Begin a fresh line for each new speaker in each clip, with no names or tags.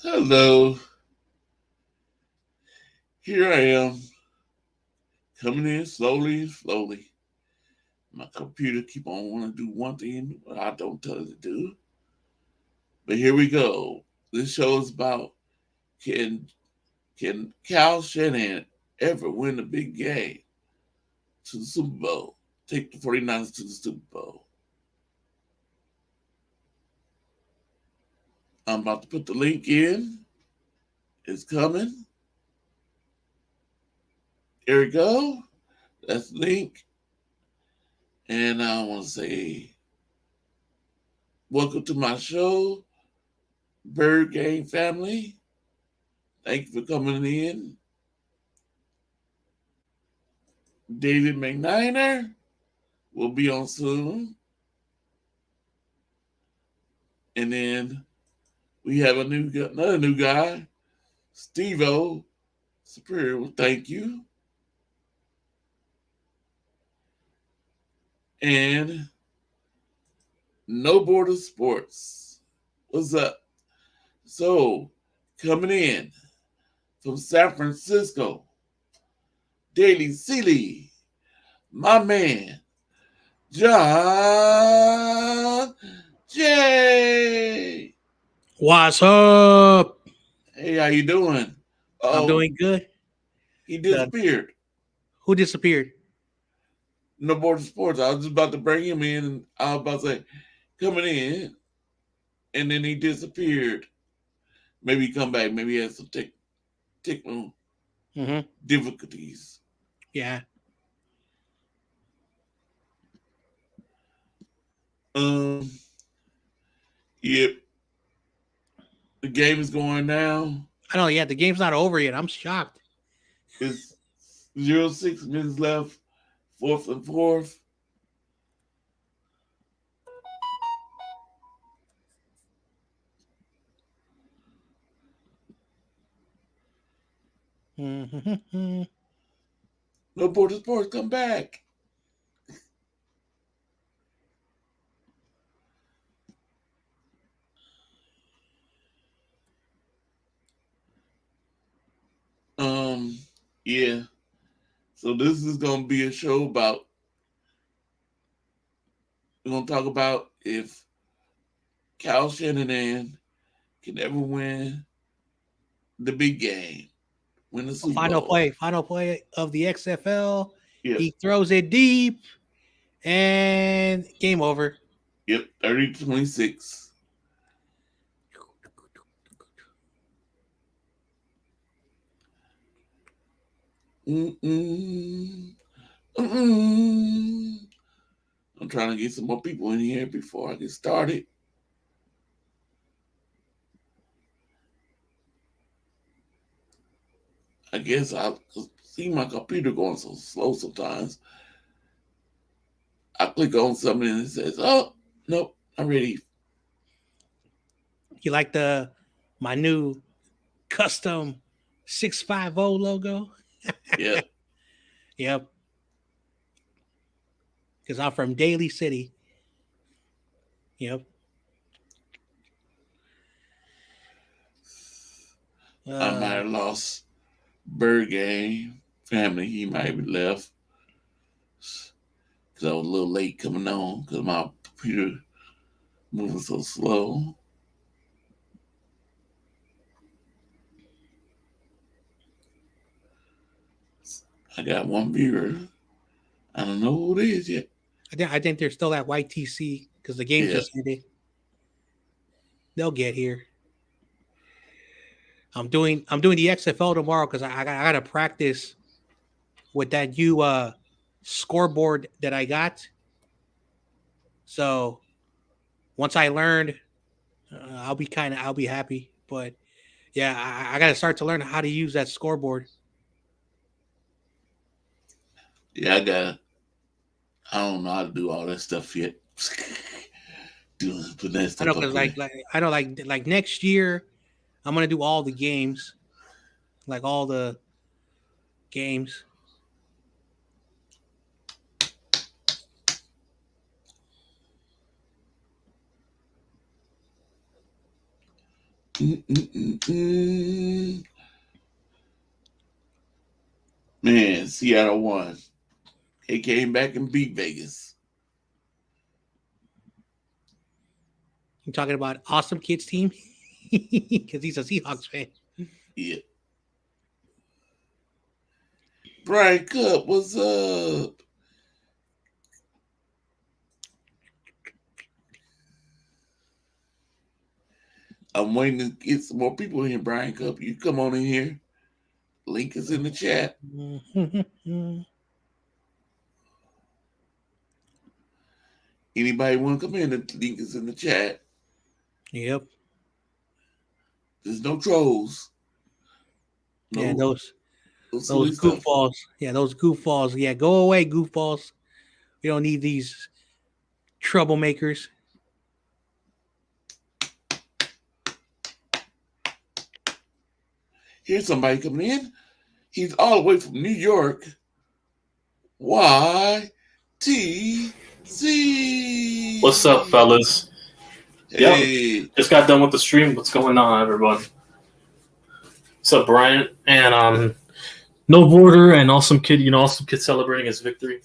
Hello, here I am, coming in slowly, slowly. My computer keep on wanting to do one thing, but I don't tell it to do. But here we go. This show is about can can Cal Shanahan ever win a big game to the Super Bowl? Take the 49ers to the Super Bowl. I'm about to put the link in. It's coming. Here we go. That's the link. And I want to say, welcome to my show, Bird Game family. Thank you for coming in. David McNiner will be on soon. And then we have another new guy, Steve-O Superior. Well, thank you. And No Border Sports. What's up? So, coming in from San Francisco, Daily Sealy, my man, John J.
What's up?
Hey, how you doing?
I'm
Oh,
doing good.
he
The,
disappeared.
who disappeared?
No Border Sports. I was just about to bring him in, and I was about to say, coming in, and then he disappeared. Maybe he come back. Maybe he has some technical
Mm-hmm.
difficulties.
Yeah.
Um, yep. The game is going now.
I know. Yeah, the game's not over yet. I'm shocked.
It's 0.6 minutes left. Fourth and fourth.
Mm-hmm.
No Border Sports, come back. Um, yeah. So this is gonna be a show about. We're gonna talk about if Cal Shanahan can ever win the big game, win the Super Bowl.
Final play of the XFL.
Yep,
He throws it deep, and game over.
yep, 30-26. Mm-mm, mm-mm. I'm trying to get some more people in here before I get started. I guess I see my computer going so slow sometimes. I click on something and it says, "Oh, nope, I'm ready."
You like my new custom 650 logo?
Yep.
Yep. Because I'm from Daly City. Yep.
I might
Uh,
have lost Bird Game family. He might have left because I was a little late coming on because my computer moving so slow. I got one viewer. I don't know who it is yet.
I think they're still at YTC because the game
Yeah.
just ended. They'll get here. I'm doing the XFL tomorrow because I gotta practice with that new scoreboard that I got. So once I learned, I'll be happy. But yeah, I gotta start to learn how to use that scoreboard.
Yeah, I don't know how to do all that stuff yet. Put that
I know
stuff up
because
there.
I know like next year I'm gonna do all the games, like all the games.
Mm-mm-mm-mm. Man, Seattle won. They came back and beat Vegas.
I'm talking about awesome kids team because he's a Seahawks fan.
Yeah. Brian Cup, what's up? I'm waiting to get some more people in here, Brian Cup. You come on in here. Link is in the chat. Anybody want to come in? The link is in the chat.
Yep.
There's no trolls.
Yeah,
No, no
those
silly stuff.
goofballs. Yeah, those goofballs. Yeah, go away, goofballs. We don't need these troublemakers.
Here's somebody coming in. He's all the way from New York. YTC.
What's up, fellas?
Hey.
Yeah, just got done with the stream. What's going on, everyone? What's up, Brian? And No Border and Awesome Kid. Awesome Kid celebrating his victory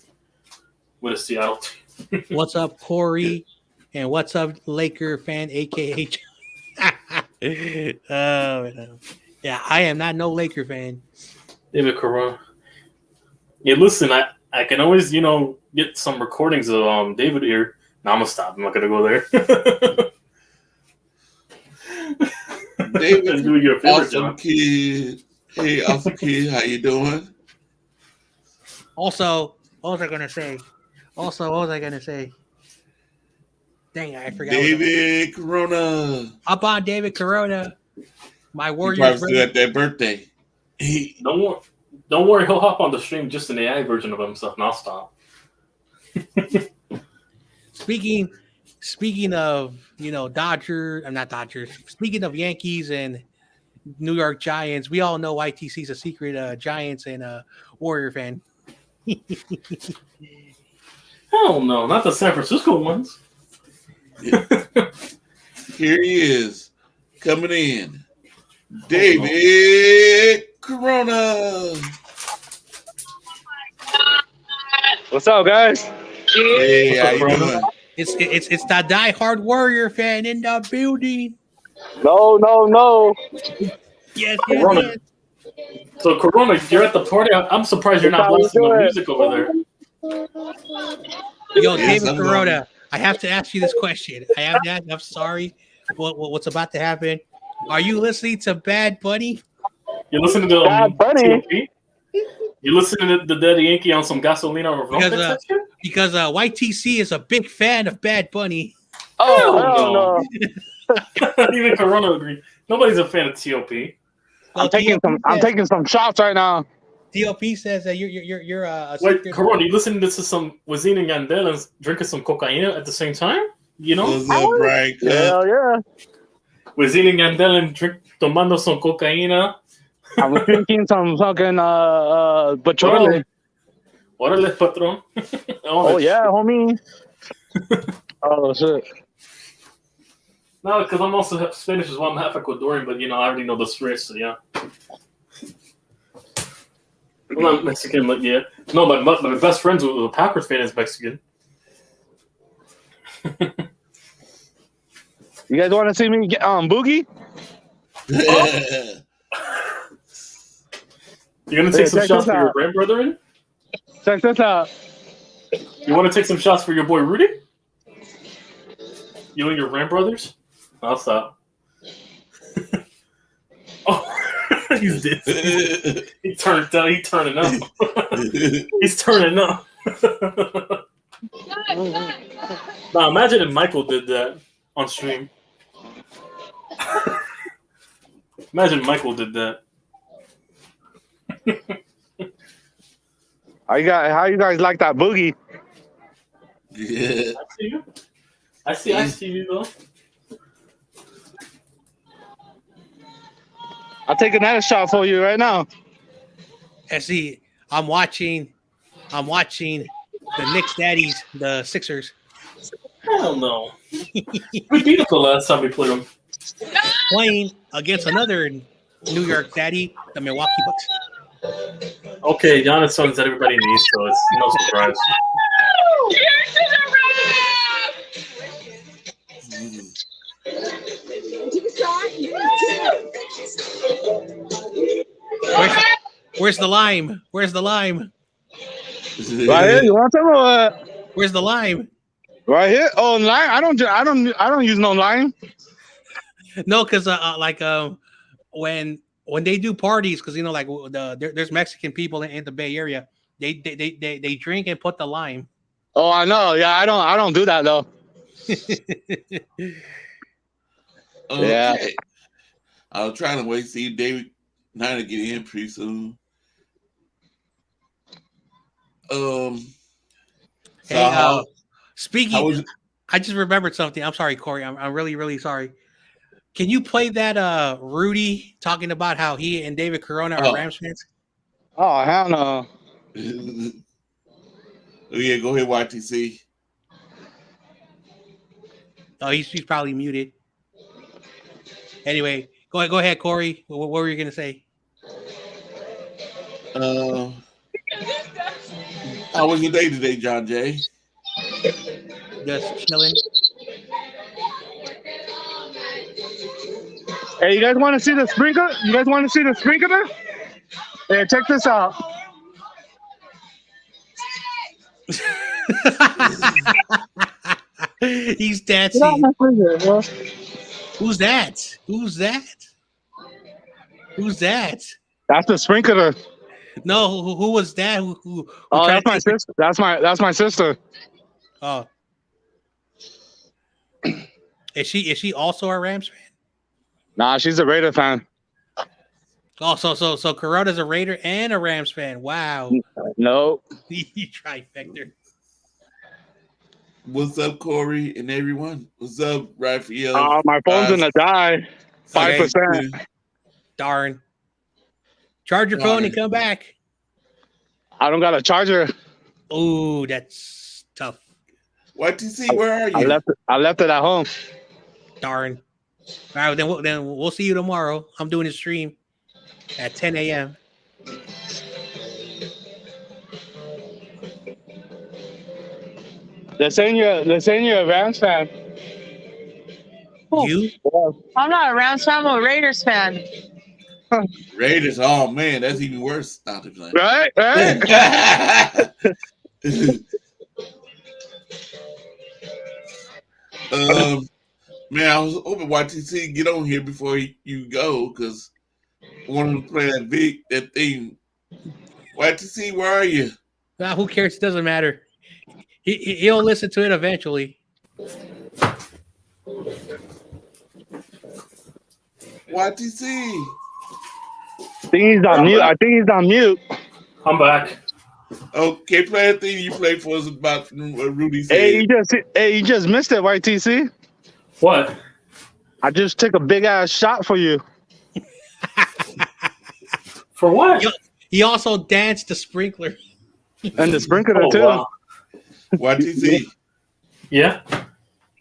with a Seattle team.
What's up, Corey? And what's up, Laker fan, aka? Yeah, I am not no Laker fan.
David Corona. Yeah, listen, I can always get some recordings of David here. No, I'm gonna stop. I'm not gonna go there.
David,
doing your favorite
awesome
job.
kid. Hey, awesome kid, how you doing?
Also, what was I gonna say? Dang, I forgot.
David Corona.
Up on David Corona. My
He
Warriors.
probably still at that birthday.
Don't worry, he'll hop on the stream just an AI version of himself, and I'll stop.
Speaking of Dodgers, I'm not Dodgers. Speaking of Yankees and New York Giants, we all know YTC's a secret Giants and Warrior fan.
Hell no, not the San Francisco ones.
Yeah. Here he is, coming in. David Corona.
What's up, guys?
Hey, how you
Corona?
doing?
It's that diehard Warrior fan in the building.
No.
Yes.
Corona. So Corona, you're at the party. I'm surprised you're not
That's how we
blasting
do
the
it.
music over there.
Yo,
Yes,
David
I'm
Corona, I have to ask you this question. I'm sorry. What's about to happen? Are you listening to Bad Bunny?
You listening to
Bad Bunny?
TOP? You listening to the Daddy Yankee on some gasolina or
Because YTC is a big fan of Bad Bunny.
Oh, no.
Even Corona agreed. Nobody's a fan of TOP.
I'm taking some shots right now.
TOP says that you're a
Wait,
secret.
Corona, you listening to some Wazine and Yandel and drinking some cocaine at the same time?
What's up, Brian Cup?
Hell yeah.
Wazine and Yandel and tomando some cocaína.
I was drinking some fucking Patrón.
Órale, patrón.
Oh, yeah, homie. Oh, shit.
No, because I'm also half Spanish as well. I'm half Ecuadorian, but I already know the Spanish, so yeah. I'm not Mexican, but yeah. No, my best friend's with a Packers fan is Mexican.
You guys want to see me get boogie?
You're gonna take some
check
shots
this
for your
out.
grandbrother in?
Check this out.
You want to take some shots for your boy Rudy? You and your grandbrothers? I'll stop. Oh, he's dead. He turned out. He's turning up. He's turning up. Now imagine if Michael did that on stream. Imagine Michael did that.
How you guys like that boogie?
Yeah.
I see you. I see you though.
I'll take another shot for you right now.
And see, I'm watching the Knicks daddies, the Sixers,
Hell no. We beat them the last time we played them.
playing against another New York daddy, the Milwaukee Bucks.
Okay, Giannis sons that everybody needs, so it's no surprise.
Where's the lime? Where's the lime?
Right here. You want some or what?
Where's the lime?
Right here. Oh, lime. I don't use no lime.
No, because when they do parties, because like there's Mexican people in the Bay Area, they drink and put the lime.
Oh, I know. Yeah, I don't do that though.
Okay.
Yeah.
I was trying to wait to see David Niner get in pretty soon.
Hey, speaking,
how was it?
I just remembered something. I'm sorry, Corey. I'm really, really sorry. Can you play that Rudy talking about how he and David Corona are Rams fans?
Oh, hell no.
Oh yeah, go ahead, YTC.
Oh, he's probably muted. Anyway, go ahead, Corey. What were you gonna say?
How was your day today, John Jay?
Just chilling.
Hey, you guys want to see the sprinkler? You guys want to see the sprinkler? Hey, check this out.
He's dancing. Who's that? Who's that? Who's that?
That's the sprinkler.
No, who was that? Who
Oh, that's my sister. That's my sister.
Oh, is she also a Rams fan?
Nah, she's a Raider fan.
Oh, so Corona's a Raider and a Rams fan. Wow.
No.
You trifecta.
What's up, Corey and everyone? What's up, Raphael?
My phone's gonna die. 5%.
Darn. Charge your phone and come back.
I don't got a charger.
Oh, that's tough.
YTC, where are you?
I left it at home.
Darn. All right, then we'll see you tomorrow. I'm doing a stream at 10 a.m.
They're saying you're a Rams fan.
You?
I'm not a Rams fan. I'm a Raiders fan.
Raiders. Oh man, that's even worse. Not to play.
Right?
Man, I was hoping YTC get on here before you go because I wanted to play that thing. YTC, where are you?
Nah, who cares? It doesn't matter. He'll listen to it eventually.
YTC.
I think he's on mute.
I'm back.
Okay, play that thing you played for us about what Rudy said.
Hey, you just missed it, YTC.
What?
I just took a big ass shot for you.
For what?
He also danced the sprinkler.
And the sprinkler too.
Wow.
YTC.
Yeah.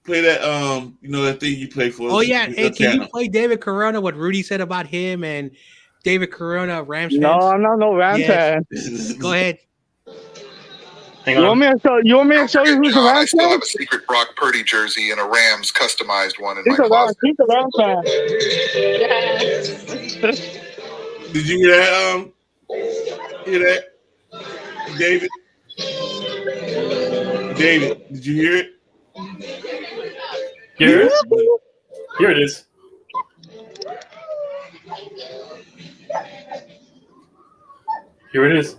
Play that that thing you played for us.
Oh yeah, hey, can you play David Corona? What Rudy said about him and David Corona, Rams fans?
No, I'm not no Rams fan.
Go ahead.
Hang on.
You want me to show you who's a
John, I
Rams
still
fan?
have a secret Brock Purdy jersey and a Rams customized one in my
He's a
closet.
Rams fan.
Did you hear that? Hear that, David? David, did you hear it?
Here it is. Here it is. Here it is.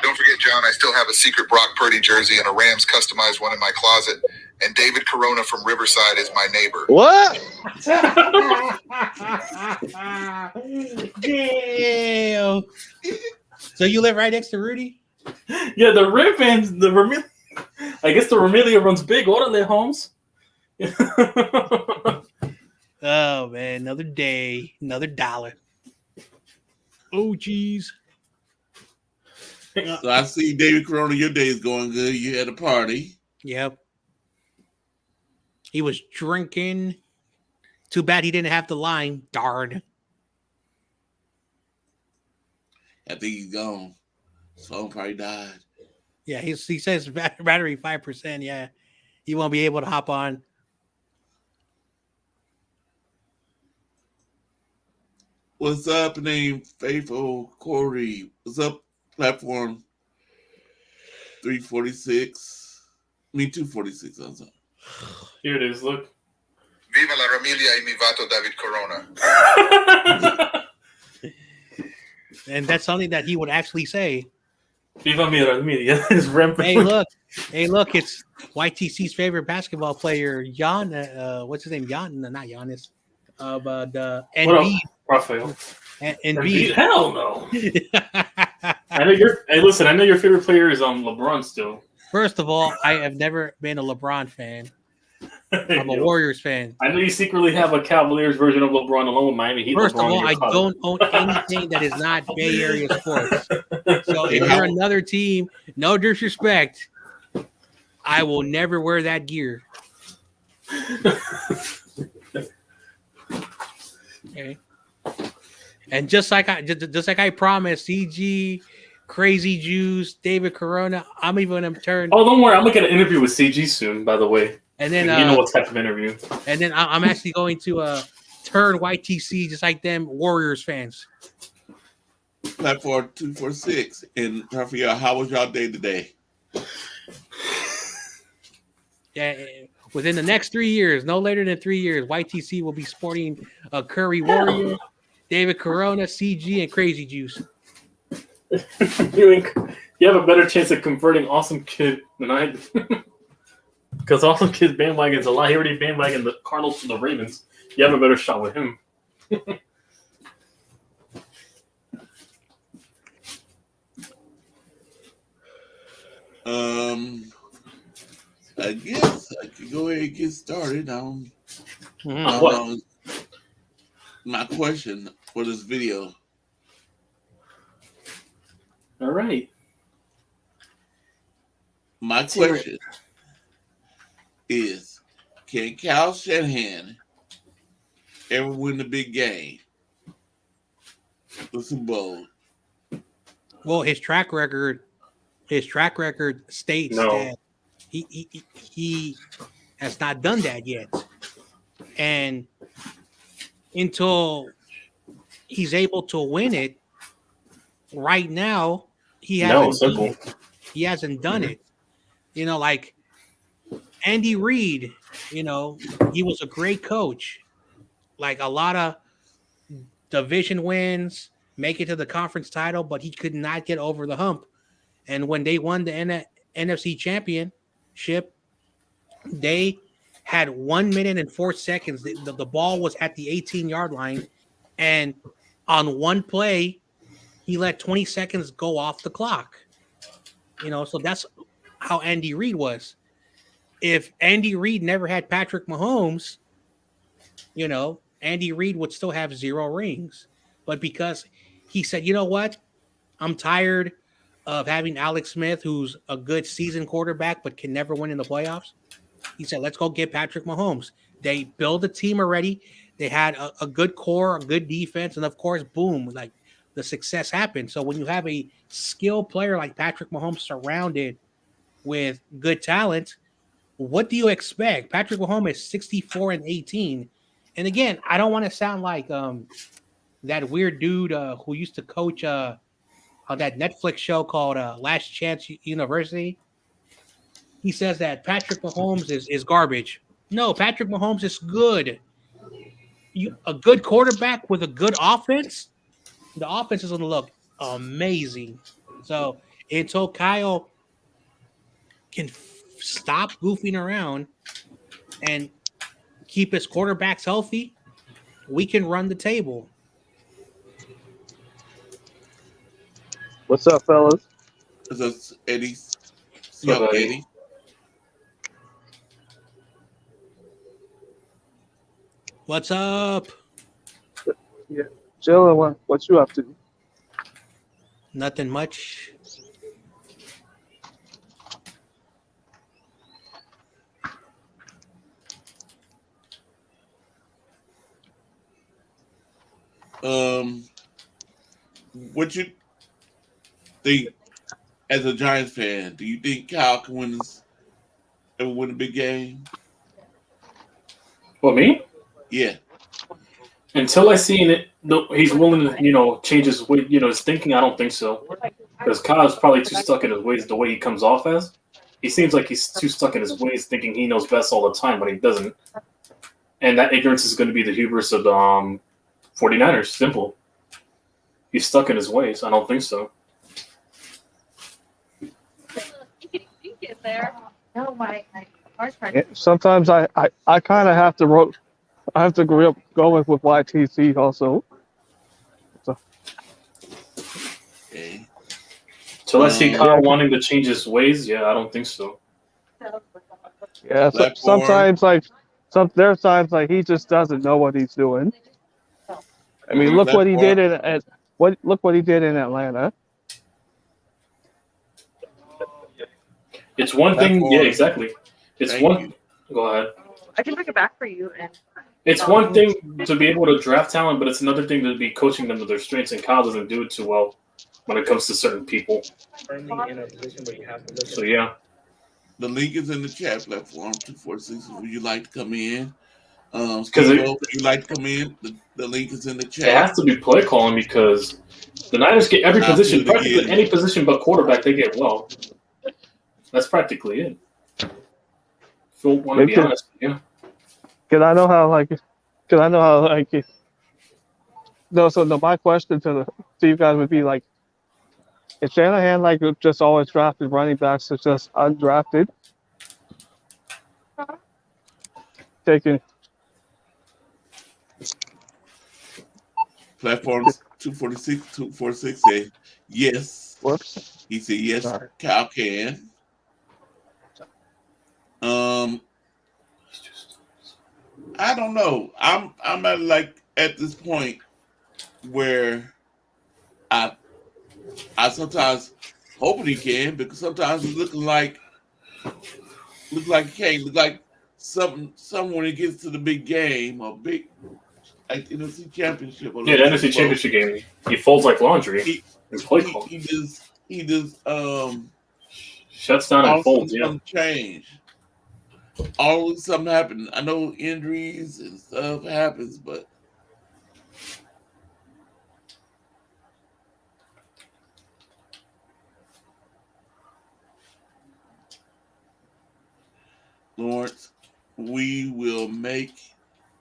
Don't forget, John, I still have a secret Brock Purdy jersey and a Rams customized one in my closet. And David Corona from Riverside is my neighbor.
What?
Damn. So you live right next to Rudy?
Yeah, the Rim fans, I guess the Vermilia runs big. Orale, Holmes.
Oh man, another day, another dollar. Oh geez.
So I see David Corona, your day is going good. You had a party.
Yep. He was drinking. Too bad he didn't have the line. Darn.
I think he's gone. Phone probably died.
Yeah, he says battery 5%. Yeah, he won't be able to hop on.
What's up, name Faithful Corey? What's up, platform 346? Me 246. I'm sorry.
Here it is. Look.
Viva la Ramilia y mi vato David Corona.
And that's something that he would actually say.
Viva mi Ramilia. His Rim.
Hey, look, it's YTC's favorite basketball player, Jan. What's his name? Jan, not Giannis. But Embiid.
Raphael.
Embiid.
Hell no. I know Hey, listen. I know your favorite player is LeBron still.
First of all, I have never been a LeBron fan. I'm a Warriors fan.
I know you secretly have a Cavaliers version of LeBron along with Miami Heat.
First
LeBron
of all, I
closet.
don't own anything that is not Bay Area sports. So if you're another team, no disrespect, I will never wear that gear. Okay. And just like I promised, CG, Crazy Juice, David Corona, I'm even gonna turn.
Oh, don't worry, I'm gonna get an interview with CG soon. By the way,
and then
you know what type of interview.
And then I'm actually going to turn YTC just like them Warriors fans.
Platform 246. And Raphael, how was y'all day today?
Yeah, within the next 3 years, no later than 3 years, YTC will be sporting a Curry Warrior, David Corona, CG, and Crazy Juice.
You have a better chance of converting Awesome Kid than I do. Because Awesome Kid's bandwagon's a lot. He already bandwagoned the Cardinals to the Ravens. You have a better shot with him.
I guess I could go ahead and get started. My question for this video.
All right.
My question is, can Kyle Shanahan ever win the big game? The Super Bowl?
Well, his track record states that he has not done that yet. And until he's able to win it, right now, he hasn't done it. You know, like Andy Reid, you know, he was a great coach. Like a lot of division wins, make it to the conference title, but he could not get over the hump. And when they won the NFC championship, they had 1 minute and 4 seconds. The ball was at the 18-yard line. And on one play, he let 20 seconds go off the clock. You know, so that's how Andy Reid was. If Andy Reid never had Patrick Mahomes, you know, Andy Reid would still have 0 rings. But because he said, you know what? I'm tired of having Alex Smith, who's a good seasoned quarterback, but can never win in the playoffs. He said, let's go get Patrick Mahomes. They built a team already. They had a good core, a good defense. And of course, boom, like the success happened. So when you have a skilled player like Patrick Mahomes surrounded with good talent, what do you expect? Patrick Mahomes is 64-18. And again, I don't want to sound like that weird dude who used to coach on that Netflix show called Last Chance University. He says that Patrick Mahomes is garbage. No, Patrick Mahomes is good. A good quarterback with a good offense, the offense is going to look amazing. So until Kyle can stop goofing around and keep his quarterbacks healthy, we can run the table.
What's up, fellas?
That's Eddie,
So,
Seahawk Eddie.
What's up?
Yeah, chilling. What you up to?
Nothing much.
What you think as a Giants fan? Do you think Kyle can ever win a big game?
what, me?
Yeah.
Until I see it, he's willing to, change his way, his thinking. I don't think so, because Kyle's probably too stuck in his ways. The way he comes off as, he seems like he's too stuck in his ways, thinking he knows best all the time when he doesn't. And that ignorance is going to be the hubris of the 49ers. Simple. He's stuck in his ways. I don't think so.
Sometimes I kind of have to go with YTC also. So,
Okay.
Till I see Kyle
Yeah.
wanting to change his ways, I don't think so.
yeah,
Platform.
sometimes there are times like he just doesn't know what he's doing. I mean, look what he did look what he did in Atlanta.
It's one thing.
Platform.
Yeah, exactly. It's
Thank
one.
you.
Go ahead.
I can bring it back for you. And
It's one thing to be able to draft talent, but it's another thing to be coaching them to their strengths. And Kyle doesn't do it too well when it comes to certain people. So yeah,
The link is in the chat platform 246. Would you like to come in?
Because
Steve, would you like to come in? The link is in the
it
chat.
has to be play calling because the Niners get every
I'll do
position,
it
practically
again.
any position but quarterback, they get well. That's practically it. If you want to be honest, yeah.
Cause I know how no. So my question to you guys would be like, is Shanahan like just always drafted running backs that's just undrafted, taking
Platforms 246 say yes.
whoops?
He said yes.
Sorry.
Cal can. I don't know. I'm at this point where I sometimes hoping he can, because sometimes it's looking like he can't. Look like something when he gets to the big game or big like NFC Championship or
Yeah, the
Super
NFC
Bowl,
Championship game, he folds like laundry.
He just
shuts down
all
and
of a sudden
folds. Yeah,
something change. All of a sudden something happened. I know injuries and stuff happens, but Lawrence, we will make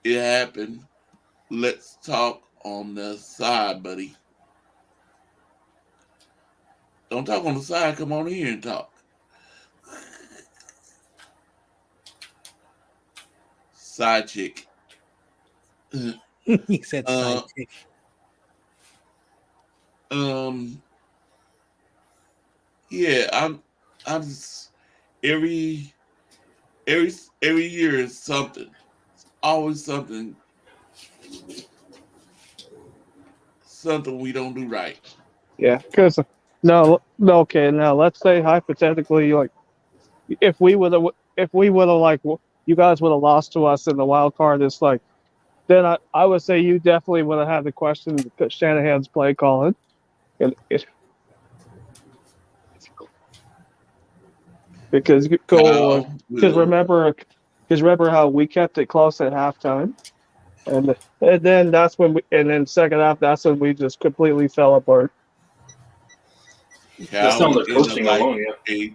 it happen. Let's talk on the side, buddy. Don't talk on the side. Come on here and talk. Side chick.
He said sidekick.
Yeah, I'm just every year is something. It's always something we don't do right.
Yeah, because no. Okay, now let's say hypothetically, like if we would have like you guys would have lost to us in the wild card, it's like then I would say you definitely would have had the question Shanahan's play calling, and because remember how we kept it close at halftime, and then and then second half that's when we just completely fell apart.
that sounds like coaching
like
alone. Yeah,
a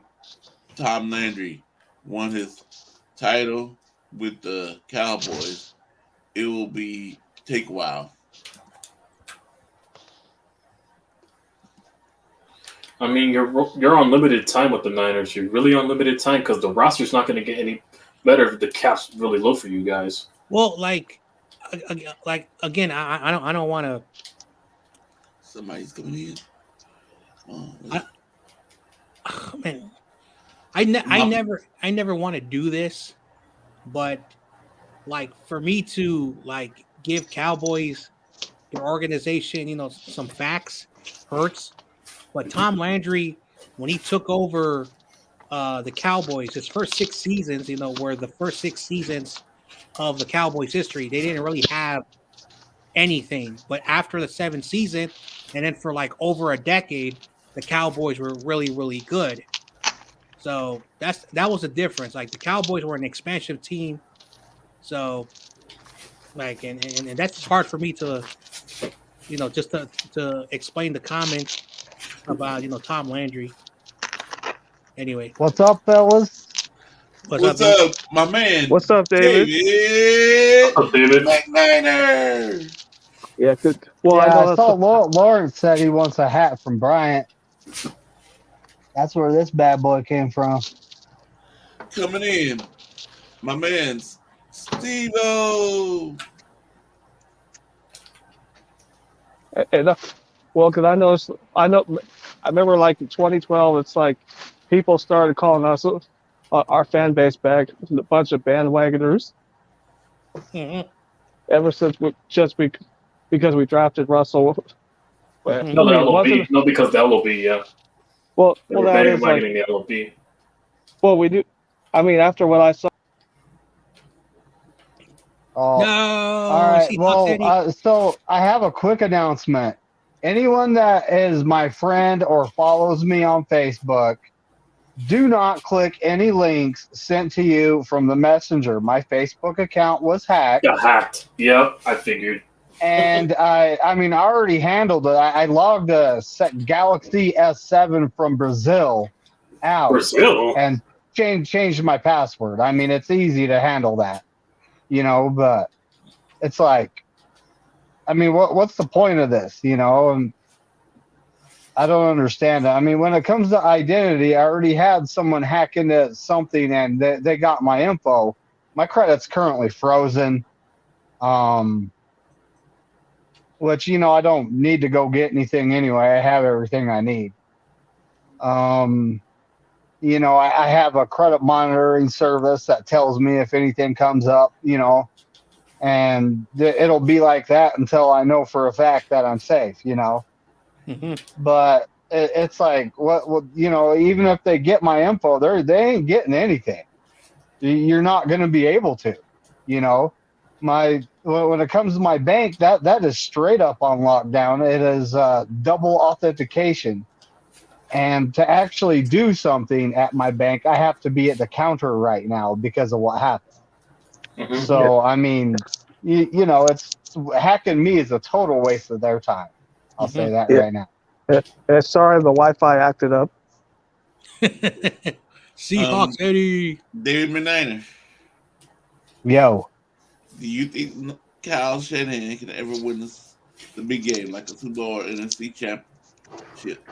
Tom Landry won his title with the Cowboys. It will take a while.
I mean you're on limited time with the Niners. You're really on limited time because the roster's not going to get any better if the cap's really low for you guys.
Well, like again, I don't want to.
Somebody's coming in.
Man, I never want to do this, but like for me to like give Cowboys their organization, some facts hurts. But Tom Landry, when he took over the Cowboys, his first 6 seasons, were the first 6 seasons of the Cowboys' history. They didn't really have anything. But after the 7th season, and then for like over a decade, the Cowboys were really, really good. So that was the difference. Like the Cowboys were an expansive team. So like and that's hard for me to just to explain the comments about Tom Landry. Anyway.
What's up, fellas?
What's up, my man?
What's up, David?
David.
What's up, David?
McNiner.
Yeah, good. Well,
Yeah,
I know
I saw Lawrence said he wants a hat from Bryant. That's where this bad boy came from.
Coming in, my man's Steve-O.
well, because I remember like in 2012, it's like people started calling us our fan base back a bunch of bandwagoners.
Mm-hmm.
Ever since because we drafted Russell.
Mm-hmm.
No, the LOB. No, because the LOB, yeah.
Well,
They were
that is like.
bandwagoning the LOB.
Well, we do. I mean, after what I saw.
Oh,
No.
all right. Well, so I have a quick announcement. Anyone that is my friend or follows me on Facebook, do not click any links sent to you from the messenger. My Facebook account was hacked.
Got hacked. Yep, I figured.
And I already handled it. I logged a Galaxy S7 from Brazil out.
Brazil?
And changed my password. I mean, it's easy to handle that, but it's like, I mean, what's the point of this, And I don't understand it. I mean, when it comes to identity, I already had someone hack into something and they got my info. My credit's currently frozen. Which, I don't need to go get anything anyway. I have everything I need. I have a credit monitoring service that tells me if anything comes up, and it'll be like that until I know for a fact that I'm safe,
Mm-hmm.
But it's like, what, even if they get my info, they ain't getting anything. You're not going to be able to, when it comes to my bank, that is straight up on lockdown. It is double authentication. And to actually do something at my bank, I have to be at the counter right now because of what happened.
Mm-hmm.
So, I mean, it's hacking me is a total waste of their time. I'll say that right now.
Sorry, the Wi-Fi acted up.
Seahawks, Eddie.
David McNiner.
Yo.
Do you think Kyle Shanahan can ever win the big game like a Super Bowl or NFC championship?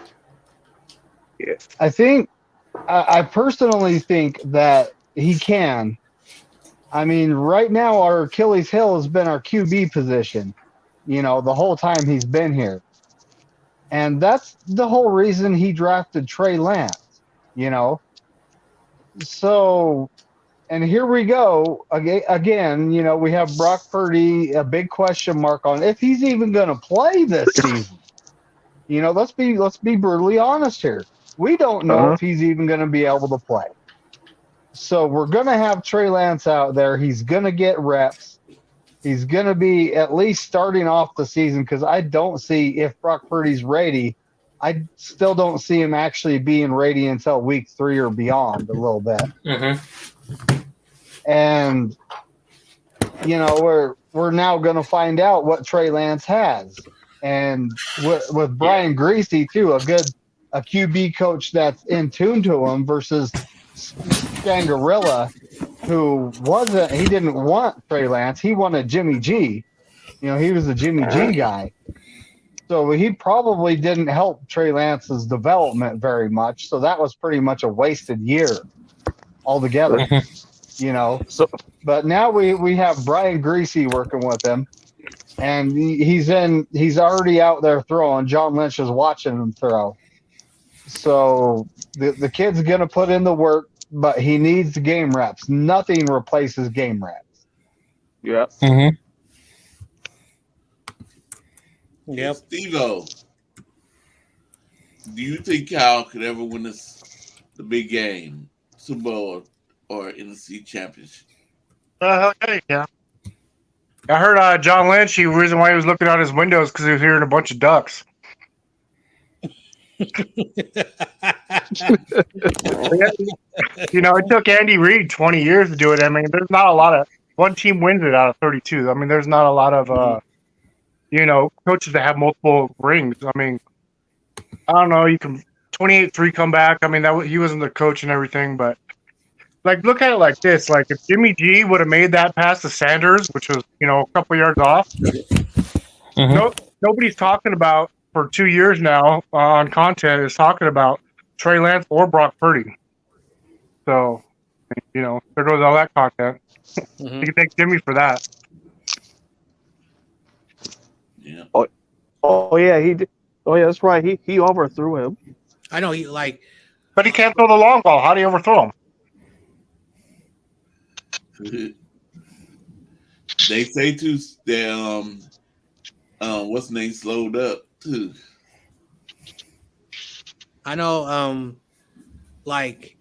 I personally think that he can. I mean, right now our Achilles heel has been our QB position, the whole time he's been here. And that's the whole reason he drafted Trey Lance, So, and here we go again. We have Brock Purdy, a big question mark on if he's even going to play this season. Let's be brutally honest here. We don't know if he's even going to be able to play. So we're going to have Trey Lance out there. He's going to get reps. He's going to be at least starting off the season because I don't see if Brock Purdy's ready. I still don't see him actually being ready until week 3 or beyond a little bit.
Mm-hmm.
And, we're now going to find out what Trey Lance has. And with Brian Greasy, too, a QB coach that's in tune to him versus Scangarella, who he didn't want Trey Lance. He wanted Jimmy G. He was the Jimmy G guy. So he probably didn't help Trey Lance's development very much. So that was pretty much a wasted year altogether. But now we have Brian Greasy working with him. And he's already out there throwing. John Lynch is watching him throw. So the kid's gonna put in the work, but he needs game reps. Nothing replaces game reps.
Yeah.
Mm-hmm.
Yep.
Steve-O, do you think Kyle could ever win the big game, Super Bowl or NFC Championship?
Yeah. I heard John Lynch. The reason why he was looking out his windows because he was hearing a bunch of ducks. It took Andy Reid 20 years to do it. I mean, there's not a lot of one team wins it out of 32. I mean, there's not a lot of coaches that have multiple rings. I mean, I don't know. You can 28-3 comeback. I mean, he wasn't the coach and everything, but like look at it like this: like if Jimmy G would have made that pass to Sanders, which was a couple yards off, nobody's talking about for 2 years now on content is talking about Trey Lance or Brock Purdy. So, there goes all that content.
Mhm.
You can thank Jimmy for that.
Yeah.
Oh yeah, he did. Oh yeah, that's right. He overthrew him.
I know
But he can't throw the long ball. How do you overthrow him?
They say too that what's the name slowed up too.
I know like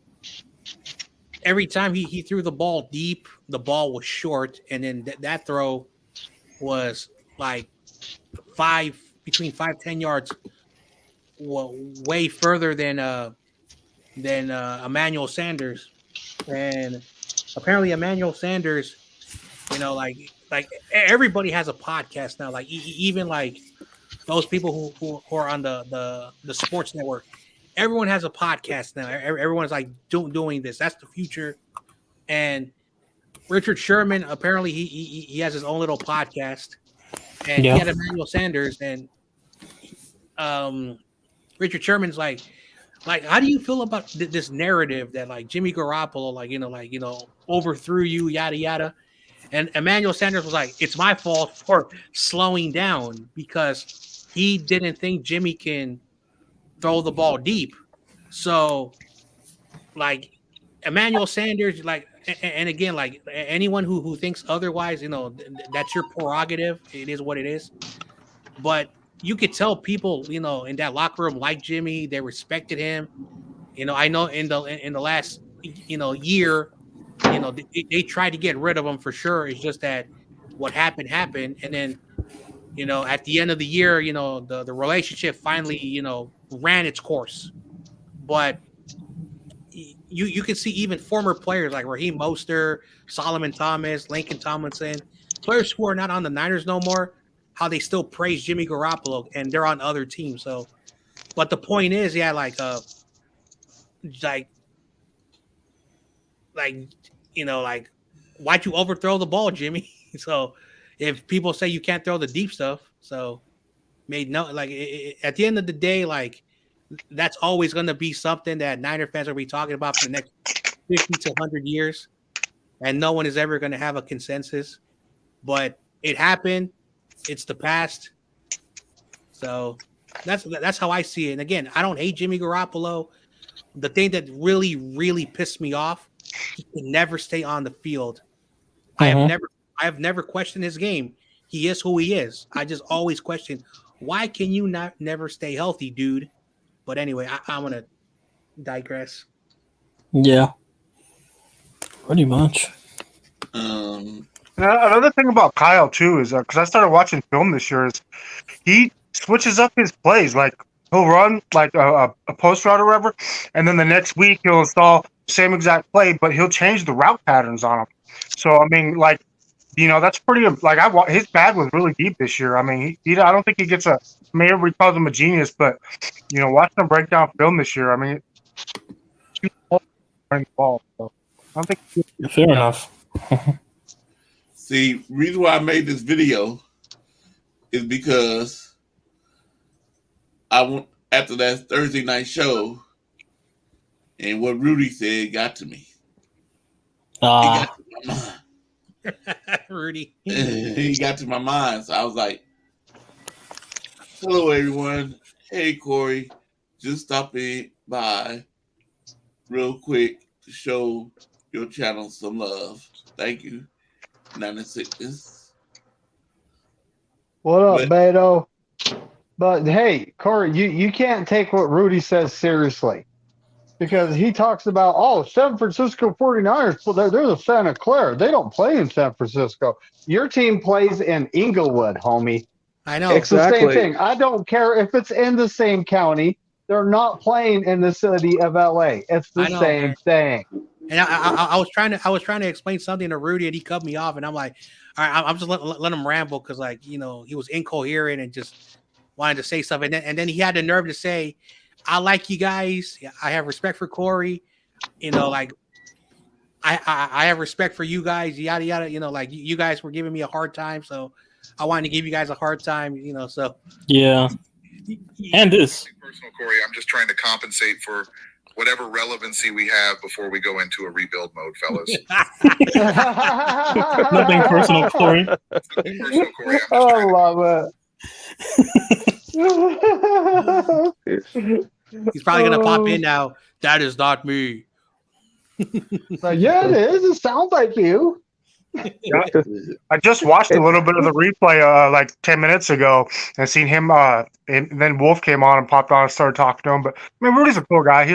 every time he threw the ball deep, the ball was short, and then that throw was like between 5-10 yards, way further than Emmanuel Sanders. And apparently Emmanuel Sanders, like everybody has a podcast now. Like even like those people who are on the sports network, everyone has a podcast now. Everyone's like doing this. That's the future. And Richard Sherman, apparently he has his own little podcast, and he had Emmanuel Sanders, and Richard Sherman's like, how do you feel about this narrative that like Jimmy Garoppolo overthrew you, yada yada, and Emmanuel Sanders was like, it's my fault for slowing down because he didn't think Jimmy can throw the ball deep. So like Emmanuel Sanders, like, and again, like anyone who thinks otherwise, that's your prerogative. It is what it is. But you could tell people, in that locker room like Jimmy, they respected him. I know in the last, year, they tried to get rid of him for sure. It's just that what happened, and then, at the end of the year, the relationship finally, ran its course. But you can see even former players like Raheem Mostert, Solomon Thomas, Lincoln Tomlinson, players who are not on the Niners no more, how they still praise Jimmy Garoppolo and they're on other teams. So, but the point is, like why'd you overthrow the ball, Jimmy? So if people say you can't throw the deep stuff, so at the end of the day, like that's always going to be something that Niner fans will be talking about for the next 50 to 100 years, and no one is ever going to have a consensus. But it happened. It's the past. So that's how I see it. And again, I don't hate Jimmy Garoppolo. The thing that really, really pissed me off, he can never stay on the field. I have never questioned his game. He is who he is. I just always question, why can you never stay healthy, dude? But anyway, I'm gonna digress.
Yeah, pretty much.
Another thing about Kyle too is because I started watching film this year, is he switches up his plays. Like he'll run like a post route or whatever, and then the next week he'll install the same exact play, but he'll change the route patterns on them. So I mean, like that's pretty. Like his bag was really deep this year. I mean, I don't think he gets everybody calls him a genius, but watching him break down film this year, I mean, the ball. So I don't think.
Fair enough.
See, reason why I made this video is because I went after that Thursday night show, and what Rudy said got to me. It got to my mind.
Rudy.
He got to my mind. So I was like, hello, everyone. Hey, Corey. Just stopping by real quick to show your channel some love. Thank you. 96.
What up,
But-
Beto? But hey, Corey, you can't take what Rudy says seriously because he talks about, San Francisco 49ers, well, they're the Santa Clara. They don't play in San Francisco. Your team plays in Inglewood, homie.
I know.
It's the same
Exactly.
thing. I don't care if it's in the same county. They're not playing in the city of LA. It's the
I know,
same
man.
thing.
And I was trying to explain something to Rudy, and he cut me off. And I'm like, all right, I'm just let him ramble because, like, you know, he was incoherent and just wanted to say stuff. And then he had the nerve to say, "I like you guys. I have respect for Corey. You know, like I have respect for you guys. Yada yada. You know, like you guys were giving me a hard time, so I wanted to give you guys a hard time. You know, so
Yeah. And this.
Personal, Corey, I'm just trying to compensate for whatever relevancy we have before we go into a rebuild mode, fellas.
Nothing personal, Corey.
Nothing personal, Corey. I'm just
I
trying to
love it.
he's probably gonna pop in now. That is not me.
So, yeah, it is. It sounds like you.
I just watched a little bit of the replay like 10 minutes ago and seen him and then Wolf came on and popped on and started talking to him. But I mean, Rudy's a cool guy.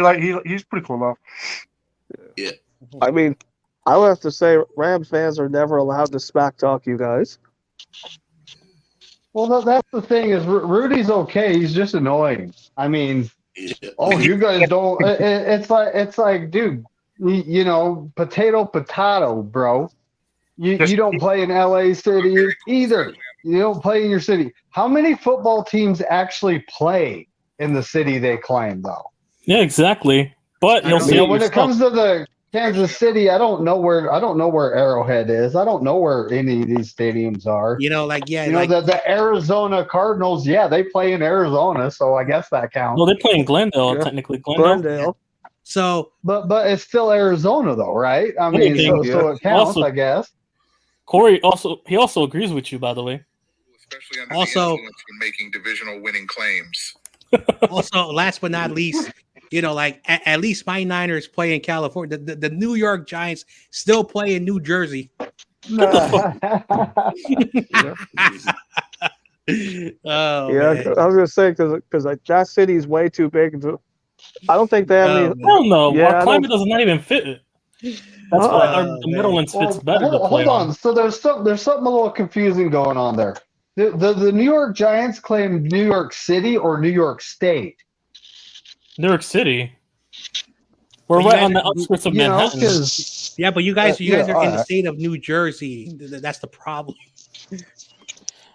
He's pretty cool though.
I mean, I would have to say Rams fans are never allowed to smack talk you guys.
Well, that's the thing is Rudy's okay. He's just annoying. I mean,
Yeah.
you guys don't. It's like, dude, you know, potato, bro. You don't play in LA City either. You don't play in your city. How many football teams actually play in the city they claim, though?
Yeah, exactly. But you'll see
You know,
it
when it
yourself.
comes to the Kansas City, I don't know where Arrowhead is. I don't know where any of these stadiums are.
You know, like yeah,
You know,
like
the Arizona Cardinals, yeah, they play in Arizona, so I guess that counts.
No, they play in Glendale,
Yeah.
technically. Glendale.
so.
But it's still Arizona, though, right? I
Yeah,
mean,
yeah.
so it counts,
Also-
I guess.
Corey also agrees with you, by the way.
especially under
Also-
the influence when making divisional winning claims.
Also, last but not least, you know, like at least my Niners play in California. The New York Giants still play in New Jersey. Oh,
Yeah,
man.
I was gonna say because like that city's way too big. I don't think they have any.
Oh,
I don't know.
Yeah, I
Our
don't-
climate does not even fit it. That's why the
man.
Meadowlands fits better to
hold
play
on.
on.
So there's something a little confusing going on there. The New York Giants claim New York City or New York State.
New York City. We're
Well, you
right
guys
on the
are-
outskirts of
You know,
Manhattan.
because
Yeah, but you guys are in the
alright.
state of New Jersey. That's the problem.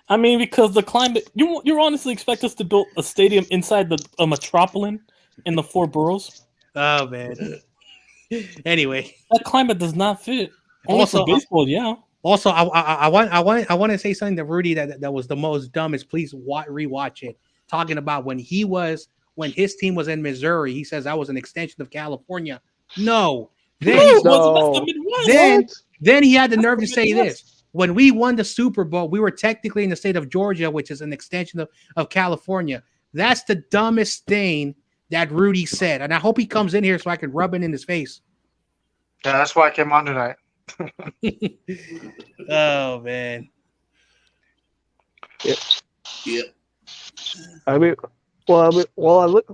I mean, because the climate. You honestly expect us to build a stadium inside a metropolitan in the four boroughs?
Oh man. Anyway,
That climate does not fit. Only
Also,
for baseball, yeah.
also I want to say something to Rudy that was the most dumbest. Please rewatch it. Talking about when his team was in Missouri, he says that was an extension of California. No. Then
No, it
No.
wasn't. That's the Midwest.
then he had the nerve to say this. When we won the Super Bowl, we were technically in the state of Georgia, which is an extension of California. That's the dumbest thing that Rudy said. And I hope he comes in here so I can rub it in his face.
Yeah, that's why I came on tonight.
Oh, man.
Yep.
I mean, look,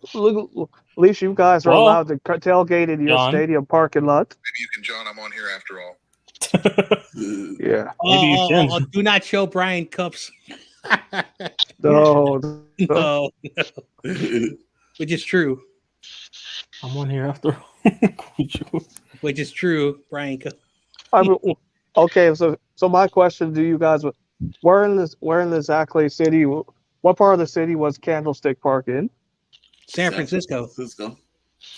at least you guys are
Well,
allowed to tailgate in your
John.
stadium parking lot.
Maybe you can, John. I'm on here after all.
Yeah.
Maybe you can.
Do not show Brian Cups.
No.
No. Which is true.
I'm on here after.
Which is true, Brian Cups.
I mean, okay. So my question to you guys: where in exactly city? What part of the city was Candlestick Park in?
San Francisco.
No,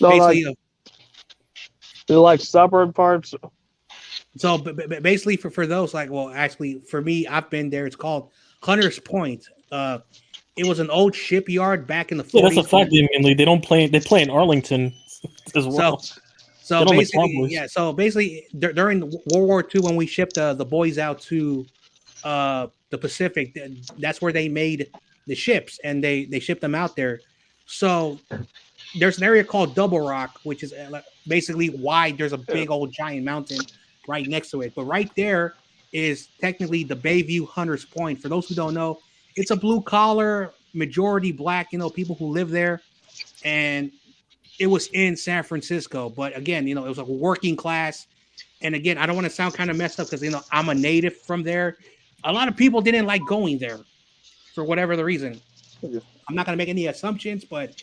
Basically,
like suburb parts.
so basically for those, like, well, actually, for me, I've been there. It's called Hunters Point. It was an old shipyard back in the 40s.
Yeah, that's a fact. They don't play. They play in Arlington as well.
So
Get on the
basically,
Cowboys.
yeah. So basically, during World War II, when we shipped the boys out to the Pacific, that's where they made the ships, and they shipped them out there. So there's an area called Double Rock, which is basically wide. There's a big old giant mountain right next to it. But right there is technically the Bayview Hunters Point. For those who don't know, it's a blue collar, majority black, people who live there. And it was in San Francisco. But again, it was a working class. And again, I don't want to sound kind of messed up because, I'm a native from there. A lot of people didn't like going there for whatever the reason. I'm not going to make any assumptions, but,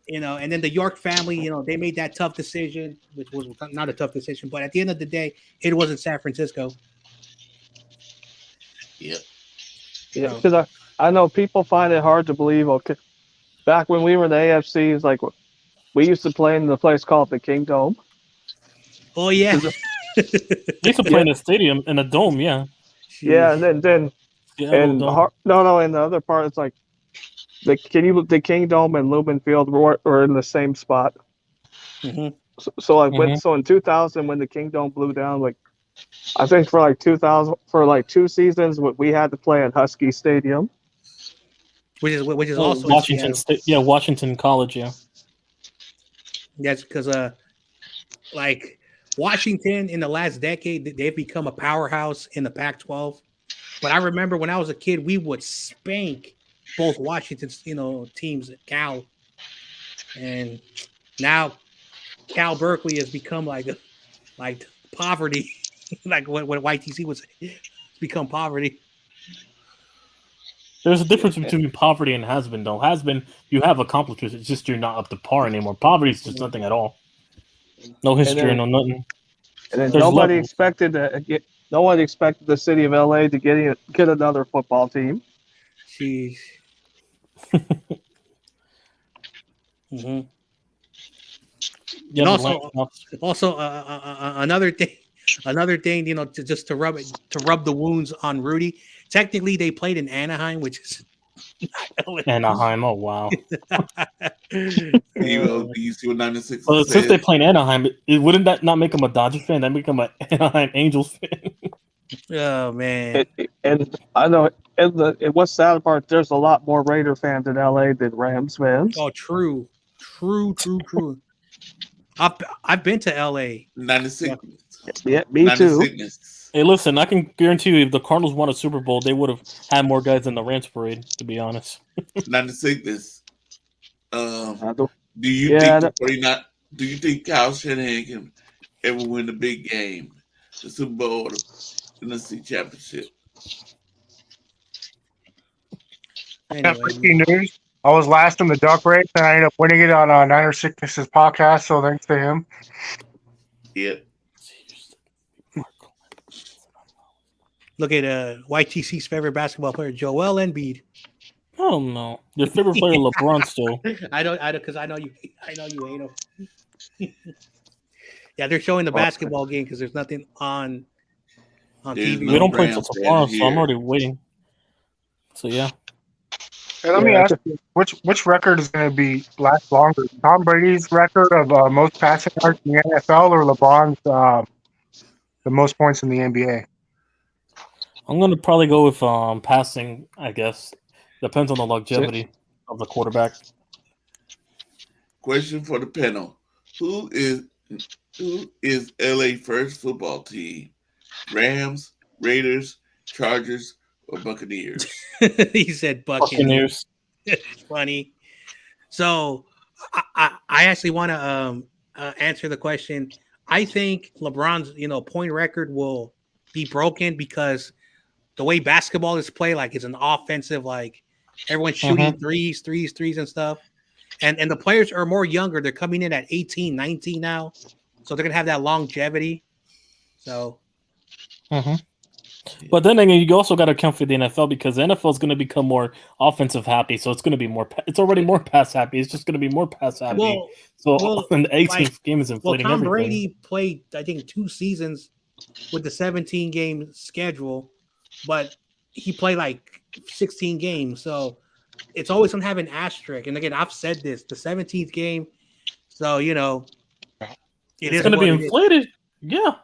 and then the York family, they made that tough decision, which was not a tough decision. But at the end of the day, it wasn't San Francisco.
Yeah.
Yeah, because I know people find it hard to believe. Okay, back when we were in the AFC, it's like we used to play in the place called the King Dome.
Oh yeah,
They used to play in a stadium in a dome. Yeah.
Yeah, and then
Yeah,
and
dome.
no, and the other part, it's like the King Dome and Lumen Field were in the same spot.
Mm-hmm.
So in 2000 when the King Dome blew down, like I think for like 2000 for like 2 seasons, we had to play at Husky Stadium,
which is also
Washington State. Yeah, Washington College. Yeah.
That's because like Washington in the last decade, they've become a powerhouse in the Pac-12. But I remember when I was a kid, we would spank both Washington's teams at Cal, and now Cal Berkeley has become like poverty, like what YTC was become poverty.
There's a difference between poverty and has been, though. Has been, you have accomplishments. It's just you're not up to par anymore. Poverty is just nothing at all. No history, no nothing.
And then
There's
nobody
levels.
expected the city of LA to get another football team.
Jeez. Mm-hmm.
Yeah,
And also another thing, to rub the wounds on Rudy. Technically, they played in Anaheim, which is
Anaheim. Oh wow.
You see what 96
Well,
says?
since they play in Anaheim, wouldn't that not make them a Dodgers fan? That make them an Anaheim Angels fan.
Oh man.
And I know, and what's sad part, there's a lot more Raider fans in LA than Rams fans.
Oh, true. I've been to LA.
96.
Yeah, me too.
96.
Hey, listen, I can guarantee you, if the Cardinals won a Super Bowl, they would have had more guys in the Rams parade. To be honest.
96. Do you
Yeah,
think the 49? Do you think Kyle Shanahan can ever win a big game, the Super Bowl, or the NFC Championship?
Anyway,
Breaking news. I was last in the duck race, and I ended up winning it on Niner Sickness's podcast. So thanks to him.
Yeah.
look at YTC's favorite basketball player, Joel Embiid.
Oh no, your favorite player, LeBron, still.
I don't, because I know you hate him. Yeah, they're showing the basketball game because there's nothing on TV.
We don't play until
Rams
tomorrow,
fans
so I'm
here.
already waiting. So yeah.
Hey, let me ask you, which record is going to be last longer? Tom Brady's record of most passing yards in the NFL, or LeBron's the most points in the NBA?
I'm gonna probably go with passing. I guess depends on the longevity of the quarterback.
Question for the panel: Who is LA first football team? Rams, Raiders, Chargers, or Buccaneers?
He said Buccaneers. Funny. So I actually want to answer the question. I think LeBron's point record will be broken because the way basketball is played, like it's an offensive, like everyone's shooting threes and stuff. And the players are more younger. They're coming in at 18, 19 now. So they're going to have that longevity. So.
But then again, you also got to account for the NFL because the NFL is going to become more offensive happy. So it's going to be more. It's already more pass happy. It's just going to be more pass happy. And the 18th game is inflating
Tom
everything.
Brady played, I think, 2 seasons with the 17-game schedule, but he played like 16 games. So it's always going to have an asterisk. And again, I've said this: the 17th game. So
It's going to be inflated. Yeah.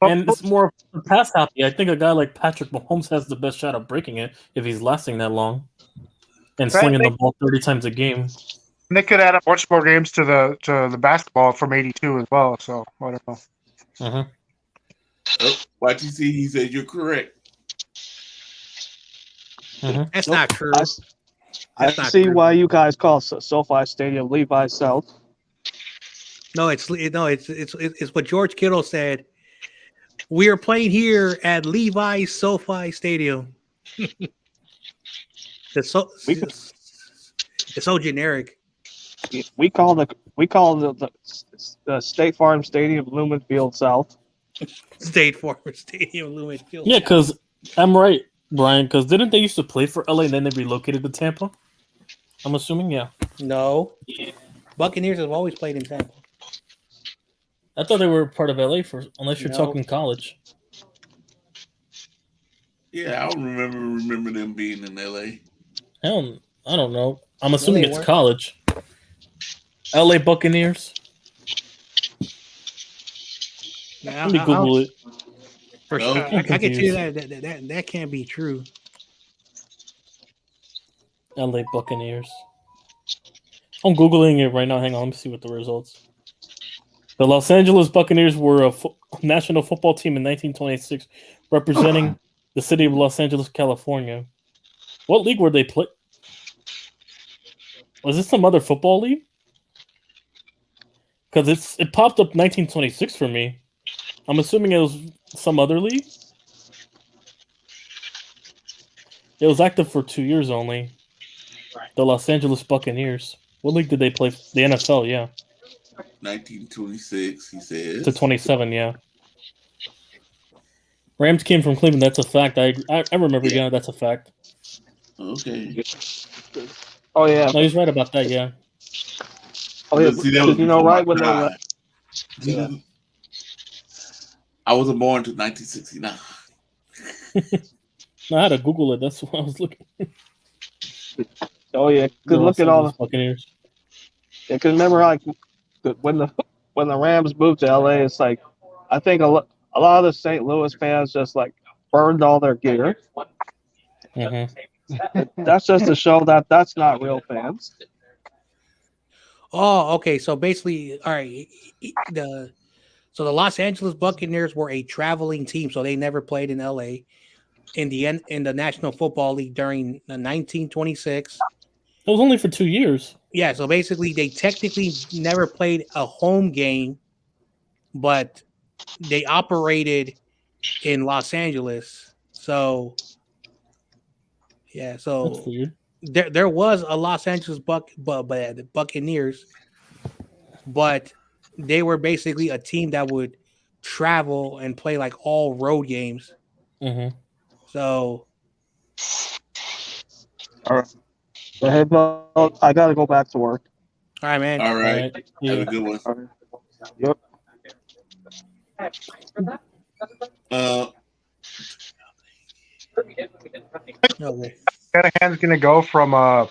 And it's more pass happy. I think a guy like Patrick Mahomes has the best shot of breaking it if he's lasting that long and slinging the ball 30 times a game.
And they could add a bunch more games to the basketball from '82 as well. So I don't know.
Uh-huh.
Oh, YTC, he said you're correct.
Uh-huh.
That's
Nope.
not true.
I
That's not
see
true.
why you guys call SoFi Stadium Levi South.
No, it's what George Kittle said. We are playing here at Levi's SoFi Stadium. it's so generic.
We call the State Farm Stadium Lumen Field South.
State Farm Stadium, Lumen Field.
Yeah, because I'm right, Brian. Because didn't they used to play for LA and then they relocated to Tampa? I'm assuming, yeah.
No, Buccaneers have always played in Tampa.
I thought they were part of LA unless you're
No.
talking college.
Yeah, I don't remember them being in LA.
Hell, I don't know. I'm assuming
they
it's
were.
college. LA Buccaneers.
Yeah,
Let me Google it.
For
No,
sure.
I'm
I can tell you
confused.
that can't be true.
LA Buccaneers. I'm Googling it right now. Hang on, let me see what the results. The Los Angeles Buccaneers were a national football team in 1926, representing the city of Los Angeles, California. What league were they play? Was this some other football league? Because it popped up 1926 for me. I'm assuming it was some other league. It was active for 2 years only. The Los Angeles Buccaneers. What league did they play? The NFL, yeah.
1926, he says.
To 27, yeah. Rams came from Cleveland. That's a fact. I remember. Yeah, that's a fact.
Okay.
Oh yeah.
No, he's right about that. Yeah.
Oh yeah.
But see, that was
Because you know,
before
right
my
when they
time.
Yeah.
I wasn't born until 1969.
I had to Google it. That's what I was looking.
Oh yeah.
The
Because look
Los
at all
Angeles Buccaneers.
Yeah, because remember, like when the Rams moved to LA, it's like I think a lot of the St. Louis fans just like burned all their gear.
Mm-hmm.
That's just to show that that's not real fans.
Oh, okay. So basically, all right. The Los Angeles Buccaneers were a traveling team, so they never played in LA in the National Football League during 1926.
It was only for 2 years.
Yeah, so basically they technically never played a home game, but they operated in Los Angeles. So yeah,
That's
so
weird.
there was a Los Angeles the Buccaneers, but they were basically a team that would travel and play like all road games.
Mm-hmm.
So
All right. But hey, Bo, I gotta go back to work.
all right, man.
All right.
Right.
Have a
Yeah.
good one.
All right. Yep.
Okay.
Shanahan's going to go from a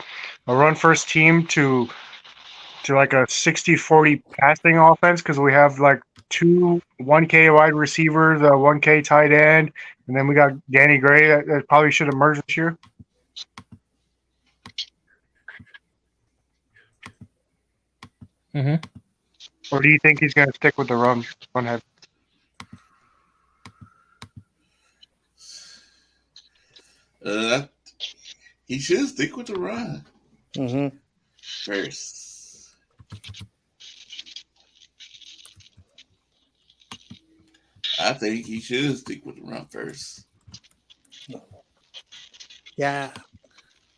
run first team to like a 60-40 passing offense because we have like two 1K wide receivers, a 1K tight end, and then we got Danny Gray that probably should emerge this year.
Mm-hmm.
Or do you think he's going to stick with the run head?
He should stick with the run
Mm-hmm.
first. I think he should stick with the run first.
Yeah.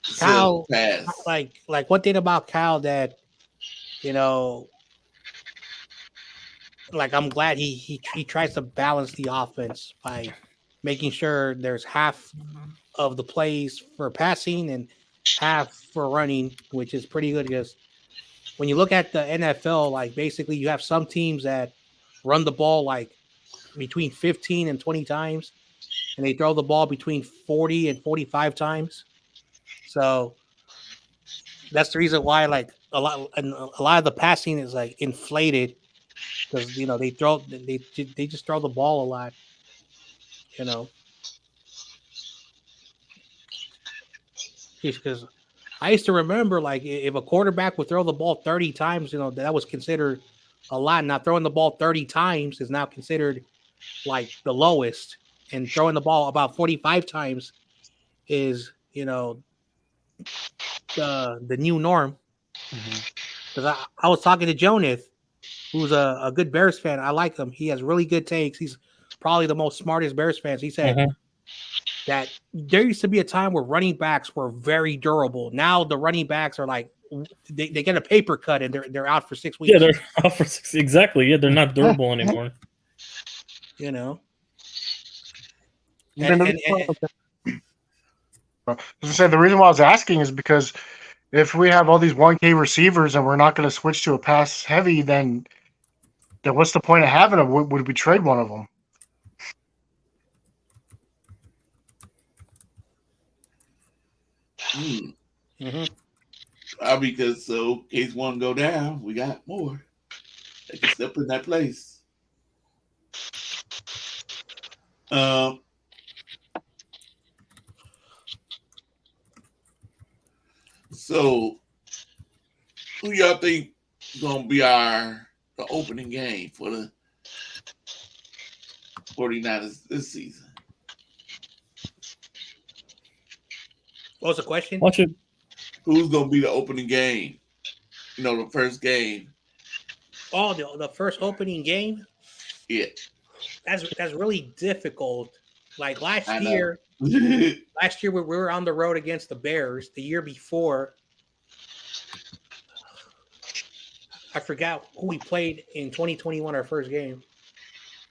So,
Kyle,
pass.
like one thing about Kyle that, you know, like I'm glad he tries to balance the offense by making sure there's half of the plays for passing and half for running, which is pretty good because when you look at the NFL, like basically you have some teams that run the ball like between 15 and 20 times, and they throw the ball between 40 and 45 times. So that's the reason why like a lot of the passing is like inflated because you know they just throw the ball a lot, you know. Because I used to remember like if a quarterback would throw the ball 30 times, that was considered a lot. Now throwing the ball 30 times is now considered like the lowest, and throwing the ball about 45 times is the new norm. Because I was talking to Joneth, who's a good Bears fan. I like him. He has really good takes. He's probably the most smartest Bears fans. He said that there used to be a time where running backs were very durable. Now the running backs are like they get a paper cut and they're out for 6 weeks.
Yeah, they're out for 6. Exactly. Yeah, they're not durable anymore.
And
As I said, the reason why I was asking is because if we have all these 1K receivers and we're not going to switch to a pass heavy, then what's the point of having them? Would we trade one of them?
Because in case one go down, we got more. They can step in that place. So, who y'all think is gonna be the opening game for the 49ers this season?
What was the question?
Watch it.
Who's gonna be the opening game? The first game.
Oh, the first opening game?
Yeah.
That's really difficult. Like last year we were on the road against the Bears. The year before, I forgot who we played in 2021, our first game.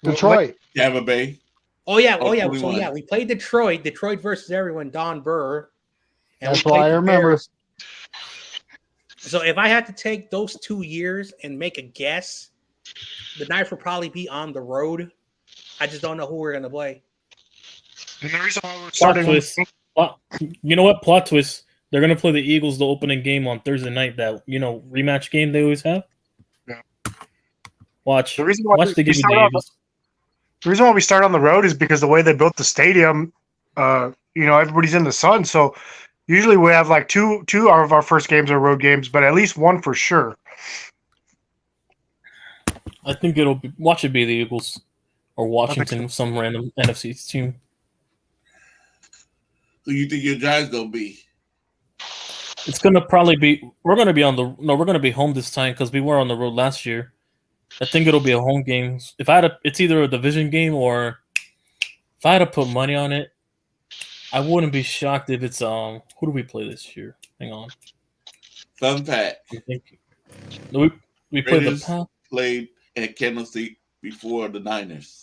Detroit.
Tampa Bay.
Oh yeah. So yeah, we played Detroit. Detroit versus everyone, Don Burr.
That's why I remember.
Bears. So if I had to take those 2 years and make a guess, the Niners will probably be on the road. I just don't know who we're going to play.
And the reason why we're
Plot twist. You know what? Plot twist. They're going to play the Eagles the opening game on Thursday night. That rematch game they always have.
Yeah.
Watch.
The reason why
they give you the Eagles.
The reason why we start on the road is because the way they built the stadium. Everybody's in the sun, so usually we have like two of our first games are road games, but at least one for sure.
I think watch it be the Eagles or Washington, some random NFC team.
Who you think your Giants gonna be?
It's gonna probably be. We're gonna be we're gonna be home this time because we were on the road last year. I think it'll be a home game. It's either a division game or if I had to put money on it, I wouldn't be shocked if it's who do we play this year? Hang on.
Fun fact.
We played the
played at Candlestick before the Niners.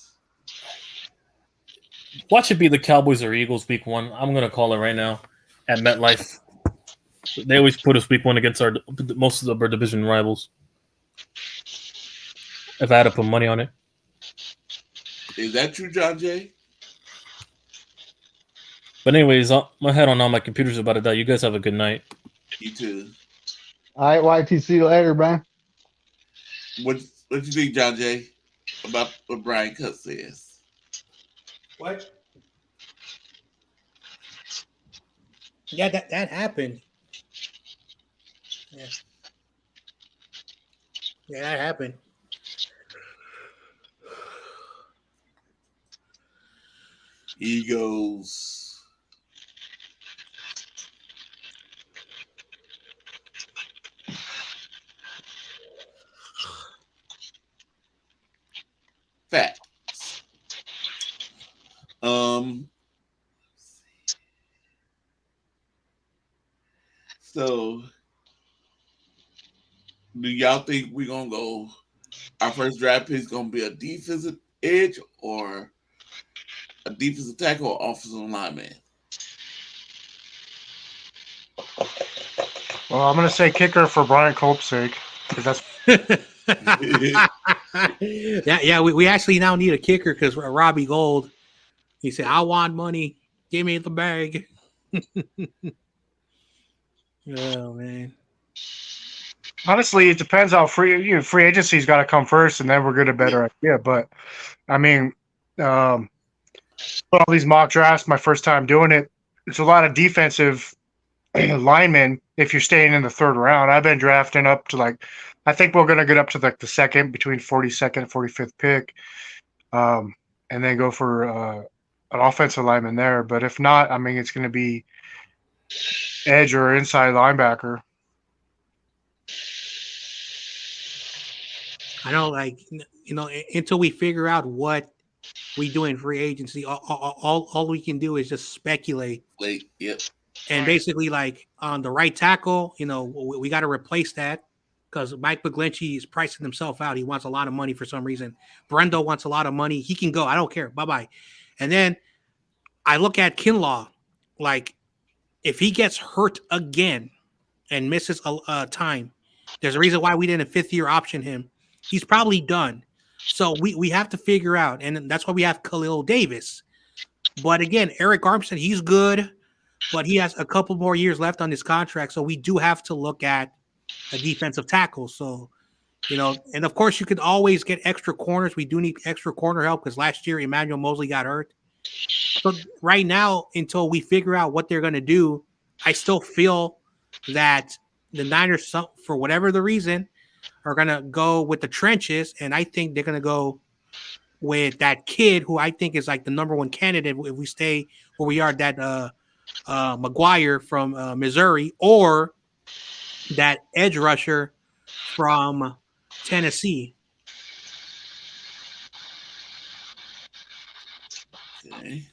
Watch it be the Cowboys or Eagles week 1. I'm gonna call it right now at MetLife. They always put us week 1 against most of our division rivals. If I had to put money on it.
Is that true, John Jay?
But anyways, my head on all my computer's about to die. You guys have a good night.
You too.
All right, YT. See you later, Brian.
What you think, John Jay, about what Brian Cutt says?
What? Yeah, that happened. Yeah, that happened.
Egos. Facts. So, do y'all think we're gonna go? Our first draft pick is gonna be a defensive edge or a defensive tackle or offensive lineman?
Well, I'm going to say kicker for Brian Culp's sake because that's.
Yeah. We actually now need a kicker because Robbie Gold, he said, "I want money. Give me the bag." Oh man.
Honestly, it depends how free agency's got to come first, and then we'll get a better idea. But I mean, all these mock drafts, my first time doing it, it's a lot of defensive linemen if you're staying in the third round. I've been drafting up to I think we're going to get up to the second, between 42nd and 45th pick, and then go for an offensive lineman there. But if not, I mean, it's going to be edge or inside linebacker.
I know, until we figure out what we do in free agency, all we can do is just speculate.
Yep.
And basically, on the right tackle, we got to replace that because Mike McGlinchey is pricing himself out. He wants a lot of money for some reason. Brendo wants a lot of money. He can go. I don't care. Bye-bye. And then I look at Kinlaw. If he gets hurt again and misses a time, there's a reason why we didn't fifth-year option him. He's probably done. So we have to figure out, and that's why we have Khalil Davis. But again, Eric Armstead, he's good, but he has a couple more years left on his contract. So we do have to look at a defensive tackle. So, and of course you could always get extra corners. We do need extra corner help because last year Emmanuel Mosley got hurt. So right now, until we figure out what they're going to do, I still feel that the Niners, for whatever the reason, are going to go with the trenches. And I think they're going to go with that kid who I think is the number one candidate if we stay where we are, that McGuire from Missouri, or that edge rusher from Tennessee.
Okay.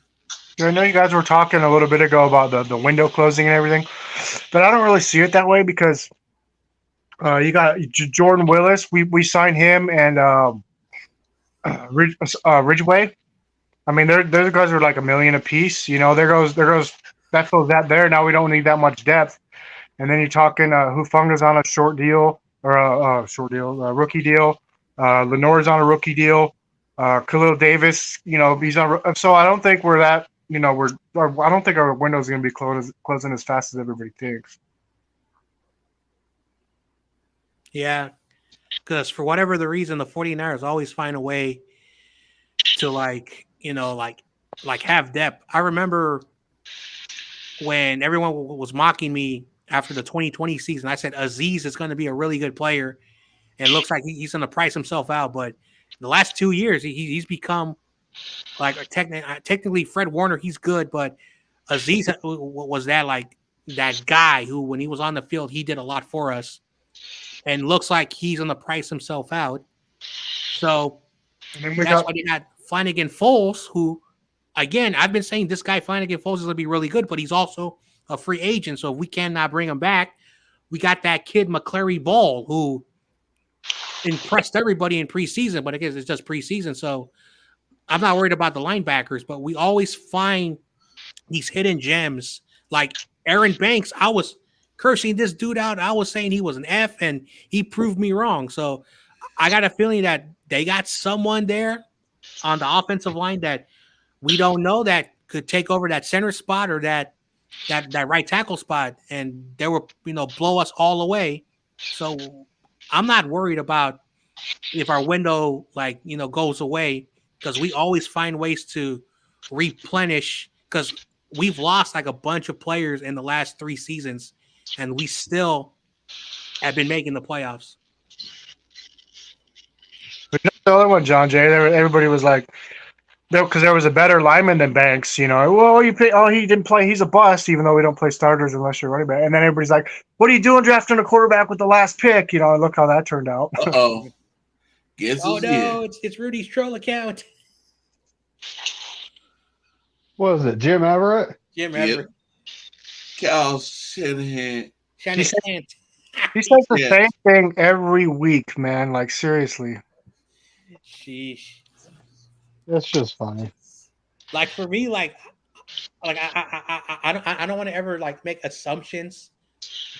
I know you guys were talking a little bit ago about the window closing and everything, but I don't really see it that way because you got Jordan Willis. We signed him and Ridgeway. I mean, those guys are $1 million a piece. There goes that fills that there. Now we don't need that much depth. And then you're talking Hufunga's on a short deal or a rookie deal. Lenore's on a rookie deal. Khalil Davis, he's on. So I don't think we're that. I don't think our window's going to be closing as fast as everybody thinks.
Yeah, because for whatever the reason, the 49ers always find a way to have depth. I remember when everyone was mocking me after the 2020 season, I said Azeez is going to be a really good player, and it looks like he's going to price himself out. But the last 2 years, he's become technically Fred Warner. He's good, but Azeez was that guy who, when he was on the field, he did a lot for us, and looks like he's going to price himself out. So that's why they got Flanagan Foles, who, again, I've been saying this guy Flanagan Foles is going to be really good, but he's also a free agent. So if we cannot bring him back, we got that kid McClary Ball, who impressed everybody in preseason, but I guess it's just preseason. So I'm not worried about the linebackers, but we always find these hidden gems like Aaron Banks. I was cursing this dude out. I was saying he was an F, and he proved me wrong. So I got a feeling that they got someone there on the offensive line that we don't know that could take over that center spot or that right tackle spot, and they will blow us all away. So I'm not worried about if our window goes away, because we always find ways to replenish, because we've lost a bunch of players in the last 3 seasons, and we still have been making the playoffs.
But the other one, John Jay, everybody was like, because there was a better lineman than Banks, well, he didn't play. He's a bust, even though we don't play starters unless you're running back. And then everybody's like, what are you doing drafting a quarterback with the last pick? Look how that turned out.
Uh-oh. Guess
Oh,
who's
no,
here?
it's Rudy's troll account.
What was it, Jim Everett?
Jim
Yep.
Everett.
Kyle Shanahan.
Shanahan.
He says the
Yeah.
same thing every week, man. Seriously.
Sheesh.
That's just funny.
For me, I don't want to ever make assumptions,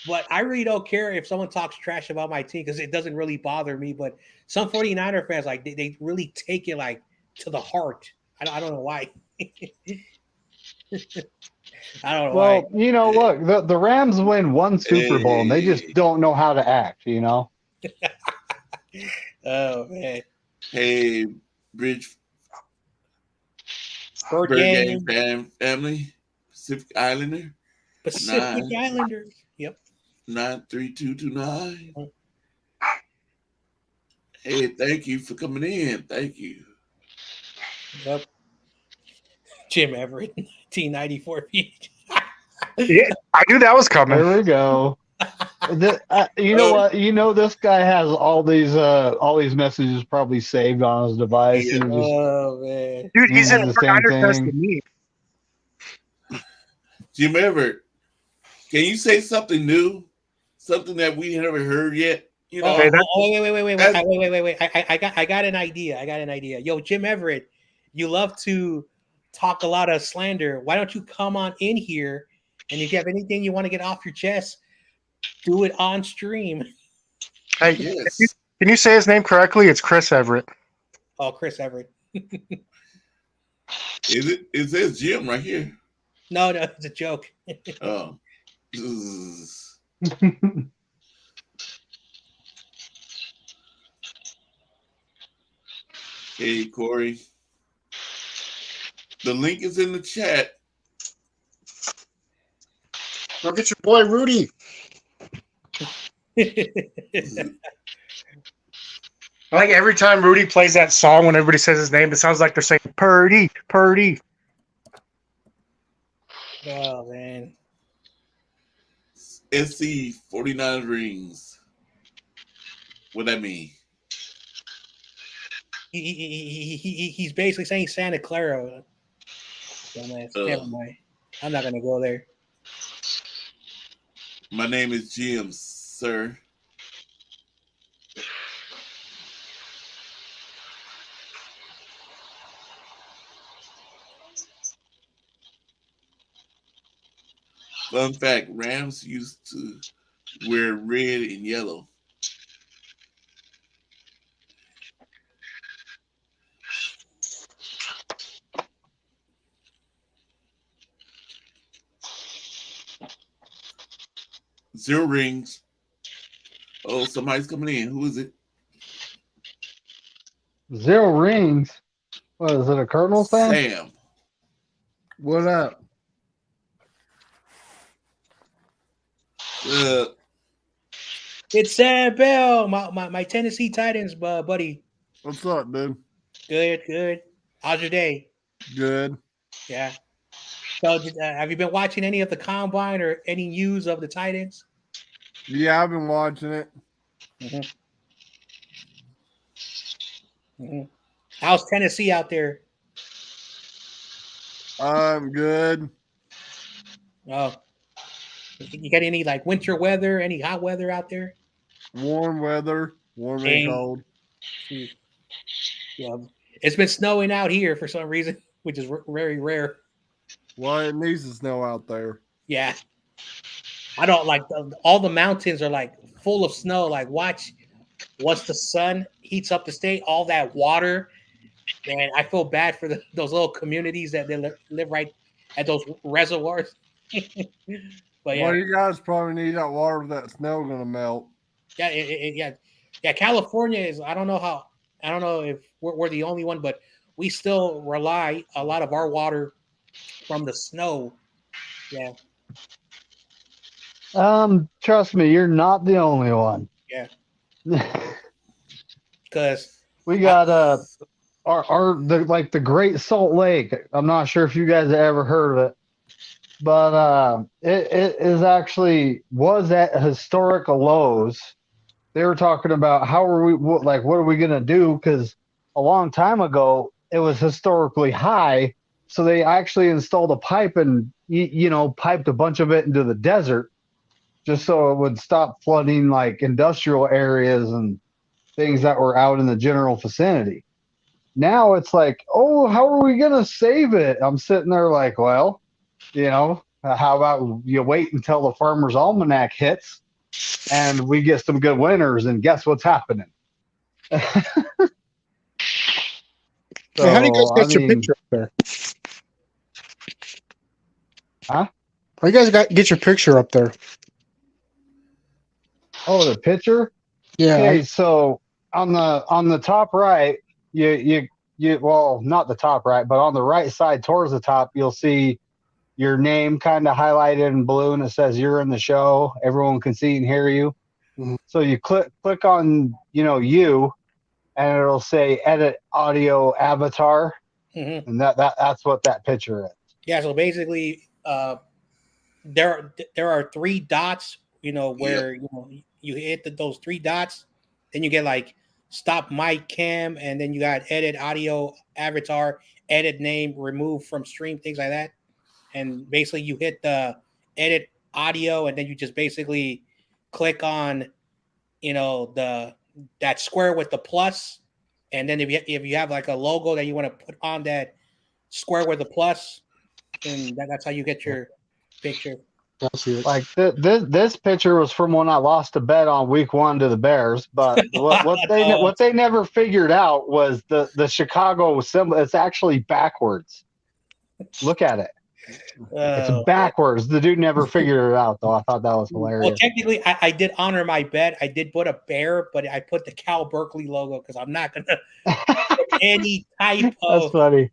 but I really don't care if someone talks trash about my team, because it doesn't really bother me. But some 49er fans, they really take it to the heart. I don't know why. I don't know why.
Well, look, the Rams win 1 Super Bowl, and they just don't know how to act,
Oh man.
Hey, Bird
Bird
Gang
Gang.
family, Pacific Islander.
Pacific
9
Islanders. Yep.
93229. Hey, thank you for coming in. Thank you.
Yep. Jim Everett, 1994 PH.
Yeah, I knew that was coming.
There we go. You know what? You know this guy has all these messages probably saved on his device,
Yeah.
and he just
Oh man.
Dude, he's in
the
a
same
Niners fest
thing.
with me.
Jim Everett, can you say something new? Something that we never heard yet? You know,
Wait. I got an idea. I got an idea. Yo, Jim Everett, you love to talk a lot of slander. Why don't you come on in here? And if you have anything you want to get off your chest, do it on stream.
Hey,
yes.
can you say his name correctly? It's Chris Everett.
Oh, Chris Everett.
Is it? It says Jim right here.
No, it's a joke.
Oh. Hey, Corey. The link is in the chat.
Go get your boy Rudy. Like every time Rudy plays that song, when everybody says his name, it sounds like they're saying Purdy, Purdy.
Oh man.
SC 49 rings. What that mean?
He's basically saying Santa Clara. Never mind. I'm not gonna go there.
My name is Jim, sir. Fun fact, Rams used to wear red and yellow. Zero rings. Oh, somebody's coming in. Who is it?
0 rings. What is it? A Cardinals fan?
Sam.
What up?
It's Sam Bell, my Tennessee Titans buddy.
What's up, dude?
Good. How's your day?
Good.
Yeah. So, have you been watching any of the combine or any news of the Titans?
Yeah, I've been watching it.
How's Tennessee out there?
I'm good.
Oh, you got any like winter weather? Any hot weather out there?
Warm weather, warm and cold.
Yeah, it's been snowing out here for some reason, which is very rare.
Well, it needs to snow out there.
Yeah, I don't like all the mountains are like full of snow. Like, watch once the sun heats up the state, all that water. And I feel bad for those little communities that they live right at those reservoirs. But yeah,
Well, you guys probably need that water with that snow going to melt.
Yeah, California is. I don't know if we're the only one, but we still rely a lot of our water from the snow. Yeah.
Trust me, you're not the only one.
Yeah. Because
we got the Great Salt Lake. I'm not sure if you guys have ever heard of it, but it is actually was at historical lows. They were talking about what are we gonna do? Because a long time ago it was historically high, so they actually installed a pipe and piped a bunch of it into the desert, just so it would stop flooding like industrial areas and things that were out in the general vicinity. Now it's like, oh, how are we gonna save it? I'm sitting there like, well, how about you wait until the Farmer's Almanac hits and we get some good winners, and guess what's happening?
Hey, how do you guys get your picture up there?
Huh?
How you guys get your picture up there?
Oh, the picture?
Yeah.
Okay, so on the top right, you well, not the top right, but on the right side towards the top, you'll see your name kind of highlighted in blue, and it says you're in the show. Everyone can see and hear you.
Mhm.
So you click on you, and it'll say edit audio avatar,
Mhm.
and that's what that picture is.
Yeah. So basically, there are 3 dots. Where you hit those 3 dots, then you get like stop mic cam, and then you got edit audio avatar, edit name, remove from stream, things like that. And basically, you hit the edit audio, and then you just basically click on that square with the plus, and then if you have like a logo that you want to put on that square with the plus, and that's how you get your picture.
Like this picture was from when I lost a bet on week 1 to the Bears, but what they never figured out was the Chicago symbol. It's actually backwards. Look at it. It's backwards. The dude never figured it out, though. I thought that was hilarious.
Well, technically, I did honor my bet. I did put a bear, but I put the Cal Berkeley logo because I'm not gonna put any type of
That's funny.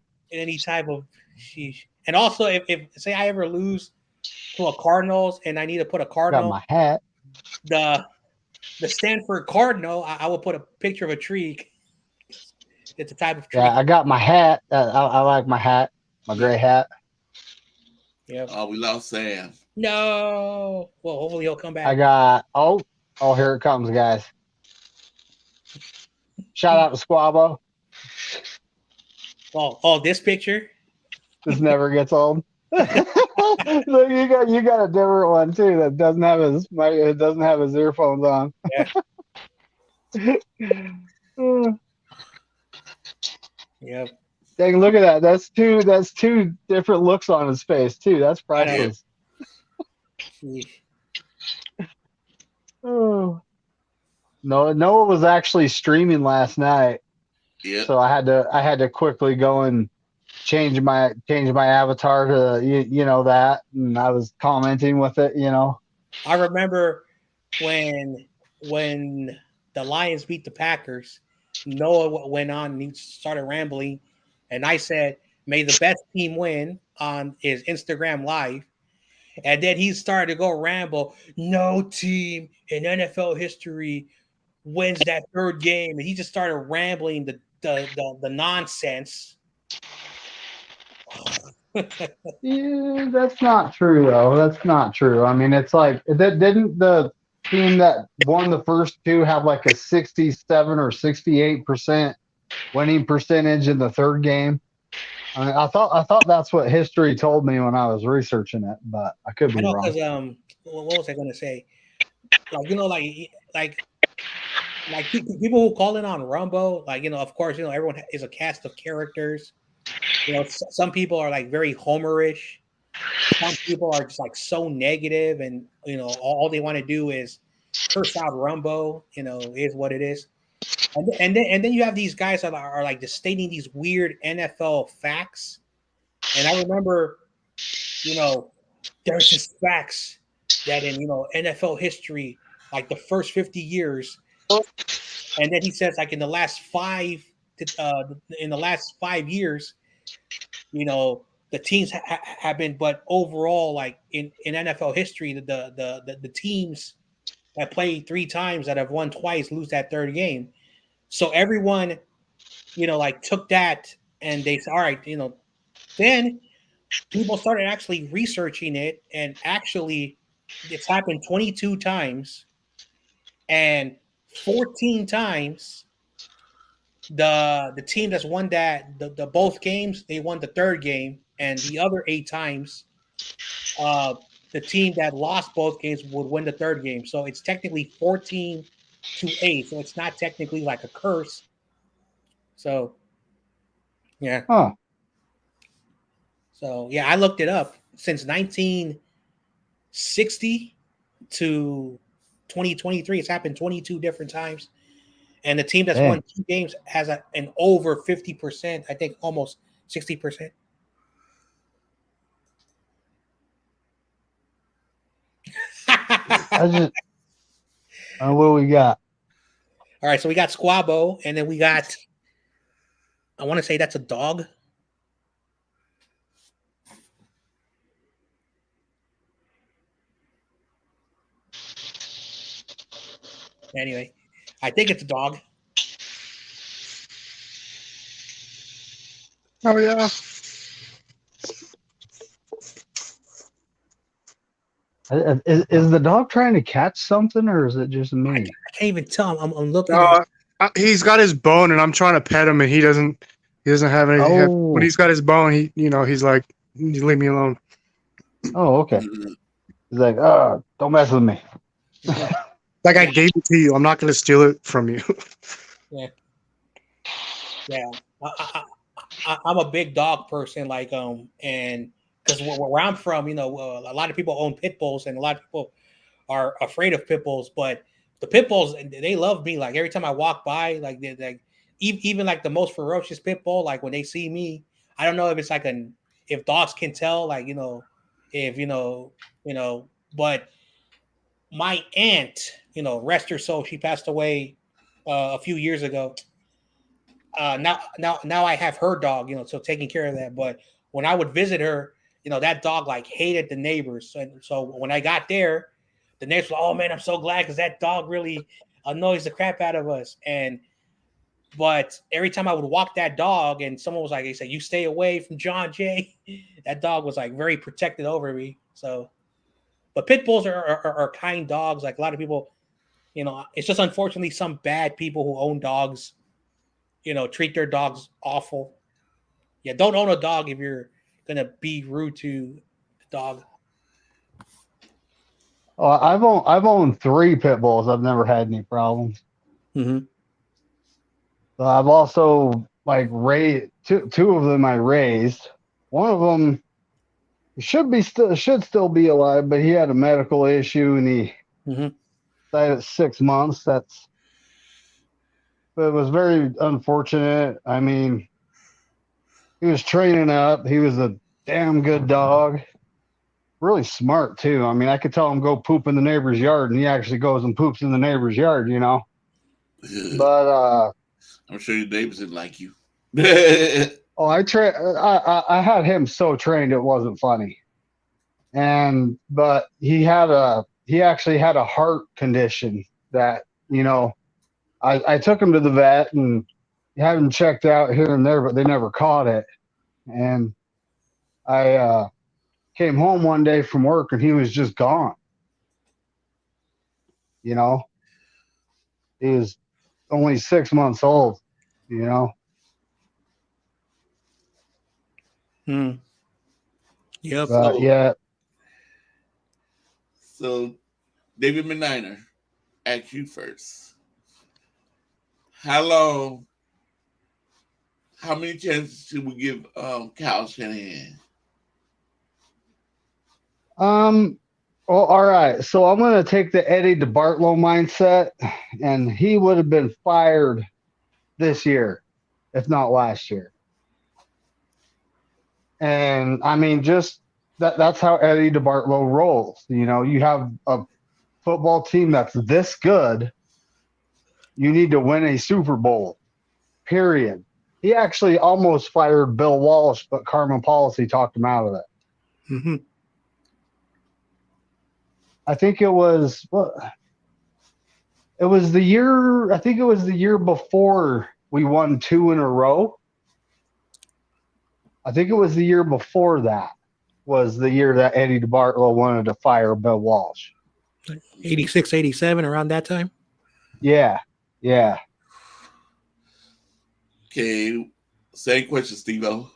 sheesh. And also, if say I ever lose to a Cardinals and I need to put a
Got
Cardinal,
my hat.
the Stanford Cardinal, I will put a picture of a tree. It's a type of tree.
Yeah, I got my hat. I like my hat, my gray hat.
Yep.
Oh, we lost Sam.
No. Well, hopefully he'll come back.
I got here it comes, guys. Shout out to Squabo.
Oh, this picture.
This never gets old. Look, you got a different one too that doesn't have his earphones on.
Yeah. Yep.
Dang, look at that. That's two different looks on his face too. That's priceless. Oh. Noah was actually streaming last night.
Yeah.
So I had to quickly go and change my avatar to that, and I was commenting with it.
I remember when the Lions beat the Packers, Noah went on and he started rambling, and I said, "May the best team win" on his Instagram Live, and then he started to go ramble. No team in NFL history wins that 3rd game, and he just started rambling the nonsense.
Yeah, that's not true though. That's not true. I mean, it's like didn't the team that won the first 2 have like a 67 or 68% winning percentage in the 3rd game? I mean, I thought that's what history told me when I was researching it, but I could be wrong.
Because what was I going to say? Like people who call in on Rumbo, of course, everyone is a cast of characters. Some people are like very Homerish. Some people are just like so negative, and all they want to do is curse out Rumbo. Is what it is. And then you have these guys that are like just stating these weird NFL facts. And I remember, there's just facts that in NFL history, like the first 50 years, and then he says like in the last 5 years, the teams have been, but overall, like in NFL history, the teams that play 3 times that have won twice lose that 3rd game. So everyone, like took that and they said, all right, then people started actually researching it, and actually it's happened 22 times, and 14 times the team that's won the both games, they won the 3rd game, and the other 8 times the team that lost both games would win the 3rd game. So it's technically 14-8. So it's not technically like a curse. So yeah.
Huh.
So yeah, I looked it up. Since 1960 to 2023, it's happened 22 different times. And the team that's won 2 games has an over 50%, I think almost 60%.
What we got?
All right, so we got Squabo, and then we got, I want to say that's a dog. Anyway, I think it's a dog.
Oh yeah.
Is the dog trying to catch something, or is it just
I
me?
can't even tell. I'm looking at.
He's got his bone, and I'm trying to pet him, and he doesn't have anything.
Oh.
When he's got his bone, he's like, "You leave me alone."
Oh, okay. He's like, don't mess with me.
Like I gave it to you. I'm not going to steal it from you.
Yeah. I'm a big dog person, and because where I'm from, a lot of people own pit bulls, and a lot of people are afraid of pit bulls. But the pit bulls, they love me. Like every time I walk by, like even like the most ferocious pit bull, like when they see me, I don't know if it's like if dogs can tell, like but my aunt, rest her soul, she passed away a few years ago. Now I have her dog, so taking care of that. But when I would visit her, that dog like hated the neighbors. And so when I got there, the neighbors were, oh man, I'm so glad because that dog really annoys the crap out of us. But every time I would walk that dog and someone was like, they said, you stay away from John Jay. That dog was like very protected over me. So, but pit bulls are kind dogs. Like a lot of people, it's just unfortunately some bad people who own dogs, treat their dogs awful. Yeah, don't own a dog if you're gonna be rude to the dog.
Oh, I've owned 3 pit bulls. I've never had any problems.
Mm-hmm.
I've also raised two of them. I raised. One of them should still be alive, but he had a medical issue and he died at 6 months. But it was very unfortunate. I mean, he was training up. He was a damn good dog. Really smart too. I mean, I could tell him go poop in the neighbor's yard, and he actually goes and poops in the neighbor's yard. But
I'm sure your neighbors didn't like you.
I had him so trained it wasn't funny. But he actually had a heart condition that, I took him to the vet and had him checked out here and there, but they never caught it. And I came home one day from work and he was just gone. He was only 6 months old,
Yep.
But yeah.
So, David Meniner, ask you first. How many chances should we give Kyle Shanahan?
Well, all right. So I'm going to take the Eddie DeBartolo mindset, and he would have been fired this year, if not last year. And I mean, just that's how Eddie DeBartolo rolls. You have a football team that's this good. You need to win a Super Bowl, period. He actually almost fired Bill Walsh, but Carmen Policy talked him out of it.
Mm-hmm.
I think it was the year before we won 2 in a row. I think it was the year before that was the year that Eddie DeBartolo wanted to fire Bill Walsh.
86, 87, around that time?
Yeah.
Okay, same question, Steve-O.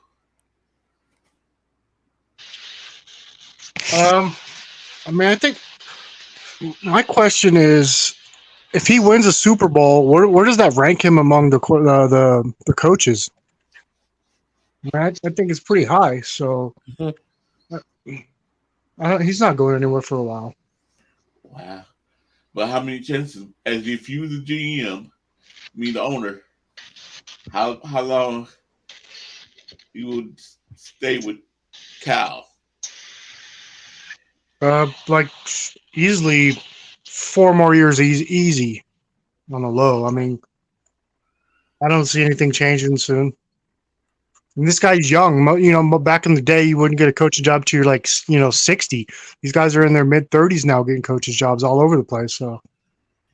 I mean, I think my question is, if he wins a Super Bowl, where does that rank him among the coaches? I think it's pretty high. So he's not going anywhere for a while.
Wow. But how many chances, as if you the GM, me the owner, how long you would stay with Cal?
Easily 4 more years, easy on the low. I mean, I don't see anything changing soon. And this guy's young. Back in the day, you wouldn't get a coaching job till you're 60. These guys are in their mid-30s now getting coaches jobs all over the place. So,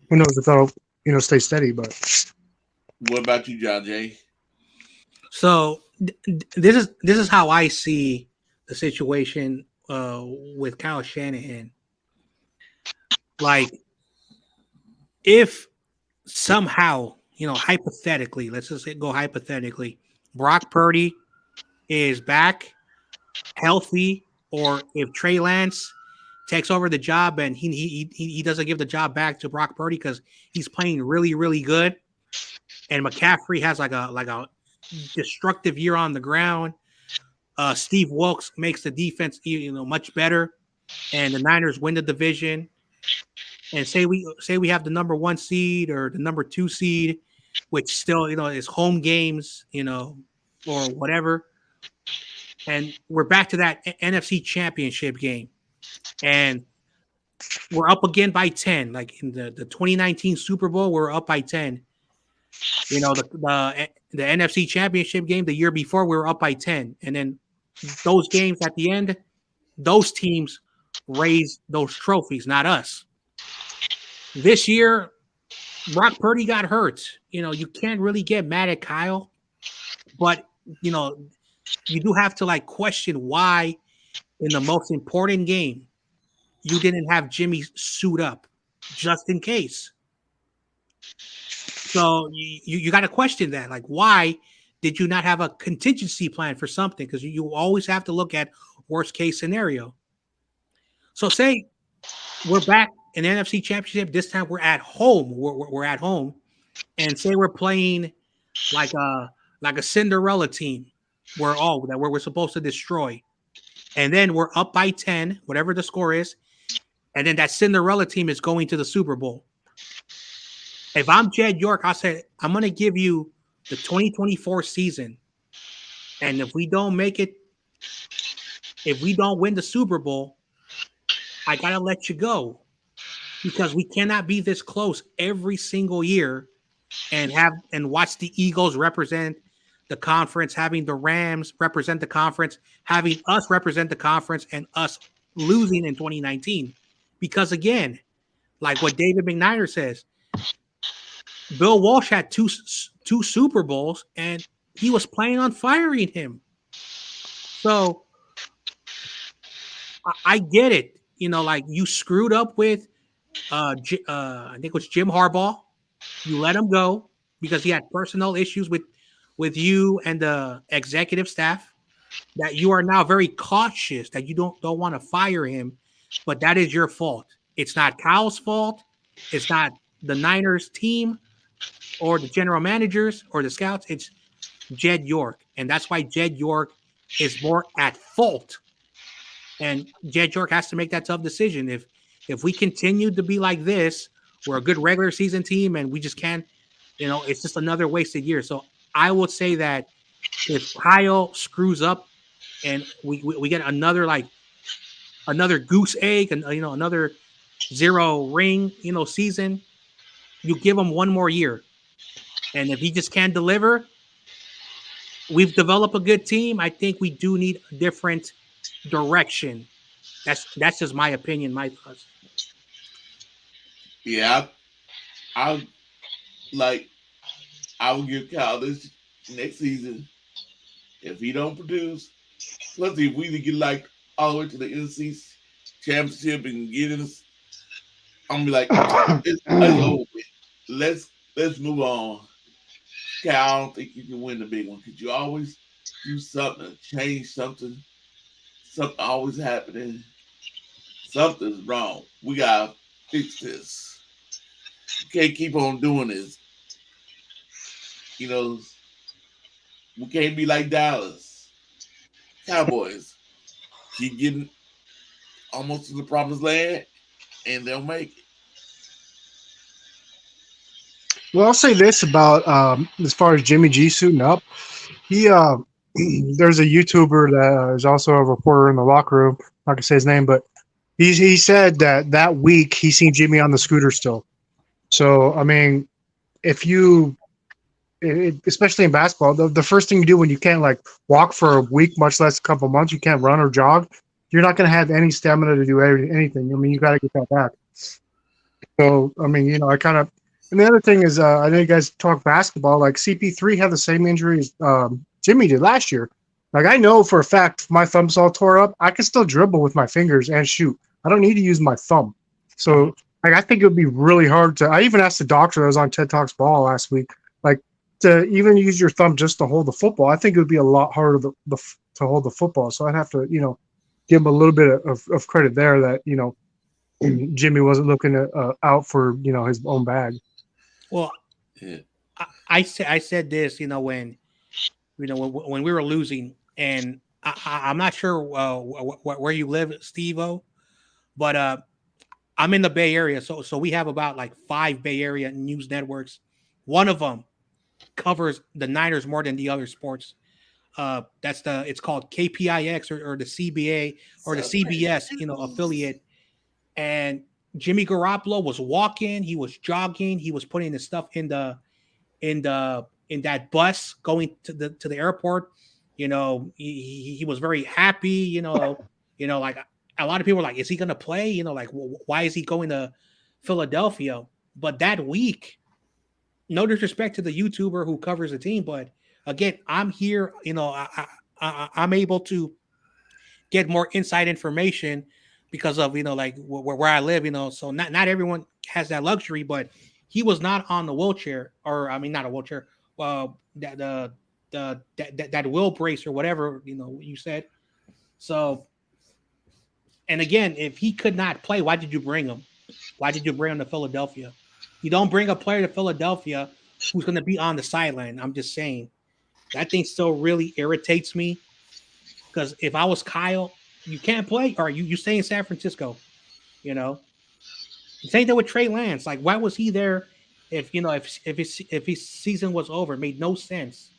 Who knows if they'll stay steady? But
What about you, John Jay?
So this is how I see the situation with Kyle Shanahan. Like, if somehow, hypothetically, let's just go hypothetically, Brock Purdy is back, healthy, or if Trey Lance takes over the job and he doesn't give the job back to Brock Purdy because he's playing really, really good, and McCaffrey has like a destructive year on the ground. Steve Wilkes makes the defense much better, and the Niners win the division. And say we have the number 1 seed or the number 2 seed, which still is home games, or whatever. And we're back to that NFC Championship game, and we're up again by 10. Like in the 2019 Super Bowl, we're up by 10. The NFC Championship game the year before, we were up by 10. And then those games at the end, those teams raised those trophies, not us. This year, Brock Purdy got hurt. You can't really get mad at Kyle, but, you do have to question why in the most important game you didn't have Jimmy suit up just in case. So you got to question that. Like, why did you not have a contingency plan for something? Because you always have to look at worst case scenario. So say we're back in the NFC Championship. This time we're at home. We're at home, and say we're playing like a Cinderella team. We're supposed to destroy, and then we're up by 10, whatever the score is, and then that Cinderella team is going to the Super Bowl. If I'm Jed York, I said, I'm going to give you the 2024 season. And if we don't make it, if we don't win the Super Bowl, I got to let you go. Because we cannot be this close every single year and watch the Eagles represent the conference, having the Rams represent the conference, having us represent the conference, and us losing in 2019. Because again, like what David McNider says, Bill Walsh had two Super Bowls, and he was planning on firing him. So I get it. You screwed up with, I think it was Jim Harbaugh. You let him go because he had personal issues with you and the executive staff. That you are now very cautious that you don't want to fire him, but that is your fault. It's not Kyle's fault. It's not the Niners team or the general managers or the scouts. It's Jed York. And that's why Jed York is more at fault. And Jed York has to make that tough decision. If we continue to be like this, we're a good regular season team and we just can't, it's just another wasted year. So I would say that if Kyle screws up and we get another goose egg and another 0 ring season, you give him one more year. And if he just can't deliver, we've developed a good team. I think we do need a different direction. That's just my opinion, my thoughts.
Yeah, I will give Kyle this next season. If he don't produce, let's see if we get all the way to the NFC Championship and get in. I'm gonna be like, it's over. Let's move on. Kyle, I don't think you can win the big one because you always do something, change something. Something always happening. Something's wrong. We gotta fix this. You can't keep on doing this. We can't be like Dallas. Cowboys keep getting almost to the promised land, and they'll make it.
Well, I'll say this about as far as Jimmy G suiting up. He there's a YouTuber that is also a reporter in the locker room. I'm not gonna say his name, but he said that week he seen Jimmy on the scooter still. So I mean, especially in basketball, the first thing you do when you can't walk for a week, much less a couple months, you can't run or jog, you're not going to have any stamina to do anything. I mean, you got to get that back. So I mean, I kind of. And the other thing is, I know you guys talk basketball. Like CP3 had the same injury as Jimmy did last year. Like I know for a fact, if my thumb's all tore up, I can still dribble with my fingers and shoot. I don't need to use my thumb. So like I think it would be really hard to. I even asked the doctor that was on TED Talks Ball last week, like to even use your thumb just to hold the football. I think it would be a lot harder to hold the football. So I'd have to, give him a little bit of credit there that Jimmy wasn't looking out for his own bag.
Well,
Yeah.
I said this, when when we were losing, and I'm not sure where you live, Steve-O, but I'm in the Bay Area, so we have about like 5 Bay Area news networks. One of them covers the Niners more than the other sports. It's called KPIX or the CBA or the CBS, affiliate. And Jimmy Garoppolo was walking, he was jogging, he was putting the stuff in that bus going to the airport. He was very happy. Like a lot of people were like, is he going to play? Like why is he going to Philadelphia? But that week, no disrespect to the YouTuber who covers the team, but again, I'm here. I'm able to get more inside information because of like where I live. So not everyone has that luxury, but he was not on the wheelchair, or I mean, not a wheelchair. That wheel brace or whatever you said. So, and again, if he could not play, why did you bring him? Why did you bring him to Philadelphia? You don't bring a player to Philadelphia who's going to be on the sideline. I'm just saying that thing still really irritates me because if I was Kyle, you can't play, or you stay in San Francisco. Same thing with Trey Lance. Like, why was he there? If his season was over, it made no sense.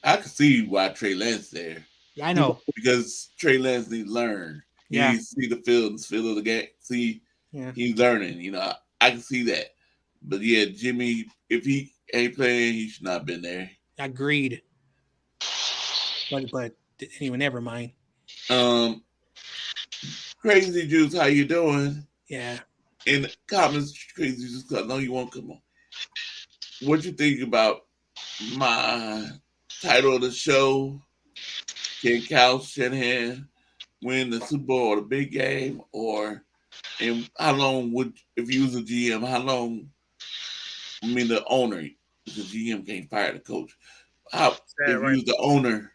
I can see why Trey Lance there.
Yeah, I know.
Because Trey Lance needs to learn. He
Yeah.
needs to see the feel of the game. See,
Yeah.
he's learning. I can see that. But yeah, Jimmy, if he ain't playing, he should not have been there.
Agreed. But anyway, never mind.
Crazy Juice, how you doing?
Yeah.
In the comments, Crazy Juice, I know you won't come on. What you think about my title of the show? Can Kyle Shanahan win the Super Bowl or the big game? And how long would, if you was a GM, how long, the owner, because the GM can't fire the coach. If you was the owner,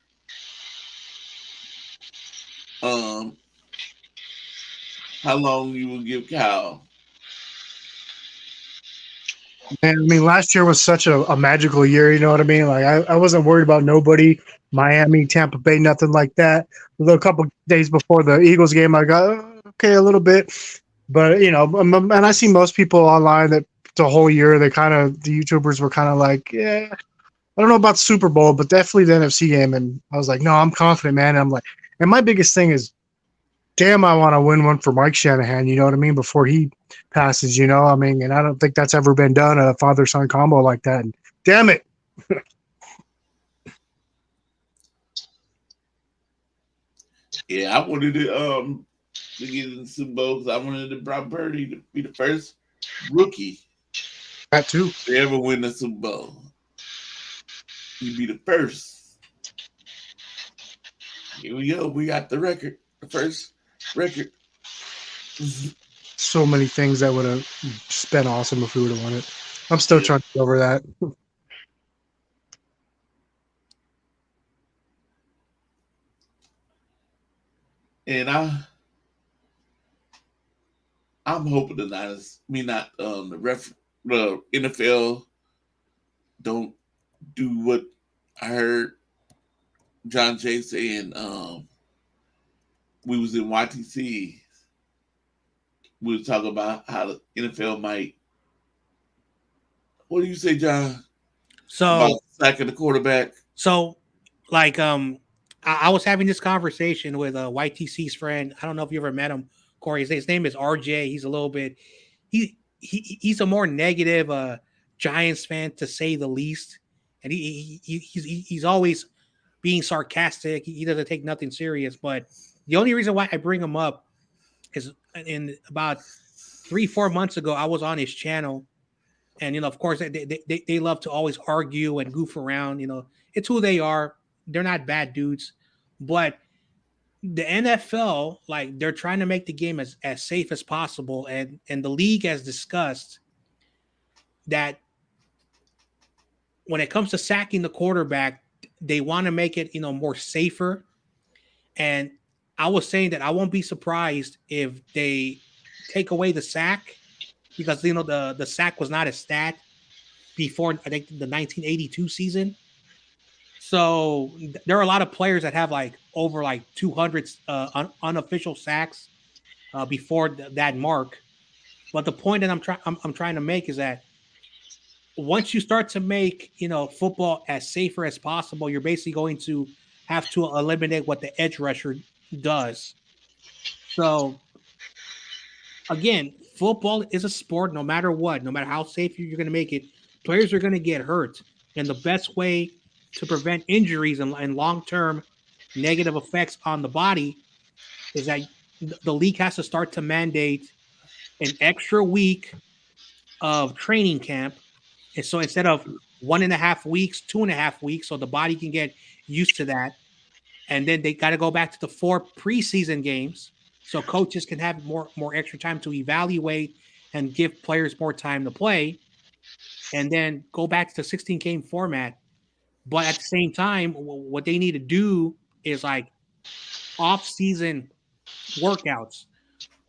how long you would give Kyle?
And last year was such a magical year. You know what I mean? Like I wasn't worried about nobody, Miami, Tampa Bay, nothing like that. A couple days before the Eagles game, I got okay a little bit, but and I see most people online that the whole year the YouTubers were kind of like, yeah, I don't know about the Super Bowl, but definitely the NFC game. And I was like, no, I'm confident, man. And I'm like, and my biggest thing is, damn, I want to win one for Mike Shanahan. You know what I mean? Before he passes, and I don't think that's ever been done, a father-son combo like that. And damn it.
Yeah, I wanted to get in the Super Bowl because I wanted to Brock Purdy to be the first rookie
That too.
to ever win the Super Bowl. He'd be the first. Here we go. We got the record. The first record.
So many things that would have just been awesome if we would have won it. I'm still trying to get over that.
And I'm hoping the Niners, the NFL don't do what I heard John Jay saying. We was in YTC. We were talking about how the NFL might. What do you say, John?
So
about sacking the quarterback.
So, like, I was having this conversation with YTC's friend. I don't know if you ever met him, Corey. His name is RJ. He's a little bit. He's a more negative Giants fan, to say the least, and he's always being sarcastic. He doesn't take nothing serious. But the only reason why I bring him up is in about 3-4 months ago, I was on his channel, and of course, they love to always argue and goof around. It's who they are. They're not bad dudes, but the NFL, like, they're trying to make the game as safe as possible, and the league has discussed that when it comes to sacking the quarterback, they want to make it more safer. And I was saying that I won't be surprised if they take away the sack, because the sack was not a stat before, I think, the 1982 season. So there are a lot of players that have like over like 200 unofficial sacks before that mark. But the point that I'm trying to make is that once you start to make football as safer as possible, you're basically going to have to eliminate what the edge rusher does. So again, football is a sport. No matter what, no matter how safe you're going to make it, players are going to get hurt, and the best way to prevent injuries and long-term negative effects on the body is that the league has to start to mandate an extra week of training camp. And so instead of 1.5 weeks, 2.5 weeks, so the body can get used to that. And then they got to go back to the 4 preseason games, so coaches can have more extra time to evaluate and give players more time to play, and then go back to the 16-game format. But at the same time, what they need to do is like off-season workouts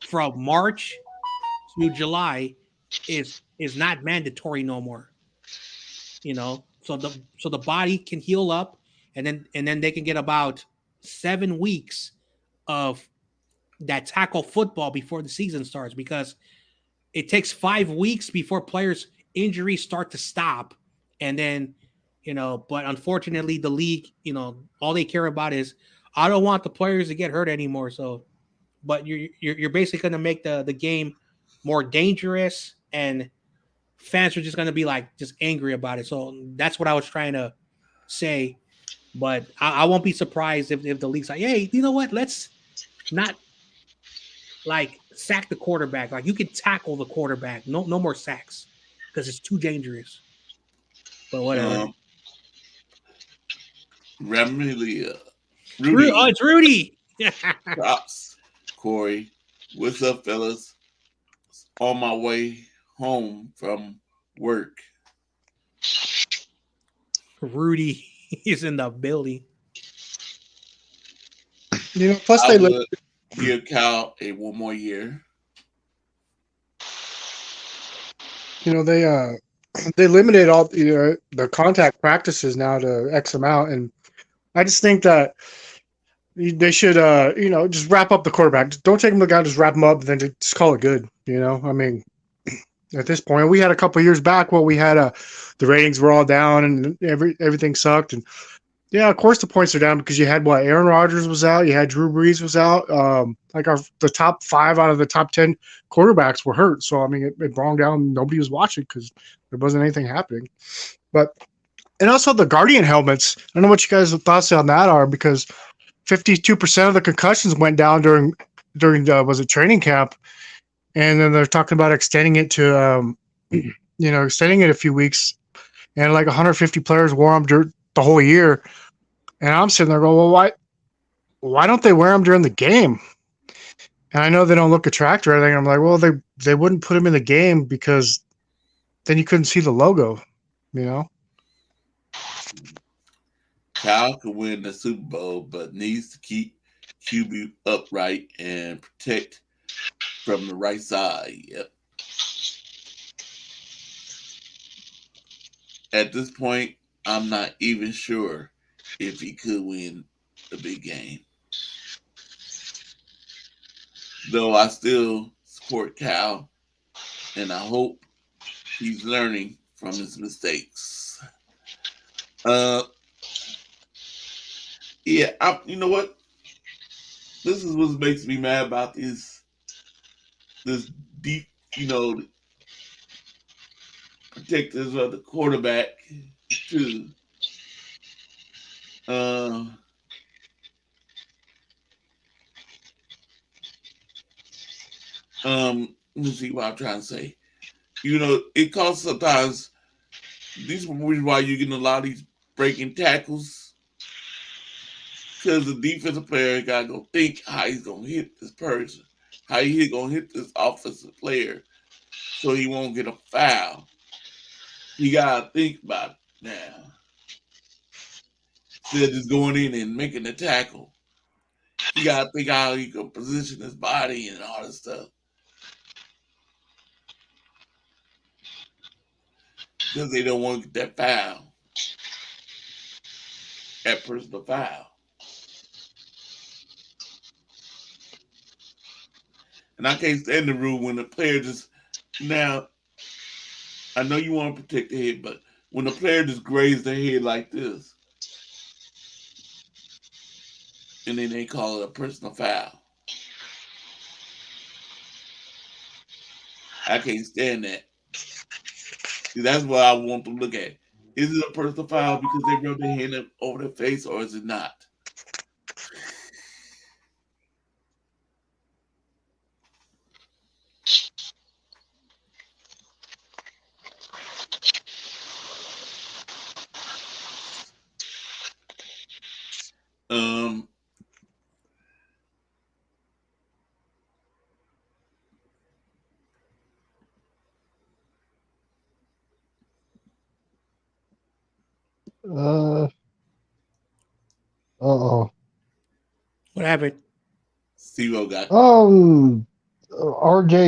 from March to July is not mandatory no more. So the body can heal up, and then they can get about 7 weeks of that tackle football before the season starts, because it takes 5 weeks before players' injuries start to stop. And then, but unfortunately the league, all they care about is, I don't want the players to get hurt anymore. So, but you're basically going to make the game more dangerous, and fans are just going to be like just angry about it. So that's what I was trying to say. But I won't be surprised if the league's like, hey, you know what? Let's not like sack the quarterback. Like, you can tackle the quarterback. No more sacks, because it's too dangerous. But whatever.
Rudy.
Oh, it's Rudy.
Props, Corey. What's up, fellas? On my way home from work.
Rudy is in the building.
Plus
I
they
would give Cal one more year.
They limited all the contact practices now to X amount, and I just think that they should just wrap up the quarterback. Don't take him to the guy, just wrap him up, and then just call it good. I mean, at this point, we had a couple of years back where we had the ratings were all down and everything sucked, and yeah, of course the points are down because you had Aaron Rodgers was out, you had Drew Brees was out, the top 5 out of the top 10 quarterbacks were hurt. So I mean, it brought down. Nobody was watching because there wasn't anything happening. And also the Guardian helmets. I don't know what you guys' thoughts on that are, because 52% of the concussions went down during the training camp, and then they're talking about extending it to extending it a few weeks, and like 150 players wore them during the whole year. And I'm sitting there going, well, why don't they wear them during the game? And I know they don't look attractive or anything. I'm like, well, they wouldn't put them in the game because then you couldn't see the logo,
Cal could win the Super Bowl, but needs to keep QB upright and protect from the right side. Yep. At this point, I'm not even sure if he could win the big game. Though I still support Cal, and I hope he's learning from his mistakes. Yeah, you know what? This is what makes me mad about this deep, protectors of the quarterback too. let me see what I'm trying to say. You know, it costs sometimes. These are the reasons why you're getting a lot of these breaking tackles. Because the defensive player got to go think how he's going to hit this person, how he's going to hit this offensive player so he won't get a foul. You got to think about it now. Instead of just going in and making the tackle. You got to think how he can position his body and all this stuff. Because they don't want to get that foul. That personal foul. And I can't stand the rule when the player just, now, I know you want to protect the head, but when the player just grazes their head like this, and then they call it a personal foul. I can't stand that. See, that's what I want to look at. Is it a personal foul because they rub their hand up over their face, or is it not? Um,
Uh-oh.
What happened?
Steve-O got
RJ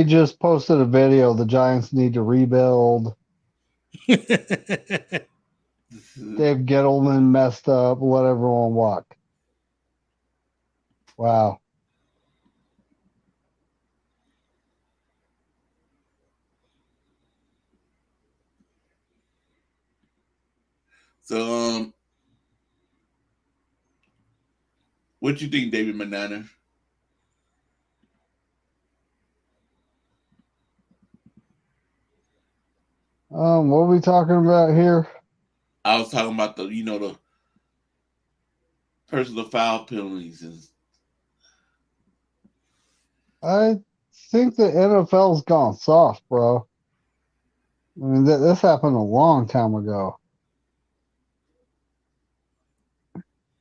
just posted a video. The Giants need to rebuild. Dave Gettleman messed up. Let everyone walk. Wow.
So, what you think, David Manana?
What are we talking about here?
I was talking about the personal foul penalties.
I think the NFL's gone soft, bro. I mean, this happened a long time ago.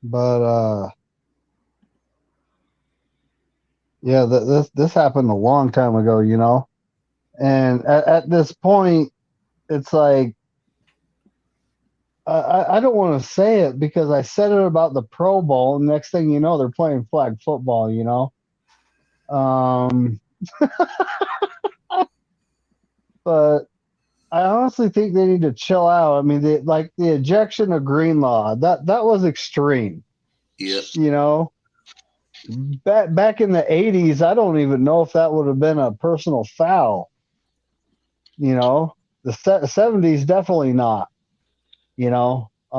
But yeah, this happened a long time ago, you know. And at this point, it's like I don't want to say it because I said it about the Pro Bowl, and next thing you know, they're playing flag football, you know. But I honestly think they need to chill out. I mean, the ejection of Greenlaw, that was extreme.
Yeah.
You know, back in the 80s, I don't even know if that would have been a personal foul. You know, the 70s definitely not. You know, I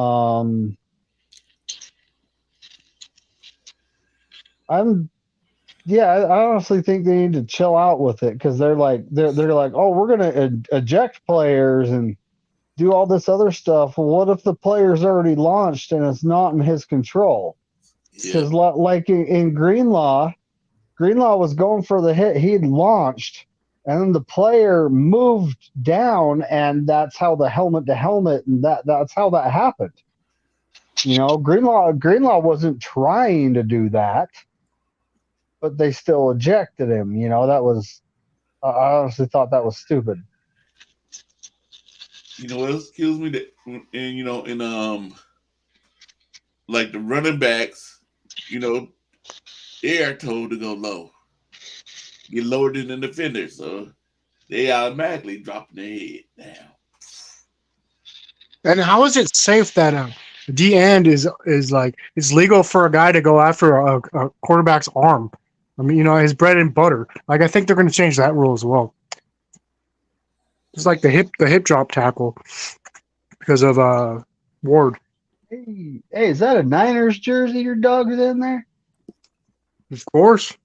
honestly think they need to chill out with it because they're like, oh, we're gonna eject players and do all this other stuff. Well, what if the player's already launched and it's not in his control? Because like in Greenlaw was going for the hit. He'd launched, and then the player moved down, and that's how the helmet to helmet, and that's how that happened. You know, Greenlaw wasn't trying to do that, but they still ejected him. You know, that was I honestly thought that was stupid.
You know what else kills me? That, and like the running backs, you know, they are told to go low, get lower than the defender, so they automatically dropping their head down.
And how is it safe that D end is like it's legal for a guy to go after a quarterback's arm? I mean, you know, his bread and butter. Like I think they're going to change that rule as well. It's like the hip drop tackle because of Ward.
Hey, is that a Niners jersey your dog is in there?
Of course.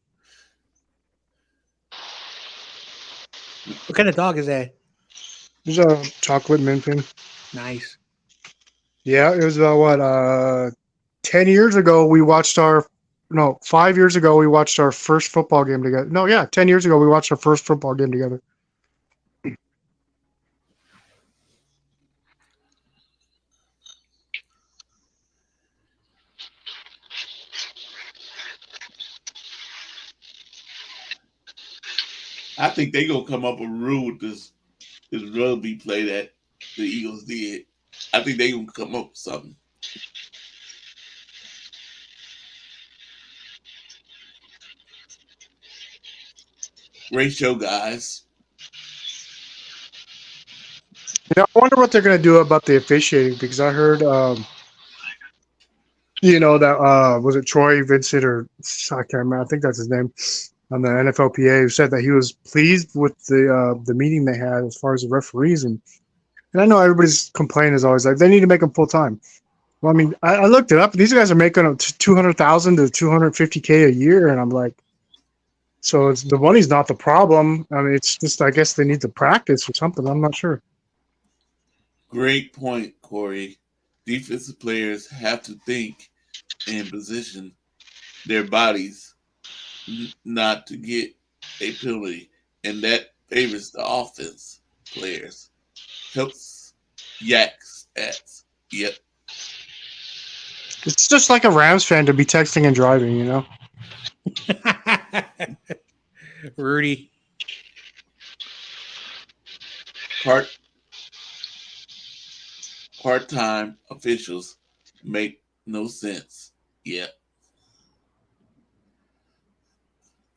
What kind of dog is that?
There's a chocolate Minton.
Nice.
Yeah, it was 10 years ago we watched our no, 5 years ago we watched our first football game together. No, yeah, 10 years ago we watched our first football game together.
I think they gonna come up with a rule with this rugby play that the Eagles did. I think they gonna come up with something. Great show, guys.
Yeah, I wonder what they're going to do about the officiating because I heard, that was it Troy Vincent or I can't remember. I think that's his name on the NFLPA who said that he was pleased with the meeting they had as far as the referees and I know everybody's complaint is always like they need to make them full time. Well, I mean, I looked it up. These guys are making 200,000 to 250K a year, and I'm like, so it's the money's not the problem. I mean, it's just I guess they need to practice or something. I'm not sure.
Great point, Corey. Defensive players have to think and position their bodies not to get a penalty, and that favors the offense players. Helps yak stats. Yep.
It's just like a Rams fan to be texting and driving, you know.
Rudy.
Part-time officials make no sense. Yeah.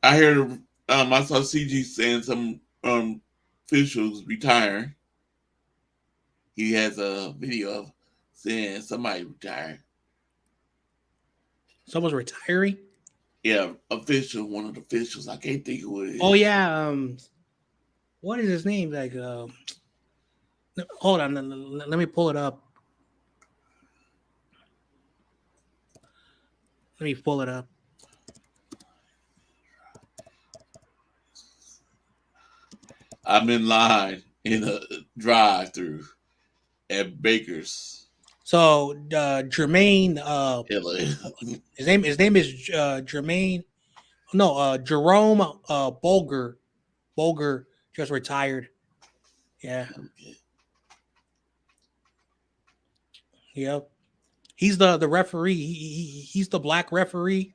I heard I saw CG saying some officials retiring. He has a video of saying somebody retired.
Someone's retiring?
Yeah, one of the officials. I can't think who it is.
Oh yeah, what is his name? Like hold on, let me pull it up. Let me pull it up.
I'm in line in a drive-through at Baker's.
So Jermaine, his name is Jermaine. No, Jerome Bolger just retired. Yeah.
Okay.
Yep. He's the referee. He's the black referee.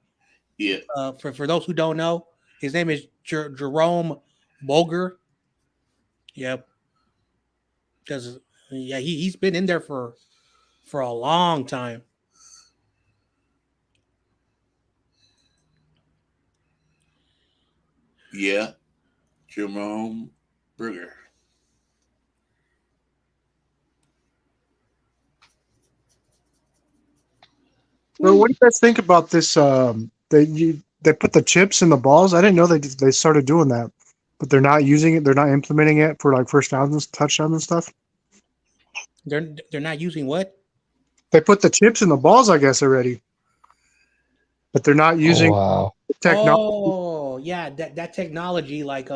Yeah.
For those who don't know, his name is Jerome Bolger. Yep. Because he's been in there for a long time.
Yeah. Jerome Berger.
Well, what do you guys think about this? They put the chips in the balls. I didn't know they started doing that, but they're not using it. They're not implementing it for like first downs, touchdowns, and stuff.
They're not using what?
They put the chips in the balls, I guess, already, but they're not using technology.
Oh yeah, that technology. Like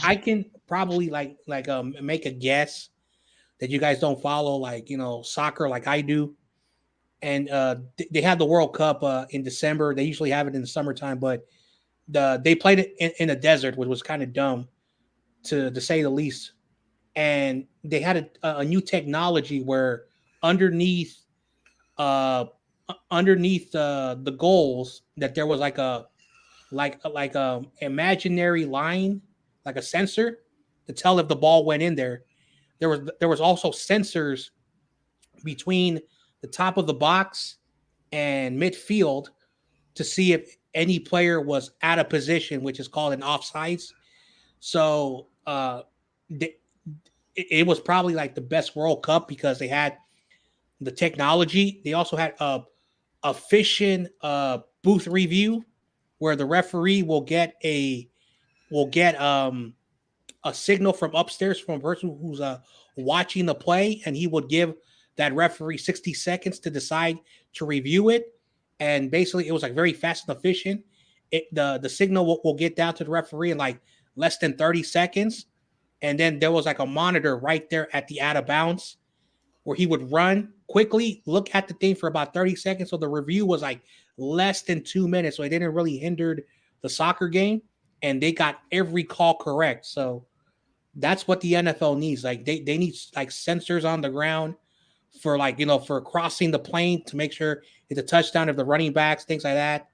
I can probably like make a guess that you guys don't follow like soccer like I do, and they had the World Cup in December. They usually have it in the summertime, but they played it in a desert, which was kind of dumb to say the least. And they had a new technology where underneath the goals that there was like a imaginary line, like a sensor to tell if the ball went in there. There was also sensors between the top of the box and midfield to see if any player was out of position, which is called an offsides. So it was probably like the best World Cup because they had the technology. They also had a efficient booth review where the referee will get a signal from upstairs from a person who's watching the play, and he would give that referee 60 seconds to decide to review it. And basically, it was like very fast and efficient. The signal will get down to the referee in like less than 30 seconds. And then there was like a monitor right there at the out of bounds where he would run quickly look at the thing for about 30 seconds. So the review was like less than 2 minutes. So it didn't really hinder the soccer game. And they got every call correct. So that's what the NFL needs. Like they need like sensors on the ground for like, for crossing the plane to make sure it's a touchdown of the running backs, things like that.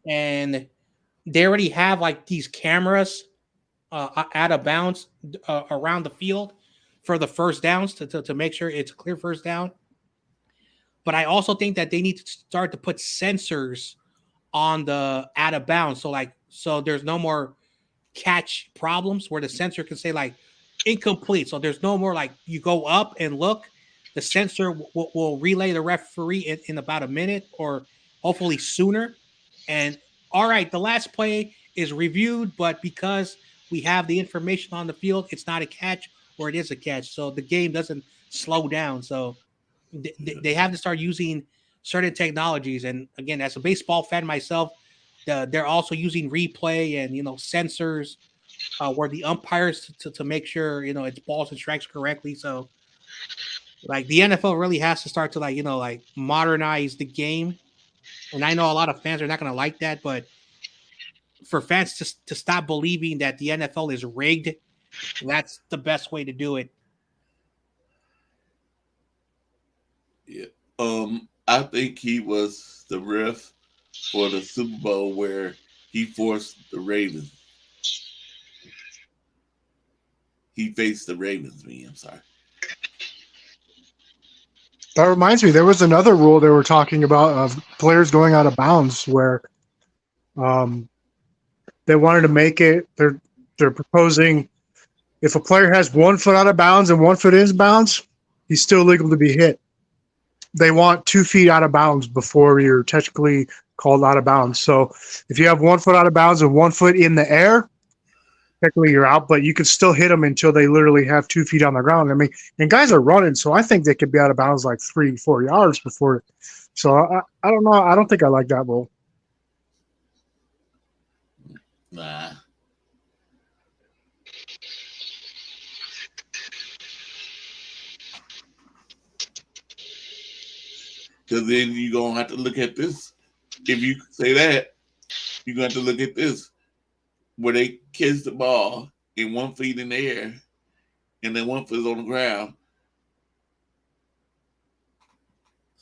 And they already have like these cameras out of bounds around the field for the first downs to make sure it's a clear first down. But I also think that they need to start to put sensors on the out of bounds. So there's no more catch problems where the sensor can say like incomplete. So there's no more like you go up and look. The sensor will relay the referee in about a minute or hopefully sooner. And all right, the last play is reviewed, but because we have the information on the field, it's not a catch or it is a catch. So the game doesn't slow down. So they have to start using certain technologies. And again, as a baseball fan myself, they're also using replay and sensors where the umpires to make sure it's balls and strikes correctly. So like the NFL really has to start to like modernize the game. And I know a lot of fans are not going to like that, but for fans to stop believing that the NFL is rigged, that's the best way to do it.
Yeah. I think he was the ref for the Super Bowl where he forced the Ravens. He faced the Ravens. I'm sorry.
That reminds me, there was another rule they were talking about of players going out of bounds where they wanted to make it. They're proposing if a player has 1 foot out of bounds and 1 foot in bounds, he's still legal to be hit. They want 2 feet out of bounds before you're technically called out of bounds. So if you have 1 foot out of bounds and 1 foot in the air, technically you're out, but you can still hit them until they literally have 2 feet on the ground. I mean, and guys are running, so I think they could be out of bounds like 3-4 yards before. So I don't know. I don't think I like that rule.
Nah. Because then you're going to have to look at this. If you say that, you're going to have to look at this. Where they catch the ball in 1 feet in the air and then 1 foot on the ground.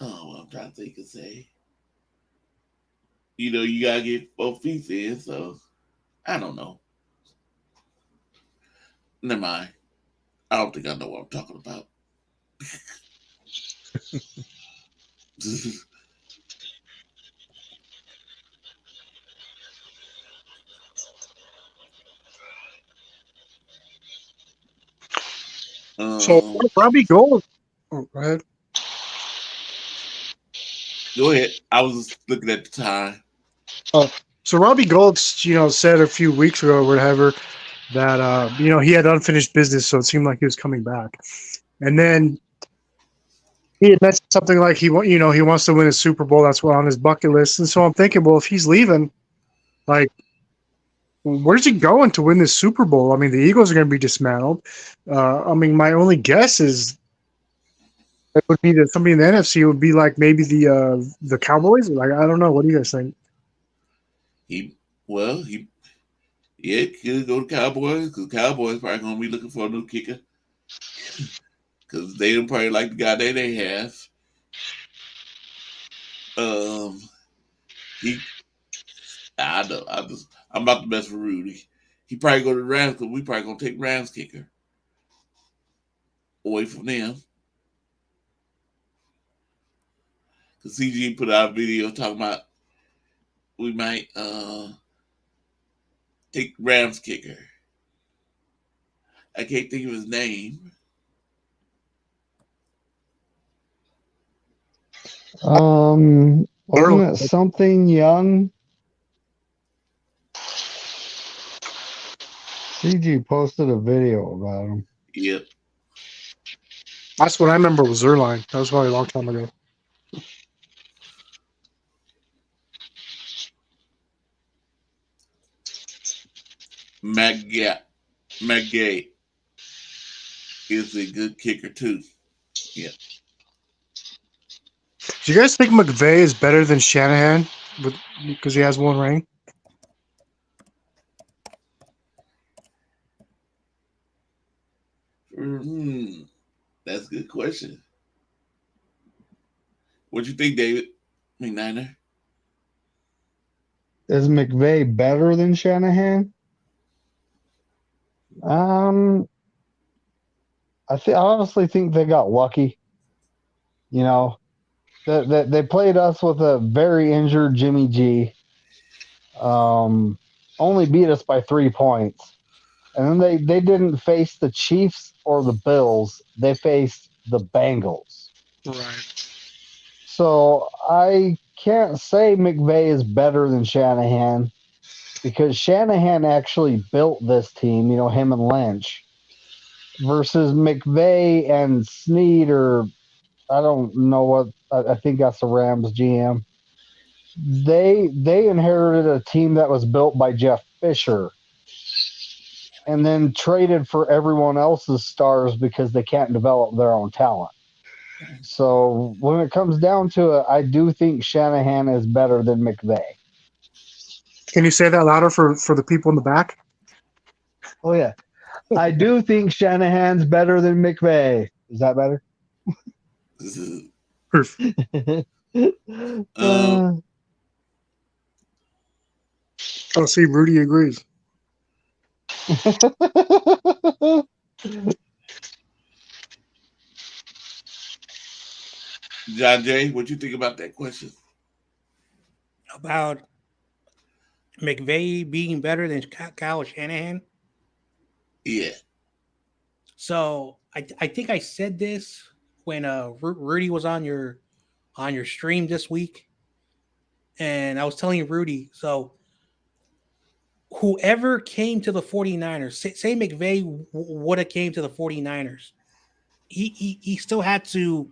Oh, what I'm trying to think of say. You got to get both feet in, so I don't know. Never mind. I don't think I know what I'm talking about.
So Robbie Gold. Oh, go ahead.
Go ahead. I was looking at the time.
So Robbie Gold, said a few weeks ago or whatever that he had unfinished business, so it seemed like he was coming back. And then he had mentioned something like he wants to win a Super Bowl. That's what on his bucket list. And so I'm thinking, well, if he's leaving, like, where's he going to win this Super Bowl? I mean, the Eagles are going to be dismantled. My only guess is it would be that somebody in the NFC would be like maybe the Cowboys. Like, I don't know. What do you guys think?
He could go to Cowboys because Cowboys probably going to be looking for a new kicker because they don't probably like the guy that they have. I'm about to mess with Rudy. He probably go to the Rams because we probably gonna take Rams kicker away from them. Because CG put out a video talking about we might take Rams kicker. I can't think of his name.
Wasn't it something young? CG posted a video about him.
Yep.
That's what I remember was Zerline. That was probably a long time ago.
Matt Gay is a good kicker too. Yeah.
Do you guys think McVay is better than Shanahan because he has one ring?
That's a good question. What you think, David? McNiner?
Is McVay better than Shanahan? I honestly think they got lucky. You know, they played us with a very injured Jimmy G. Only beat us by 3 points. And then they didn't face the Chiefs or the Bills. They faced the Bengals.
Right.
So I can't say McVay is better than Shanahan because Shanahan actually built this team, him and Lynch, versus McVay and Snead, or I don't know what, I think that's the Rams GM. They inherited a team that was built by Jeff Fisher and then traded for everyone else's stars because they can't develop their own talent. So when it comes down to it, I do think Shanahan is better than McVay.
Can you say that louder for the people in the back?
Oh yeah, I do think Shanahan's better than McVay. Is that better?
Oh, see, Rudy agrees.
John Jay, what you think about that question?
About McVay being better than Kyle Shanahan.
Yeah.
So I think I said this when Rudy was on your stream this week, and I was telling Rudy, so whoever came to the 49ers, say McVay would have came to the 49ers, he still had to,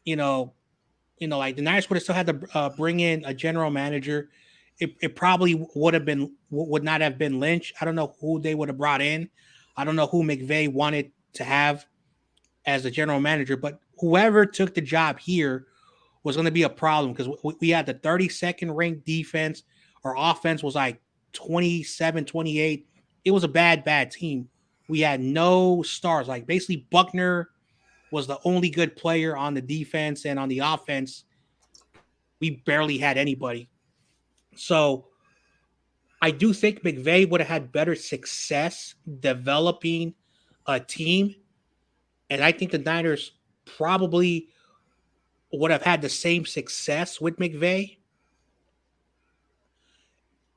like the Niners would have still had to bring in a general manager. It probably would not have been Lynch. I don't know who they would have brought in. I don't know who McVay wanted to have as the general manager, but whoever took the job here was going to be a problem because we had the 32nd ranked defense. Our offense was like 27, 28. It was a bad team. We had no stars. Like basically Buckner was the only good player on the defense, and on the offense, we barely had anybody. So I do think McVay would have had better success developing a team. And I think the Niners probably would have had the same success with McVay.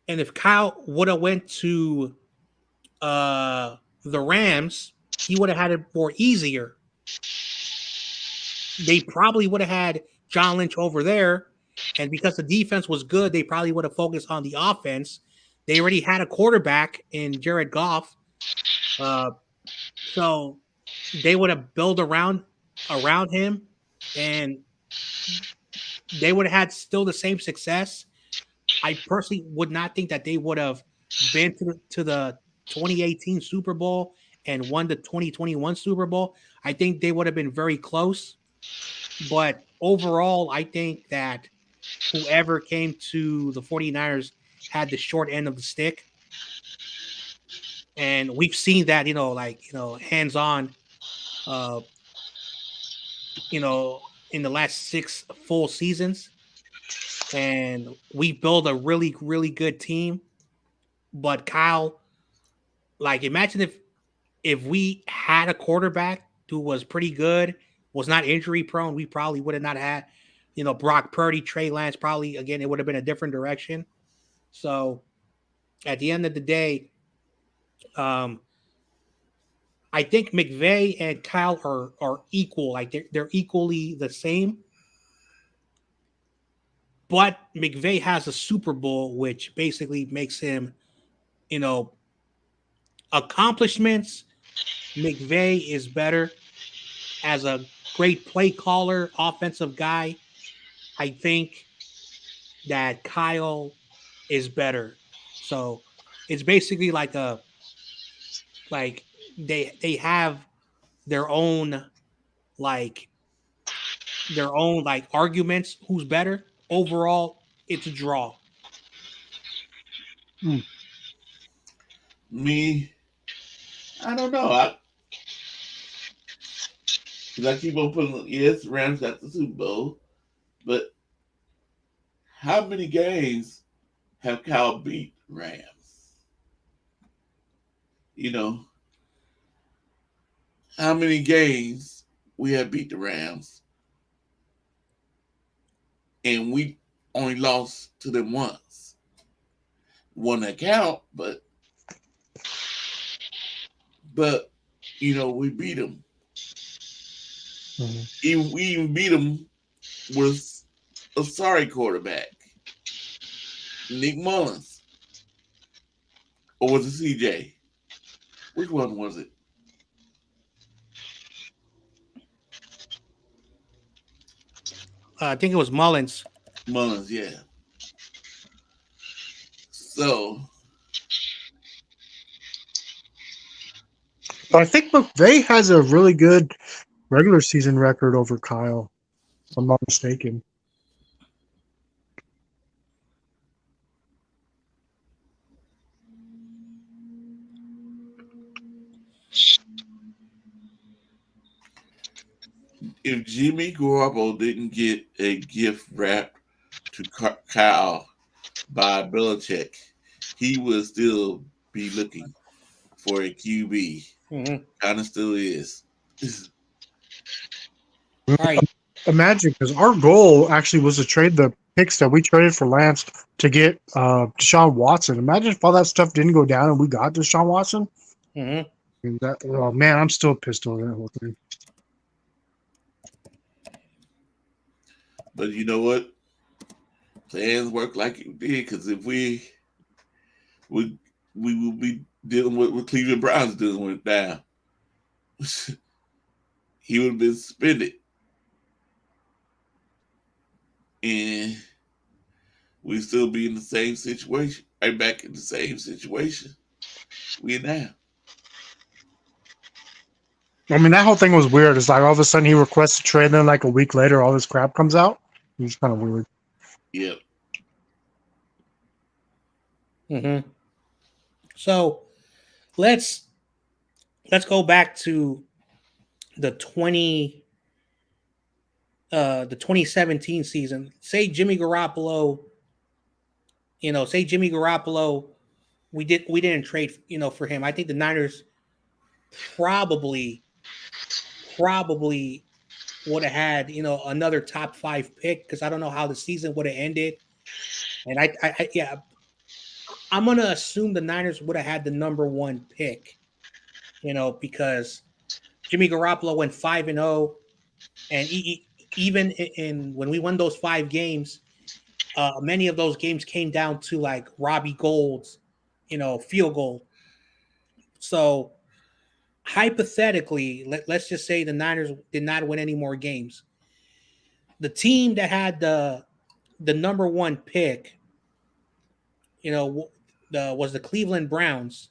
And if Kyle would have went to the Rams, he would have had it more easier. They probably would have had John Lynch over there. And because the defense was good, they probably would have focused on the offense. They already had a quarterback in Jared Goff. So they would have built around him, and they would have had still the same success. I personally would not think that they would have been to the 2018 Super Bowl and won the 2021 Super Bowl. I think they would have been very close. But overall, I think that whoever came to the 49ers had the short end of the stick. And we've seen that, hands-on, in the last 6 full seasons. And we build a really, really good team. But Kyle, like, imagine if we had a quarterback who was pretty good, was not injury prone, we probably would have not had, Brock Purdy, Trey Lance. Probably, again, it would have been a different direction. So at the end of the day, I think McVay and Kyle are equal. Like they're equally the same. But McVay has a Super Bowl, which basically makes him, accomplishments. McVay is better as a great play caller, offensive guy. I think that Kyle is better. So it's basically like they have their own, like, their own like arguments who's better. Overall, it's a draw.
Me, I don't know. Because I keep on putting, yes, Rams got the Super Bowl, but how many games have Kyle beat Rams? You know, how many games we have beat the Rams, and we only lost to them once. One that count, but we beat them. We even beat them with a sorry quarterback, Nick Mullins, or was it CJ? Which one was it?
I think it was Mullins.
Mullins, yeah. So
I think McVay has a really good regular season record over Kyle, if I'm not mistaken.
if Jimmy Garoppolo didn't get a gift wrapped to Kyle by Belichick, he would still be looking for a QB.
Mm-hmm.
Kind of still is.
All right.
Imagine, because our goal actually was to trade the picks that we traded for Lance to get Deshaun Watson. Imagine if all that stuff didn't go down and we got Deshaun Watson.
Mm-hmm.
Oh man, I'm still pissed over that whole thing.
But you know what? Plans work like it did, because if we will be dealing with what Cleveland Browns dealing with now, he would have been suspended. And we'd still be in the same situation, right back in the same situation we are now.
I mean, that whole thing was weird. It's like all of a sudden he requests a trade, and then like a week later, all this crap comes out. It's kind of weird.
Yep.
Mm-hmm. So let's go back to the 2017 season. Say Jimmy Garoppolo, we didn't trade, for him. I think the Niners probably would have had, another top 5 pick, because I don't know how the season would have ended. And I'm going to assume the Niners would have had the number 1 pick, because Jimmy Garoppolo went 5-0, and even when we won those 5 games, many of those games came down to like Robbie Gould's, field goal. So hypothetically, let's just say the Niners did not win any more games. The team that had the number 1 pick, was the Cleveland Browns.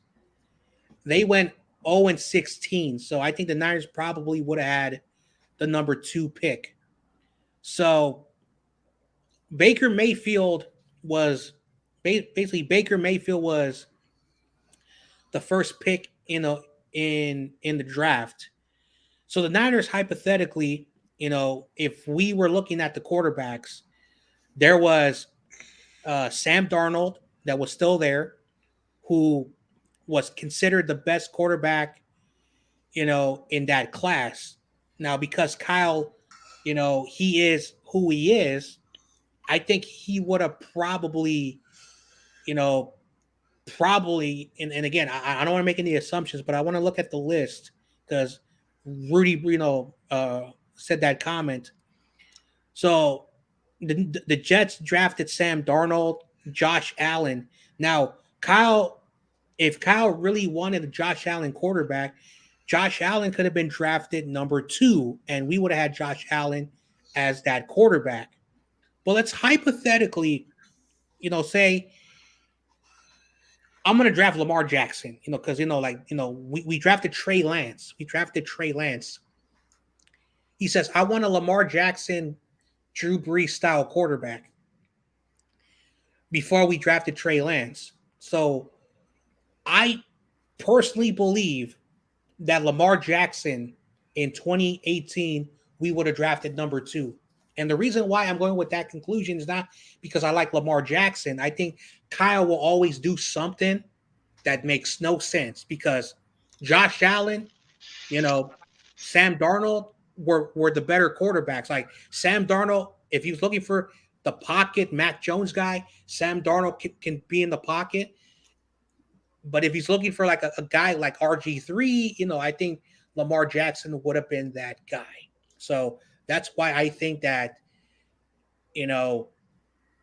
They went 0-16. So I think the Niners probably would have had the number 2 pick. So Baker Mayfield was the first pick in the draft. So the Niners, hypothetically, if we were looking at the quarterbacks, there was Sam Darnold that was still there, who was considered the best quarterback, in that class. Now, because Kyle, he is who he is, I think he would have probably, and again, I don't want to make any assumptions, but I want to look at the list, because Rudy, said that comment. So the Jets drafted Sam Darnold, Josh Allen. Now, if Kyle really wanted a Josh Allen quarterback, Josh Allen could have been drafted number 2, and we would have had Josh Allen as that quarterback. But let's hypothetically, say I'm going to draft Lamar Jackson, because, we drafted Trey Lance. He says, I want a Lamar Jackson, Drew Brees style quarterback before we drafted Trey Lance. So I personally believe that Lamar Jackson in 2018, we would have drafted number 2. And the reason why I'm going with that conclusion is not because I like Lamar Jackson. I think Kyle will always do something that makes no sense because Josh Allen, Sam Darnold were the better quarterbacks. Like Sam Darnold, if he was looking for the pocket Mac Jones guy, Sam Darnold can be in the pocket. But if he's looking for like a guy like RG3, I think Lamar Jackson would have been that guy. So that's why I think that,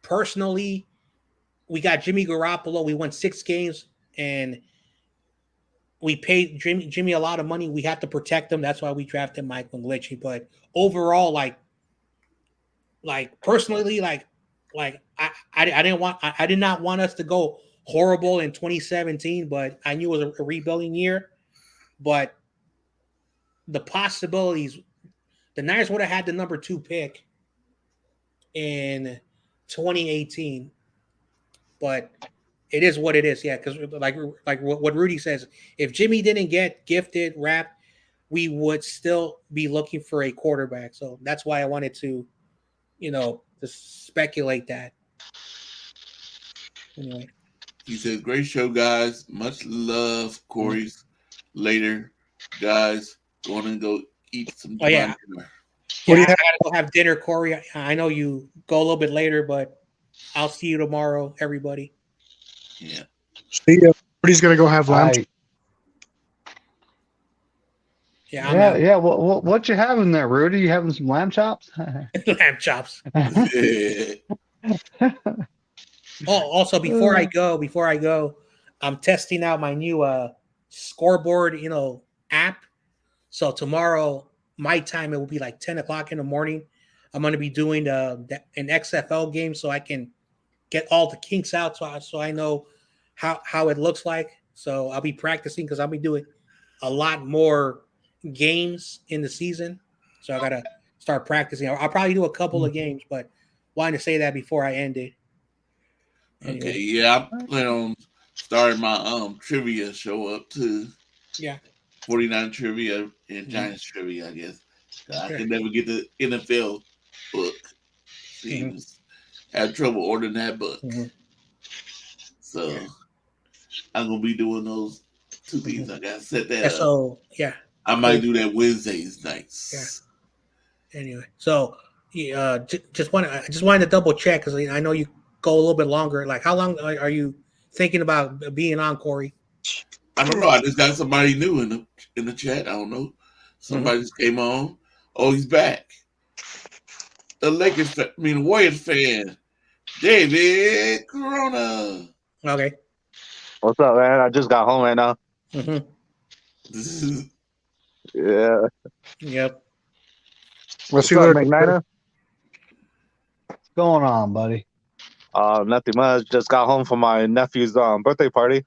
personally, we got Jimmy Garoppolo. We won 6 games and we paid Jimmy a lot of money. We have to protect him. That's why we drafted Mike McGlinchey. But overall, like personally, I did not want us to go horrible in 2017, but I knew it was a rebuilding year. But the possibilities, the Niners would have had the number 2 pick in 2018, but it is what it is. Yeah, because like what Rudy says, if Jimmy didn't get gifted, wrapped, we would still be looking for a quarterback. So that's why I wanted to, to speculate that. Anyway.
He says, great show, guys. Much love, Corey's. Later, guys. Going to go eat some
dinner. Yeah, I gotta go have dinner, Corey. I know you go a little bit later, but I'll see you tomorrow, everybody.
Yeah.
See ya. He's gonna go have lunch.
Yeah. What you having there, Rudy? You having some lamb chops?
Lamb chops. Also, before I go, I'm testing out my new scoreboard, app. So tomorrow, my time, it will be like 10 o'clock in the morning. I'm going to be doing an XFL game so I can get all the kinks out so I know how it looks like. So I'll be practicing because I'll be doing a lot more games in the season. So I got to start practicing. I'll probably do a couple of games, but wanted to say that before I end it.
Anyway. Okay, yeah, I plan on starting my trivia show up too.
Yeah.
49 trivia and Giants trivia, I guess. I can never get the NFL book. Have trouble ordering that book. So I'm gonna be doing those 2 things. I gotta set that up.
So
I might do that Wednesdays nights.
Yeah. Anyway, so I just wanted to double check because I know you go a little bit longer. Like, how long are you thinking about being on, Corey?
I don't know. I just got somebody new in the chat. I don't know. Somebody just came on. Oh, he's back. The Warriors fan, David Corona.
Okay.
What's up, man? I just got home right now. Yeah.
Yep.
What's up, McNiner?
What's going on, buddy?
Nothing much. Just got home from my nephew's birthday party.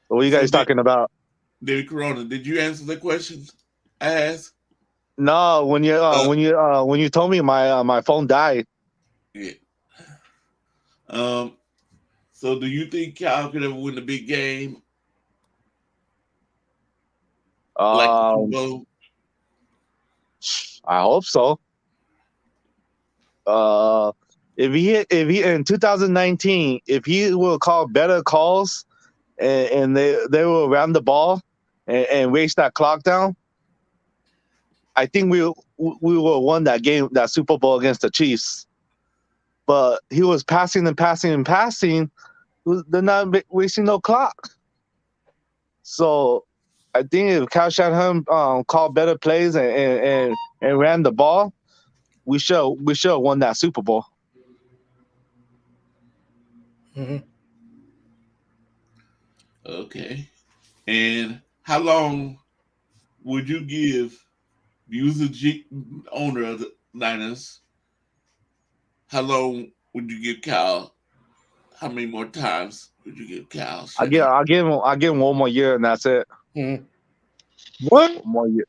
What are you guys talking about?
David Corona, did you answer the question I asked?
No, when you told me my phone died.
Yeah. So do you think Cal could ever win the big game?
I hope so. If he in 2019, if he will call better calls and they will ram the ball and race that clock down, I think we will won that game, that Super Bowl against the Chiefs. But he was passing and passing and passing. They're not wasting no clock. So I think if Kyle Shanahan called better plays and ran the ball, we should have won that Super Bowl.
Okay. And how long would you give the owner of the Niners? How long would you give Kyle? How many more times Would you give Kyle?
I'll give him one more year, and that's it.
Mhm.
What?
One more year.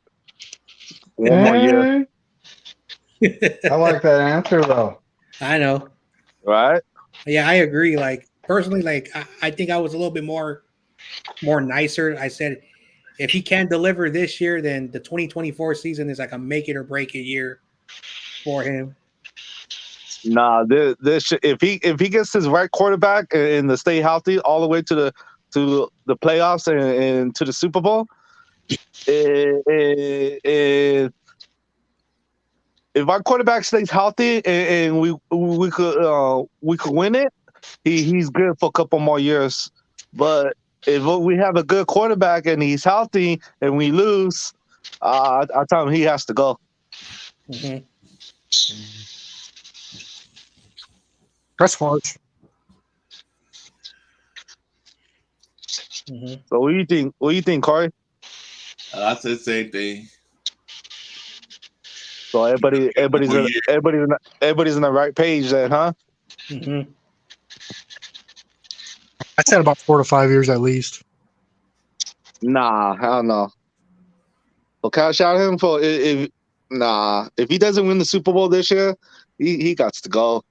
One more year.
I like that answer though.
I know.
Right?
Yeah, I agree. Like personally, like I think I was a little bit more nicer. I said if he can deliver this year, then the 2024 season is like a make it or break it year for him.
Nah, if he gets his right quarterback and to stay healthy all the way to the playoffs and to the Super Bowl, if our quarterback stays healthy and we could win it, he's good for a couple more years. But if we have a good quarterback and he's healthy and we lose, I tell him he has to go.
Mm-hmm.
That's harsh.
Mm-hmm.
So what do you think? What do you think, Corey?
I said the same thing.
So everybody's in the right page then, huh?
Mm-hmm.
I said about 4 to 5 years at least.
Nah, hell no. So cash out him for if he doesn't win the Super Bowl this year, he got to go.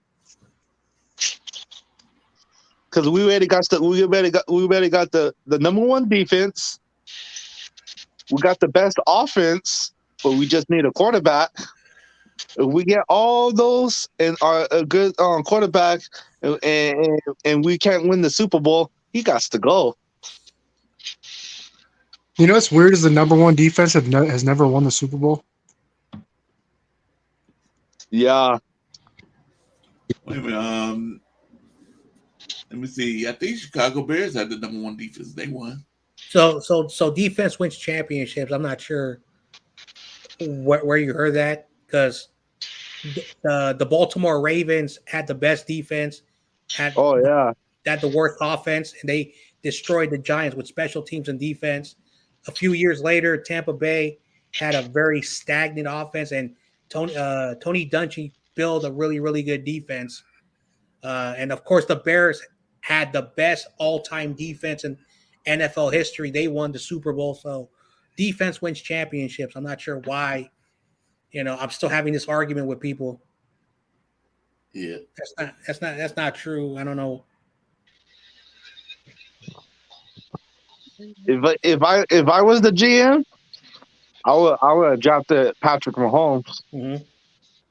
Because we already got the number one defense. We got the best offense, but we just need a quarterback. If we get all those and are a good quarterback, and we can't win the Super Bowl, he got to go.
You know what's weird is the number one defense has never won the Super Bowl.
Yeah.
Wait a minute. Let me see. I think Chicago Bears had the number one defense. They won.
So defense wins championships. I'm not sure where you heard that because the Baltimore Ravens had the best defense, had the worst offense, and they destroyed the Giants with special teams and defense. A few years later, Tampa Bay had a very stagnant offense, and Tony Dungy built a really, really good defense. And of course, the Bears had the best all-time defense in NFL history. They won the Super Bowl, so defense wins championships. I'm not sure why. I'm still having this argument with people.
Yeah,
that's not true. I don't know.
If I was the GM, I would have dropped Patrick Mahomes.
Mm-hmm.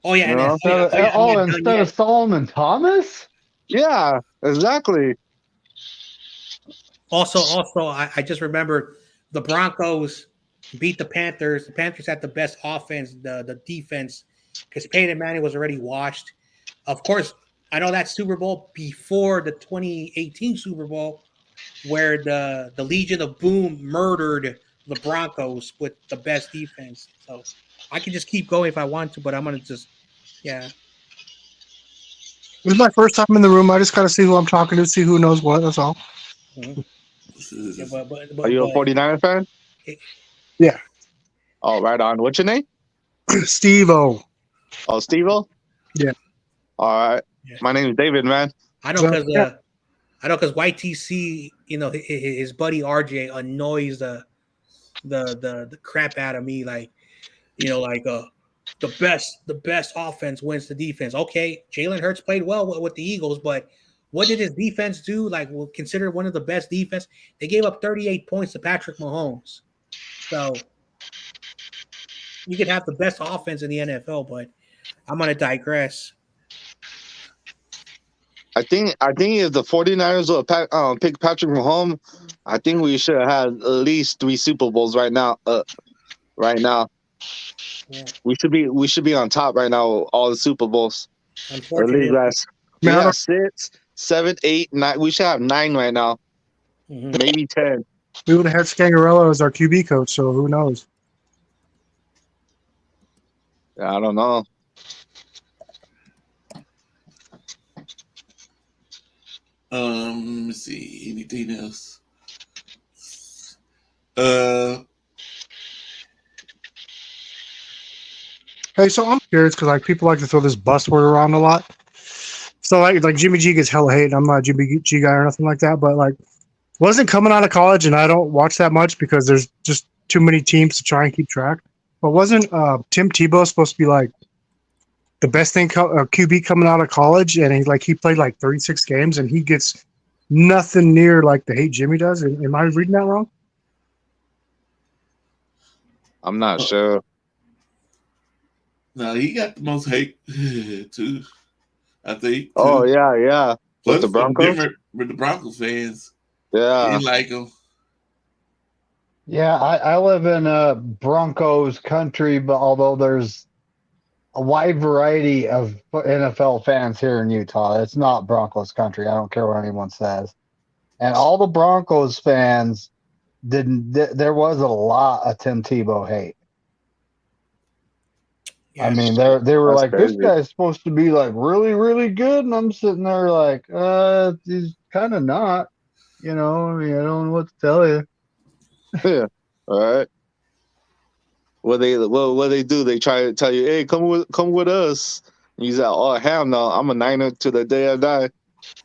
Oh yeah,
instead of Solomon Thomas.
Yeah, exactly.
Also, I just remembered the Broncos beat the Panthers. The Panthers had the best offense, the defense, because Peyton Manning was already washed. Of course, I know that Super Bowl before the 2018 Super Bowl, where the Legion of Boom murdered the Broncos with the best defense. So I can just keep going if I want to, but I'm gonna just
This is my first time in the room. I just gotta see who I'm talking to, see who knows what. That's all.
Mm-hmm. Yeah,
Are you a 49er fan?
Yeah.
Oh, right on. What's your name?
Steve-O.
Oh, Steve-O?
Yeah.
All right. Yeah. My name is David, man.
I know because YTC, his buddy RJ annoys the crap out of me. Like, the best offense wins the defense. Okay, Jalen Hurts played well with the Eagles, but what did his defense do? Like, we'll consider one of the best defense. They gave up 38 points to Patrick Mahomes. So you could have the best offense in the NFL, but I'm going to digress.
I think if the 49ers will pick Patrick Mahomes, I think we should have had at least 3 Super Bowls right now. Yeah. We should be on top right now with all the Super Bowls.
Unfortunately,
we have 6, 7, 8, 9. We should have 9 right now. Mm-hmm. Maybe 10.
We would have had Scangarello as our QB coach, so who knows?
Yeah, I don't know.
Let me see. Anything else?
Hey, so I'm curious because people like to throw this buzzword around a lot. So like Jimmy G gets hella hate, and I'm not a Jimmy G guy or nothing like that, but like wasn't coming out of college, and I don't watch that much because there's just too many teams to try and keep track. But wasn't Tim Tebow supposed to be like the best thing QB coming out of college, and he played like 36 games, and he gets nothing near like the hate Jimmy does? Am I reading that wrong?
I'm not sure.
No, he got the most hate too. I think.
Oh
too.
yeah.
Plus,
With the Broncos.
With the Broncos fans,
Yeah.
they like him.
Yeah, I live in Broncos country, but although there's a wide variety of NFL fans here in Utah, it's not Broncos country. I don't care what anyone says. And all the Broncos fans didn't. There was a lot of Tim Tebow hate.
Yeah.
I mean, they were
That's
like,
crazy.
this guy's supposed to be like really, really good, and I'm sitting there like, he's kind of not. I mean, I don't know what to tell you.
Yeah. All right. What they do? They try to tell you, hey, come with us. And you say, oh hell no, I'm a Niner to the day I die.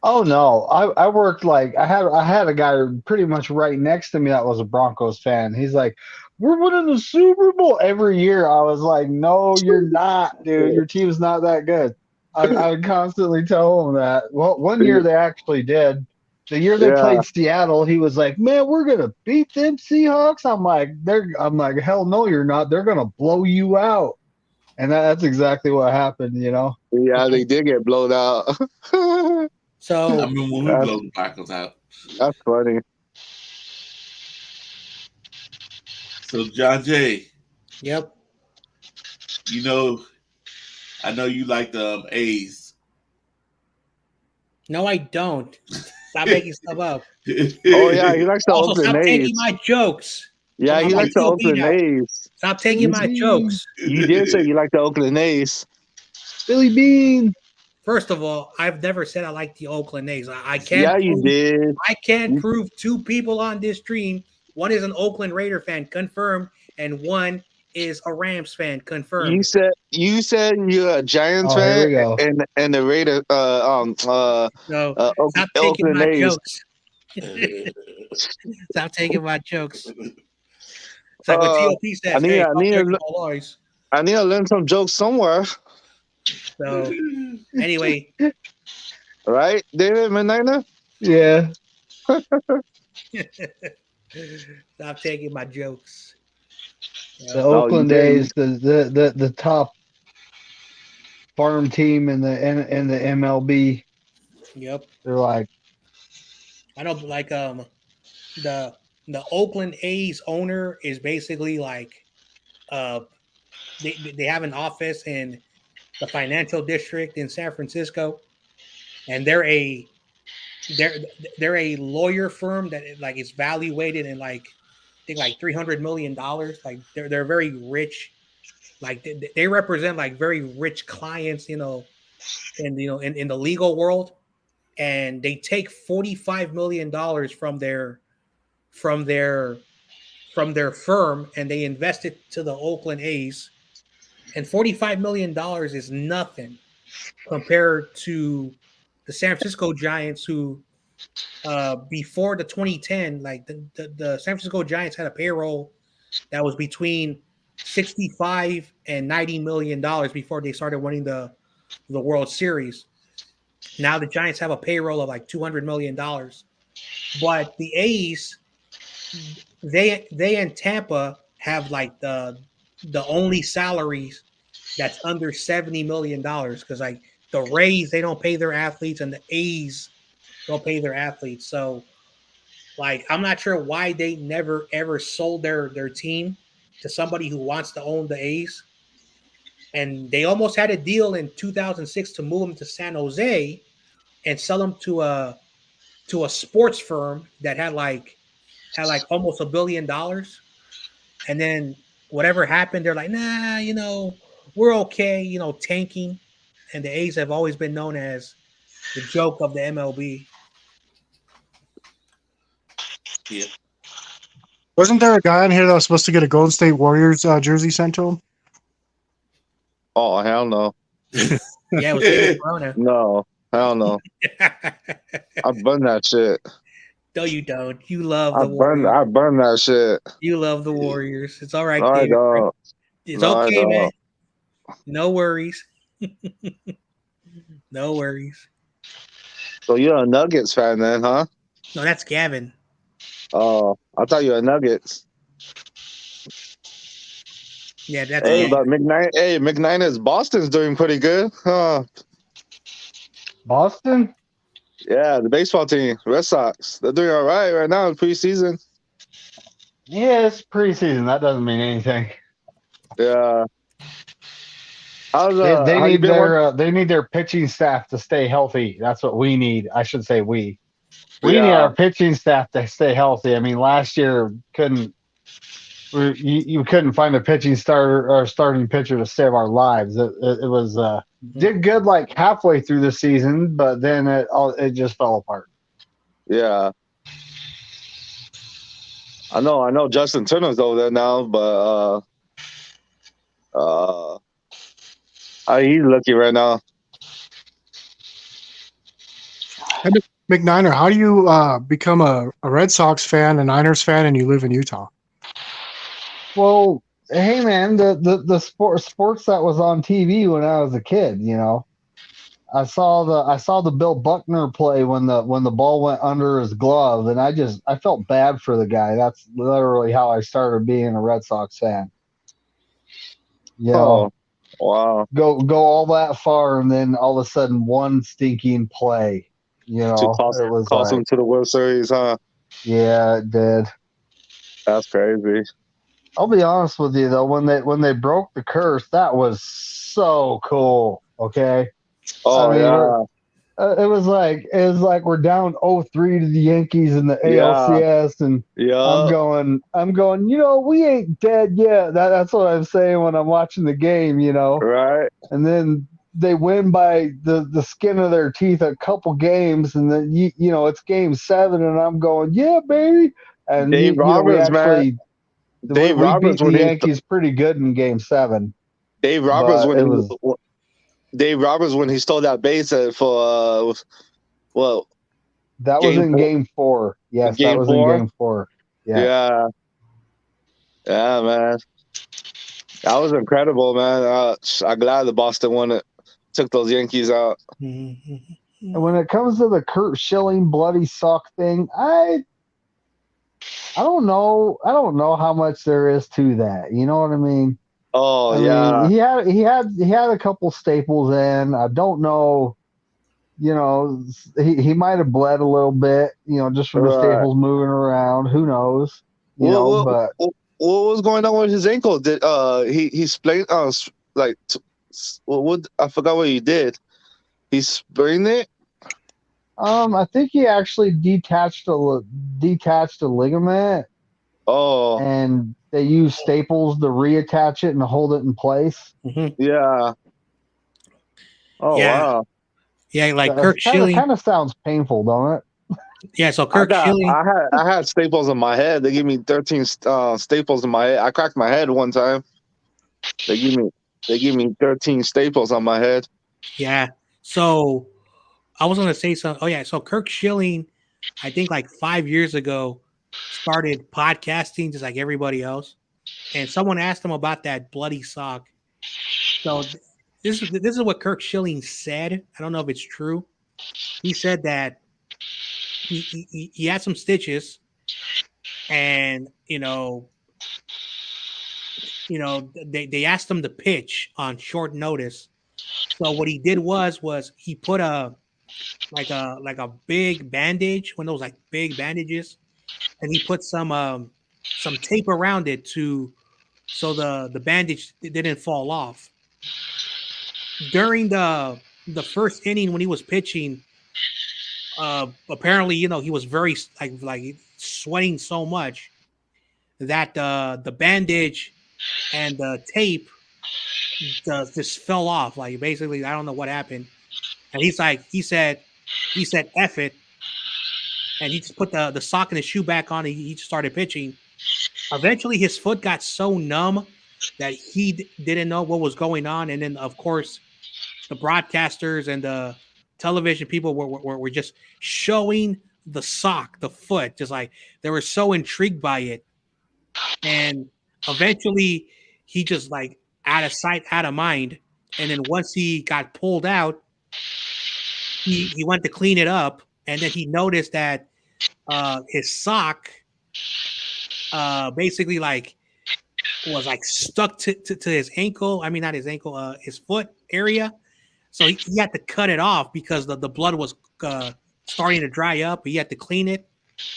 Oh no, I worked like I had a guy pretty much right next to me that was a Broncos fan. He's like, we're winning the Super Bowl every year. I was like, no, you're not, dude. Your team's not that good. I would constantly tell him that. Well, one year they actually did. The year they played Seattle, he was like, man, we're gonna beat them Seahawks. I'm like, hell no, you're not. They're gonna blow you out. And that's exactly what happened,
Yeah, they did get blown out.
I
So
mean, when we blow the Broncos out.
That's funny.
So John Jay,
yep.
I know you like the A's.
No, I don't. Stop making stuff up.
Oh yeah, he likes the
Also,
Oakland
stop taking
A's.
my jokes.
Yeah,
I'm
he
like
likes the
QB
Oakland
now.
A's.
Stop taking my jokes.
You did say you like the Oakland A's.
Billy Bean.
First of all, I've never said I like the Oakland A's. I can't.
Yeah, you did.
I can't prove two people on this stream. One is an Oakland Raider fan, confirmed, and one is a Rams fan, confirmed.
You said you're a Giants
here we
fan
go.
and the Raider
So stop taking
Oakland
my
A's.
jokes. Stop taking my jokes. It's like what TOP says.
I need to learn some jokes somewhere.
So anyway,
right, David Menina?
Yeah.
stop taking my jokes.
The Oakland A's, the top farm team in the MLB.
Yep.
They're like,
I know, like the Oakland A's owner is basically like they have an office in the financial district in San Francisco, and they're a lawyer firm that like is valuated in like I think like $300 million. Like they're very rich. Like they represent like very rich clients, in the legal world, and they take $45 million from their firm and they invest it to the Oakland A's. And $45 million is nothing compared to the San Francisco Giants, who before the 2010, like the San Francisco Giants had a payroll that was between $65 and $90 million before they started winning the World Series. Now the Giants have a payroll of like $200 million. But the A's, they in Tampa have like the only salaries that's under $70 million, because like the Rays, they don't pay their athletes, and the A's don't pay their athletes. So like I'm not sure why they never ever sold their team to somebody who wants to own the A's. And they almost had a deal in 2006 to move them to San Jose and sell them to a sports firm that had like almost $1 billion. And then whatever happened, they're like, nah, we're okay, tanking. And the A's have always been known as the joke of the MLB.
Yeah.
Wasn't there a guy in here that was supposed to get a Golden State Warriors jersey sent to him?
Oh hell no.
Yeah, it was Corona.
No. I don't know. I burn that shit.
No, you don't. You love the Warriors.
I burn that shit.
You love the Warriors. It's all right,
No, I
David.
don't.
It's
No, I
okay, man.
don't.
No worries. No worries.
So you're a Nuggets fan then, huh?
No, that's Gavin.
Oh, I thought you were Nuggets.
Yeah, that's
Hey,
Gavin.
but McNiners, Boston's doing pretty good. Huh?
Boston?
Yeah, the baseball team, Red Sox, they're doing all right now in preseason.
Yeah, it's preseason. That doesn't mean anything.
Yeah. How's
They
how you
need
been?
they need their pitching staff to stay healthy. That's what we need. I should say we. We need
Yeah,
our pitching staff to stay healthy. I mean, last year you couldn't find a pitching starter or starting pitcher to save our lives. It was did good like halfway through the season, but then it just fell apart.
yeah. I know. Justin Turner's over there now, but he's lucky right now.
McNiner, how do you become a Red Sox fan, a Niners fan, and you live in Utah?
Well, hey man, the sports that was on TV when I was a kid, you know. I saw the Bill Buckner play when the ball went under his glove, and I felt bad for the guy. That's literally how I started being a Red Sox fan. You know,
Oh, wow.
go all that far, and then all of a sudden one stinking play. You
To
know,
cost
it was
cost
like,
him to the World Series, huh?
yeah, it did.
That's crazy.
I'll be honest with you though, when they broke the curse, that was so cool. Okay. I
Oh
mean, it was like we're down 0-3 to the Yankees in the
yeah,
ALCS, and I'm
yeah,
going. You know, we ain't dead yet. That's what I'm saying when I'm watching the game. You know,
right.
and then they win by the skin of their teeth a couple games, and then you know it's game 7, and I'm going, yeah, baby. And
Dave
you know, we
Roberts, man.
actually
Dave
we
Roberts
beat the
when he
Yankees pretty good in game 7,
Dave Roberts
but
when
it
he
was
Dave Roberts when he stole that base for well
that was
game
in
four.
game 4. Yes, that
Game
was in
4.
game 4. Yeah.
Yeah, yeah, man. That was incredible, man. I'm glad the Boston won it. Took those Yankees out.
And when it comes to the Kurt Schilling bloody sock thing, I don't know. I don't know how much there is to that. You know what I mean?
Oh
I
yeah,
mean, he had a couple staples in. I don't know. You know, he might have bled a little bit. You know, just from the
right.
staples moving around. Who knows? You
What,
know,
what
but
what was going on with his ankle? Did he sprained like what I forgot what he did. He sprained it.
I think he actually detached a ligament,
Oh
and they used staples to reattach it and hold it in place.
yeah. Oh
Yeah.
wow.
Yeah, like
That
Kirk Schilling.
kind of sounds painful, don't it?
Yeah, so Kirk Schilling.
I had staples in my head. They gave me 13 staples in my head. I cracked my head one time. They give me 13 staples on my head.
Yeah. So I was gonna say something. Oh yeah, so Kirk Schilling, I think like 5 years ago, started podcasting just like everybody else. And someone asked him about that bloody sock. So this is what Kirk Schilling said. I don't know if it's true. He said that he had some stitches, and they asked him to pitch on short notice. So what he did was he put a big bandage, one of those like big bandages, and he put some tape around it so the bandage didn't fall off. During the first inning when he was pitching, apparently he was very like sweating so much that the bandage and the tape just fell off. Like basically, I don't know what happened. And he said F it, and he just put the sock and his shoe back on, and he just started pitching. Eventually his foot got so numb that he didn't know what was going on, and then of course the broadcasters and the television, people were just showing the sock, the foot, just like they were so intrigued by it. And eventually he just like out of sight, out of mind. And then once he got pulled out, he went to clean it up, and then he noticed that his sock basically like was like stuck to his ankle. I mean, not his ankle, his foot area. So he had to cut it off because the blood was starting to dry up. He had to clean it,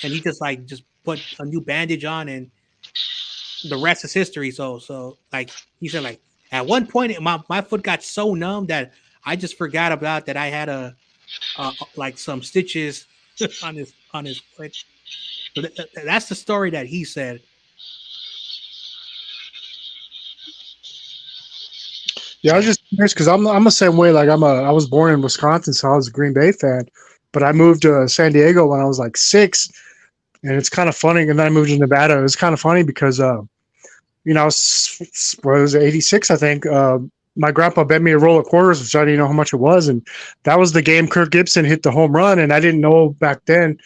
and he just put a new bandage on, and the rest is history. So like he said, like at one point my foot got so numb that I just forgot about that I had like some stitches on his foot. So that's the story that he said.
Yeah, I was just curious because I'm the same way. Like I was born in Wisconsin, so I was a Green Bay fan, but I moved to San Diego when I was like 6, and it's kind of funny. And then I moved to Nevada. It was kind of funny because I was 86, I think. My grandpa bet me a roll of quarters, which I didn't know how much it was, and that was the game Kirk Gibson hit the home run, and I didn't know back then.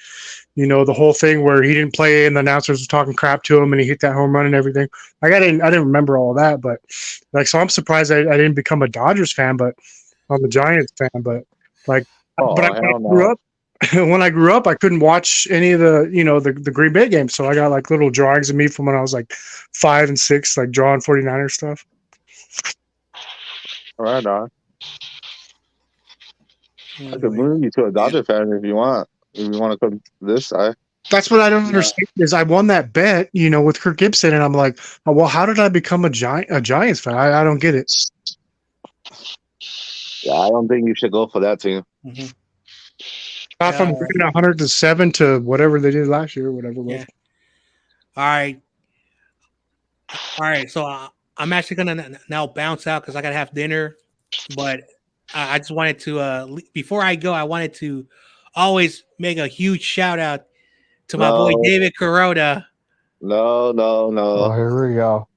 The whole thing where he didn't play and the announcers were talking crap to him and he hit that home run and everything. Like I didn't remember all that, but like, so I'm surprised I didn't become a Dodgers fan, but I'm a Giants fan. But like, when I grew up, I couldn't watch any of the Green Bay games. So I got like little drawings of me from when I was like 5 and 6, like drawing 49er stuff.
Right on. I could move you to a Dodger fan if you want. If you want to come to this side.
That's what I don't understand is I won that bet, with Kirk Gibson, and I'm like, oh, well, how did I become a Giants fan? I don't get it.
Yeah, I don't think you should go for that team.
Mm-hmm.
Not from 100-7 to whatever they did last year, whatever it was.
Yeah. All right. So I'm actually gonna now bounce out because I gotta have dinner. But I just wanted to before I go, I wanted to always make a huge shout out to my boy David Corona.
No.
Oh, here we go.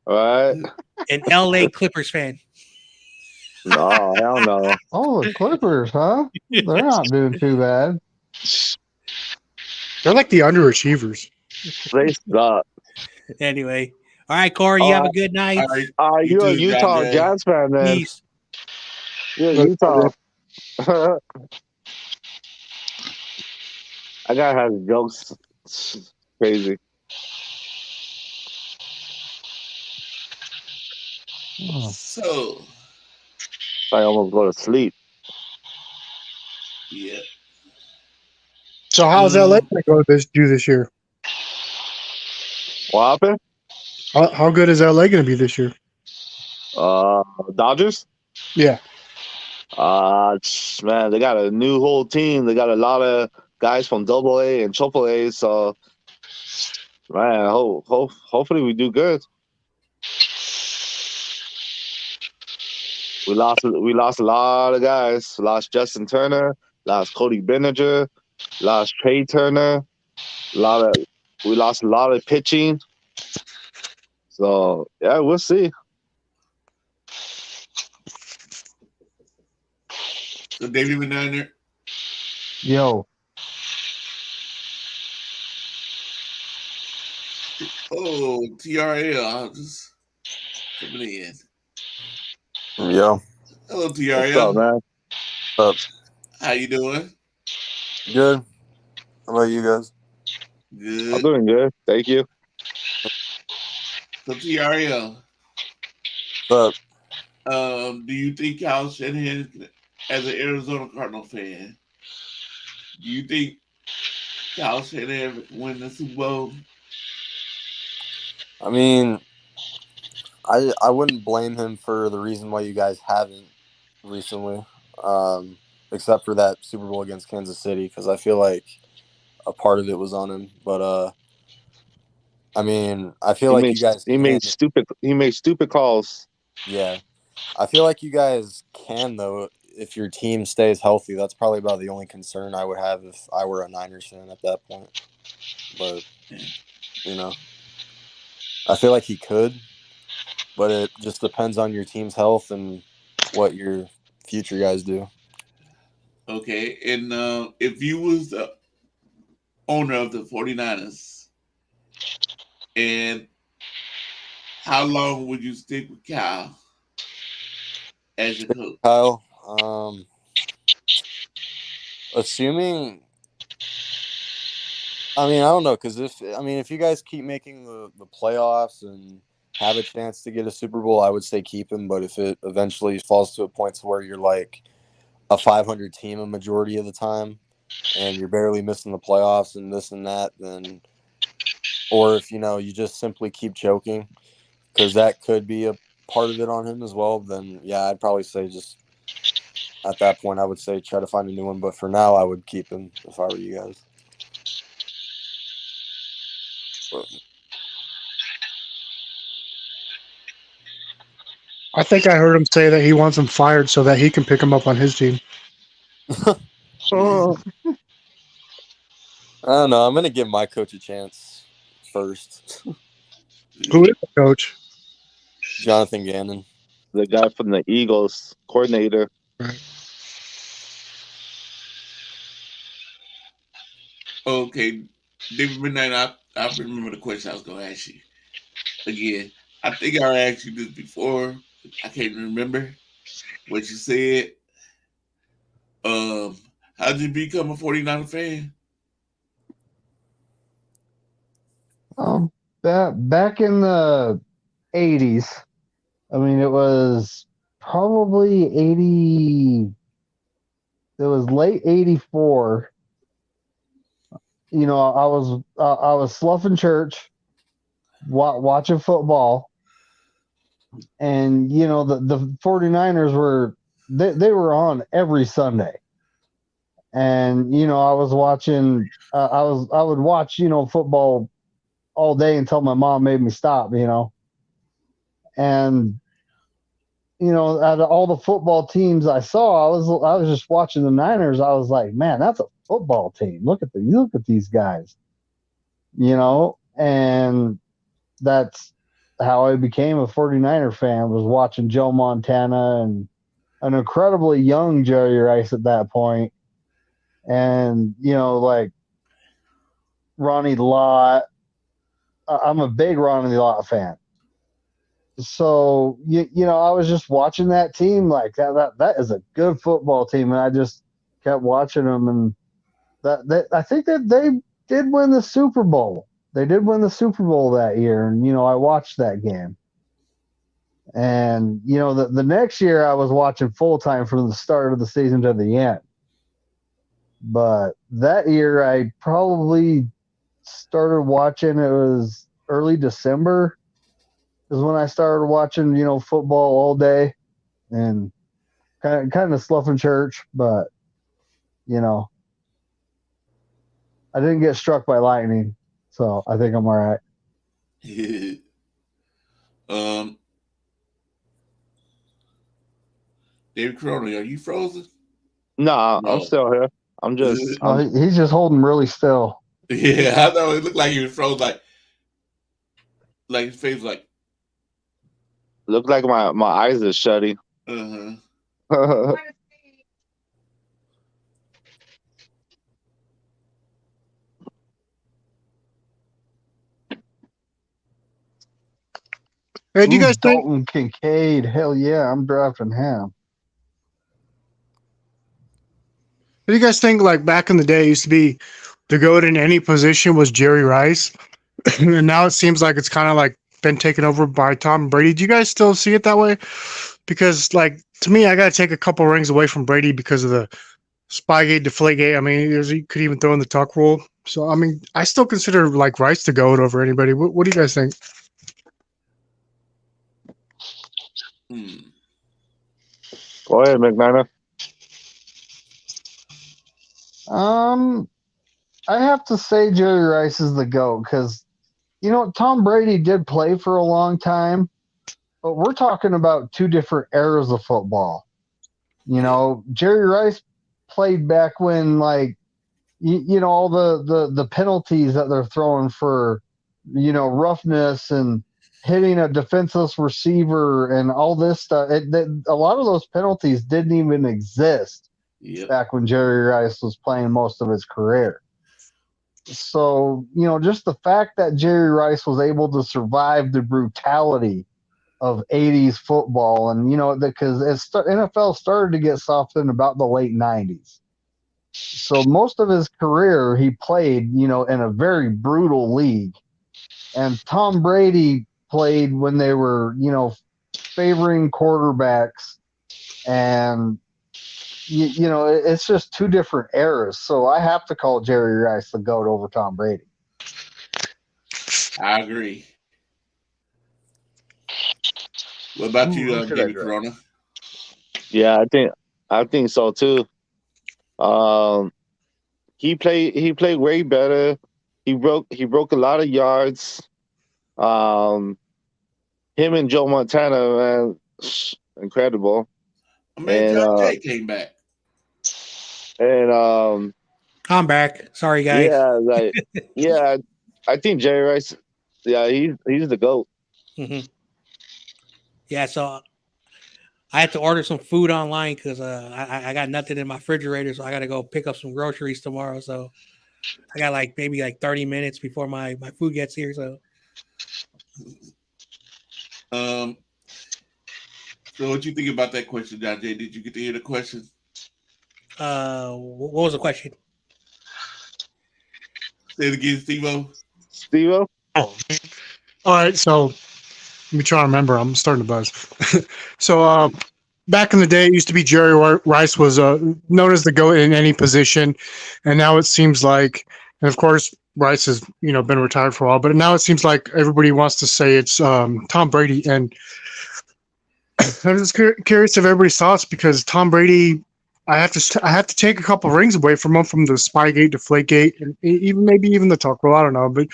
All right.
An LA Clippers fan.
No, hell no.
Oh, the Clippers, huh? They're not doing too bad.
They're like the underachievers.
They suck.
Anyway. All right, Corey, you have a good night.
You're a Utah Jazz fan, man.
Peace.
You're a Utah. I gotta have jokes. It's crazy.
So
I almost go to sleep.
Yeah.
So how's LA going to do this year?
What happened?
How good is LA going to be this year?
Dodgers?
Yeah.
Man, they got a new whole team. They got a lot of guys from AA and AAA. So, man, hopefully we do good. We lost a lot of guys. We lost Justin Turner, lost Cody Bellinger, lost Trey Turner. We lost a lot of pitching. So yeah, we'll see.
So David been down there.
Yo.
Oh, TRL. I'll just coming in.
Yeah.
Hello, TRL.
What's up, man?
What's up?
How you doing?
Good. How about you guys?
Good.
I'm doing good. Thank you.
So TRL.
What's up?
Do you think Kyle Shanahan, as an Arizona Cardinal fan, do you think Kyle Shanahan win the Super Bowl?
I mean, I wouldn't blame him for the reason why you guys haven't recently, except for that Super Bowl against Kansas City, because I feel like a part of it was on him. But I mean, I feel like you guys
he made stupid calls.
Yeah, I feel like you guys can, though, if your team stays healthy. That's probably about the only concern I would have if I were a Niners fan at that point. But I feel like he could. But it just depends on your team's health and what your future guys do.
Okay, and if you was the owner of the 49ers, and how long would you stick with Kyle as your coach?
Kyle, assuming, I mean, I don't know, because if you guys keep making the playoffs and have a chance to get a Super Bowl, I would say keep him. But if it eventually falls to a point to where you're like a 500 team a majority of the time, and you're barely missing the playoffs and this and that, then, or if you just simply keep choking, because that could be a part of it on him as well, then yeah, I'd probably say just at that point, I would say try to find a new one. But for now, I would keep him if I were you guys. But,
I think I heard him say that he wants him fired so that he can pick him up on his team.
I don't know. I'm going to give my coach a chance first.
Who is the coach?
Jonathan Gannon.
The guy from the Eagles, coordinator.
Right.
Okay, David Midnight, I remember the question I was going to ask you. Again, I think I asked you this before. I can't remember what you said. How did you become a 49er fan?
Back in the 80s, I mean, it was probably 80. It was late 84. I was sloughing church, watching football, and the 49ers were they were on every Sunday, and I was watching. I would watch football all day until my mom made me stop. And out of all the football teams I saw, I was just watching the Niners. I was like, man, that's a football team. Look at these guys. And that's how I became a 49er fan, was watching Joe Montana and an incredibly young Jerry Rice at that point. And, like Ronnie Lott. I'm a big Ronnie Lott fan. So, I was just watching that team like that is a good football team. And I just kept watching them. And I think that they did win the Super Bowl. They did win the Super Bowl that year. And, I watched that game. And, the next year I was watching full time from the start of the season to the end. But that year I probably started watching, it was early December is when I started watching, football all day and kind of sloughing church, but, I didn't get struck by lightning, so I think I'm all right.
David Corona, are you frozen?
No,
No.
I'm still here. I'm just.
He's just holding really still.
Yeah, I know. It looked like he was frozen, like his face, like.
Look like my eyes are shutting.
Uh-huh.
Hey, do you guys think?
Dalton Kincaid? Hell yeah, I'm drafting him.
Do you guys think, like back in the day, it used to be the GOAT in any position was Jerry Rice, and now it seems like it's kind of like been taken over by Tom Brady. Do you guys still see it that way? Because, like, to me, I got to take a couple rings away from Brady because of the Spygate, Deflategate. I mean, you could even throw in the tuck rule. So, I mean, I still consider like Rice the GOAT over anybody. What do you guys think?
Go ahead, McMahon.
I have to say Jerry Rice is the GOAT because, Tom Brady did play for a long time, but we're talking about two different eras of football. Jerry Rice played back when, like, all the penalties that they're throwing for, roughness and hitting a defenseless receiver and all this stuff. A lot of those penalties didn't even exist
Yep.
back when Jerry Rice was playing most of his career. So, just the fact that Jerry Rice was able to survive the brutality of 80s football, and, because NFL started to get soft in about the late 90s. So most of his career he played, in a very brutal league. And Tom Brady played when they were, favoring quarterbacks, and it's just two different eras. So I have to call Jerry Rice the GOAT over Tom Brady.
I agree. What about you,
Who should I
David
draft?
Corona?
Yeah, I think so too. He played way better. He broke a lot of yards. Him and Joe Montana, man, incredible.
I mean, John Jay came back.
And
I'm back. Sorry, guys.
Yeah, I think Jerry Rice. Yeah, he's the GOAT.
Mm-hmm. Yeah, so I had to order some food online because I got nothing in my refrigerator, so I got to go pick up some groceries tomorrow. So I got maybe 30 minutes before my food gets here. So,
so what you think about that question, John Jay? Did you get to hear the question?
what was the question?
Say it again, Steve-O.
Steve-O?
Oh, all right. So let me try to remember. I'm starting to buzz. So back in the day, it used to be Jerry Rice was known as the GOAT in any position, and now it seems like, and of course, Rice has been retired for a while, but now it seems like everybody wants to say it's Tom Brady, and I'm just curious of everybody's thoughts because Tom Brady, I have to take a couple rings away from him, from the Spygate, Deflategate, and maybe even the Tuck Rule. I don't know, but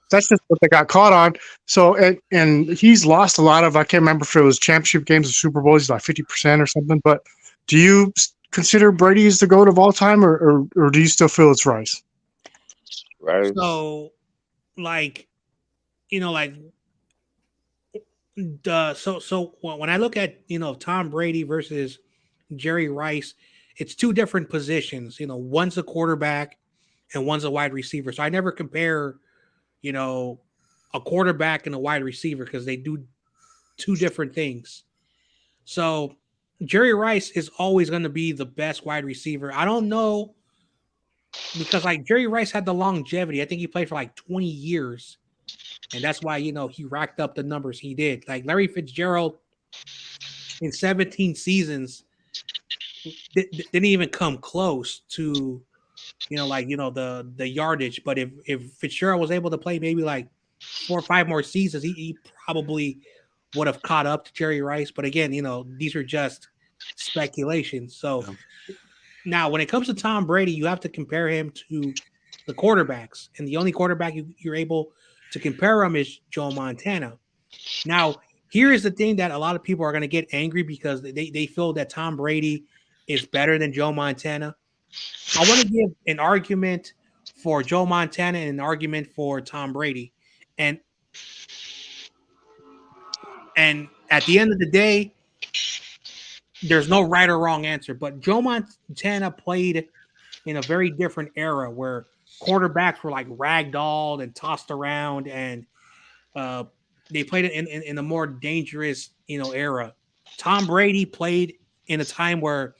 that's just what they got caught on. So, and he's lost a lot of, I can't remember if it was championship games or Super Bowls, he's like 50% or something. But do you consider Brady as the GOAT of all time, or do you still feel it's Rice?
Right.
So, so when I look at Tom Brady versus Jerry Rice, it's two different positions. One's a quarterback and one's a wide receiver. So I never compare a quarterback and a wide receiver because they do two different things. So Jerry Rice is always going to be the best wide receiver. I don't know, because Jerry Rice had the longevity. I think he played for 20 years. And that's why, he racked up the numbers he did. Larry Fitzgerald in 17 seasons didn't even come close to, the yardage. But if Fitzgerald was able to play maybe 4 or 5 more seasons, he probably would have caught up to Jerry Rice. But again, these are just speculations. So now when it comes to Tom Brady, you have to compare him to the quarterbacks. And the only quarterback you're able to compare him is Joe Montana. Now, here is the thing that a lot of people are going to get angry because they feel that Tom Brady is better than Joe Montana. I want to give an argument for Joe Montana and an argument for Tom Brady. And at the end of the day, there's no right or wrong answer. But Joe Montana played in a very different era where quarterbacks were ragdolled and tossed around, and they played in a more dangerous era. Tom Brady played in a time where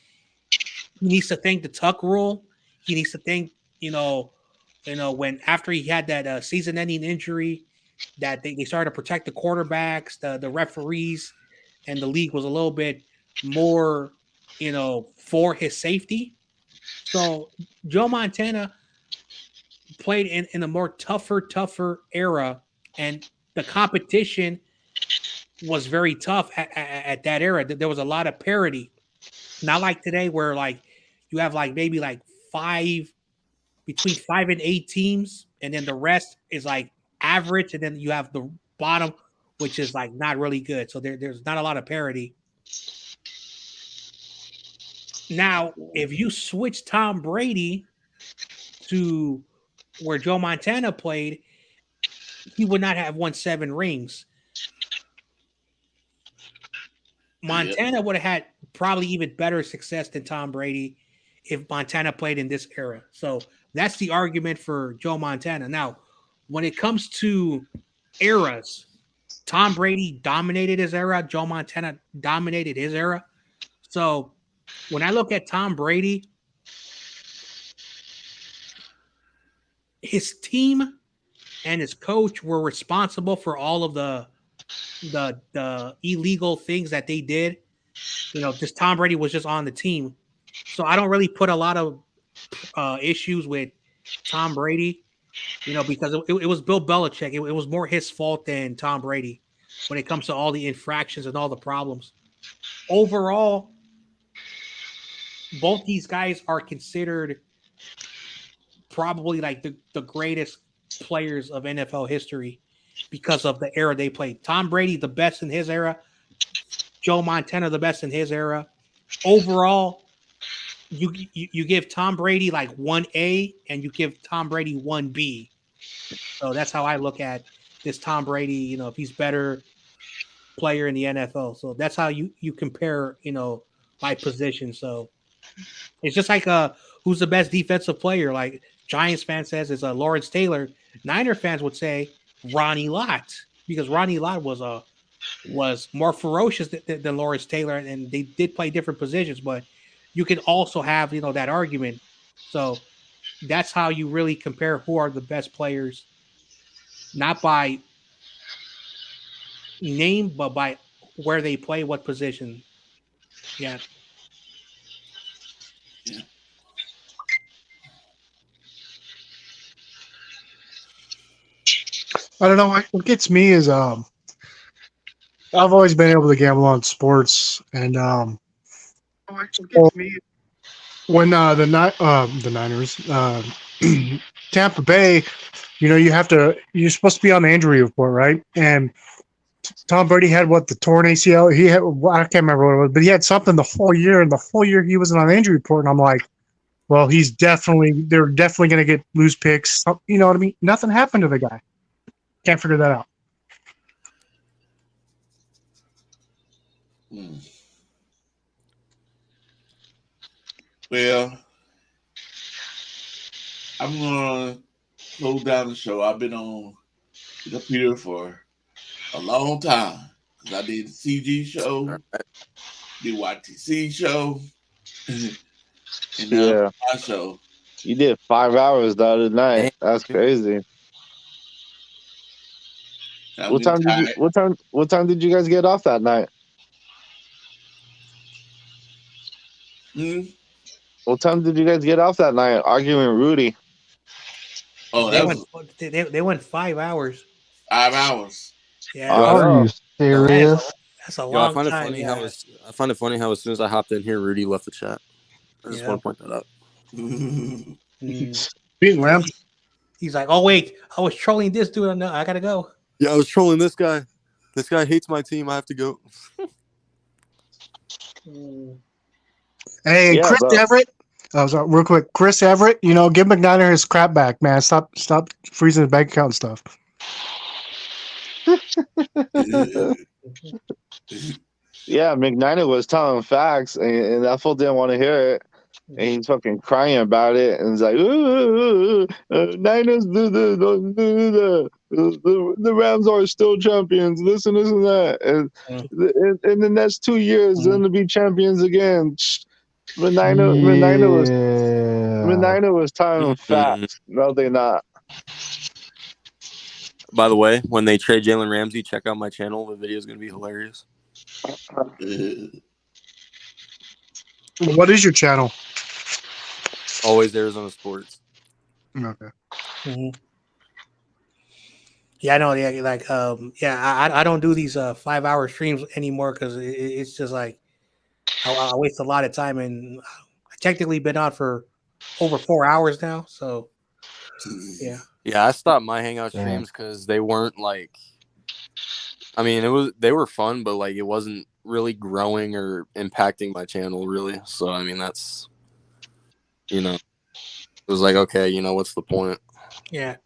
he needs to thank the Tuck Rule. He needs to thank when after he had that season-ending injury, that they started to protect the quarterbacks, the referees, and the league was a little bit more for his safety. So Joe Montana played in a more tougher era, and the competition was very tough at that era. There was a lot of parity, not like today where you have maybe between 5 and 8 teams, and then the rest is average, and then you have the bottom, which is not really good. So there's not a lot of parity. Now, if you switch Tom Brady to where Joe Montana played, he would not have won 7 rings. Montana would have had probably even better success than Tom Brady. if Montana played in this era. So that's the argument for Joe Montana. Now, when it comes to eras, Tom Brady dominated his era. Joe Montana dominated his era. So when I look at Tom Brady, his team and his coach were responsible for all of the illegal things that they did. Just Tom Brady was just on the team. So I don't really put a lot of issues with Tom Brady, because it was Bill Belichick. It was more his fault than Tom Brady when it comes to all the infractions and all the problems. Overall, both these guys are considered probably like the greatest players of NFL history because of the era they played. Tom Brady, the best in his era. Joe Montana, the best in his era. Overall, you give Tom Brady like 1A and you give Tom Brady 1B. So that's how I look at this Tom Brady, if he's better player in the NFL. So that's how you compare, by position. So it's just like who's the best defensive player? Like Giants fan says it's Lawrence Taylor. Niner fans would say Ronnie Lott, because Ronnie Lott was more ferocious than Lawrence Taylor, and they did play different positions, but you can also have, that argument. So that's how you really compare who are the best players, not by name, but by where they play, what position. Yeah.
I don't know. What gets me is I've always been able to gamble on sports, and what gets me when the Niners, Tampa Bay, you're supposed to be on the injury report, right? And Tom Brady had the torn ACL. He had, I can't remember what it was, but he had something the whole year, and the whole year he wasn't on the injury report. And I'm like, well, they're definitely going to lose picks. You know what I mean? Nothing happened to the guy. Can't figure that out.
Well, I'm gonna close down the show. I've been on the computer for a long time because I did the CG show, the YTC show, and now my show.
You did 5 hours the other night. That's crazy. What time did you guys get off that night? What time did you guys get off that night? Arguing Rudy.
Oh,
they went 5 hours.
5 hours.
Yeah.
Are you serious?
That's a long time.
I find it funny how as soon as I hopped in here, Rudy left the chat. I just want to point that out.
Beating Lamb.
He's like, oh wait, I was trolling this dude. No, I gotta go.
Yeah, I was trolling this guy. This guy hates my team. I have to go.
Hey, Chris Everett. Real quick, Chris Everett. Give McNiner his crap back, man. Stop freezing his bank account and stuff.
Yeah, McNiner was telling facts, and that fool didn't want to hear it. And he's fucking crying about it, and he's like, Niners, the Rams are still champions. This and that. And in the next 2 years, they're going to be champions again. Menina was telling facts. No, they're not.
By the way, when they trade Jalen Ramsey, check out my channel. The video is going to be hilarious.
What is your channel?
Always Arizona Sports.
Okay.
Mm-hmm. Yeah, I know. Yeah, I don't do these 5 hour streams anymore because it's just like I waste a lot of time, and I technically been on for over 4 hours now. So yeah.
Yeah, I stopped my hangout streams because they weren't like. I mean, they were fun, but like it wasn't really growing or impacting my channel really. So I mean, that's it was like, okay, what's the point?
Yeah.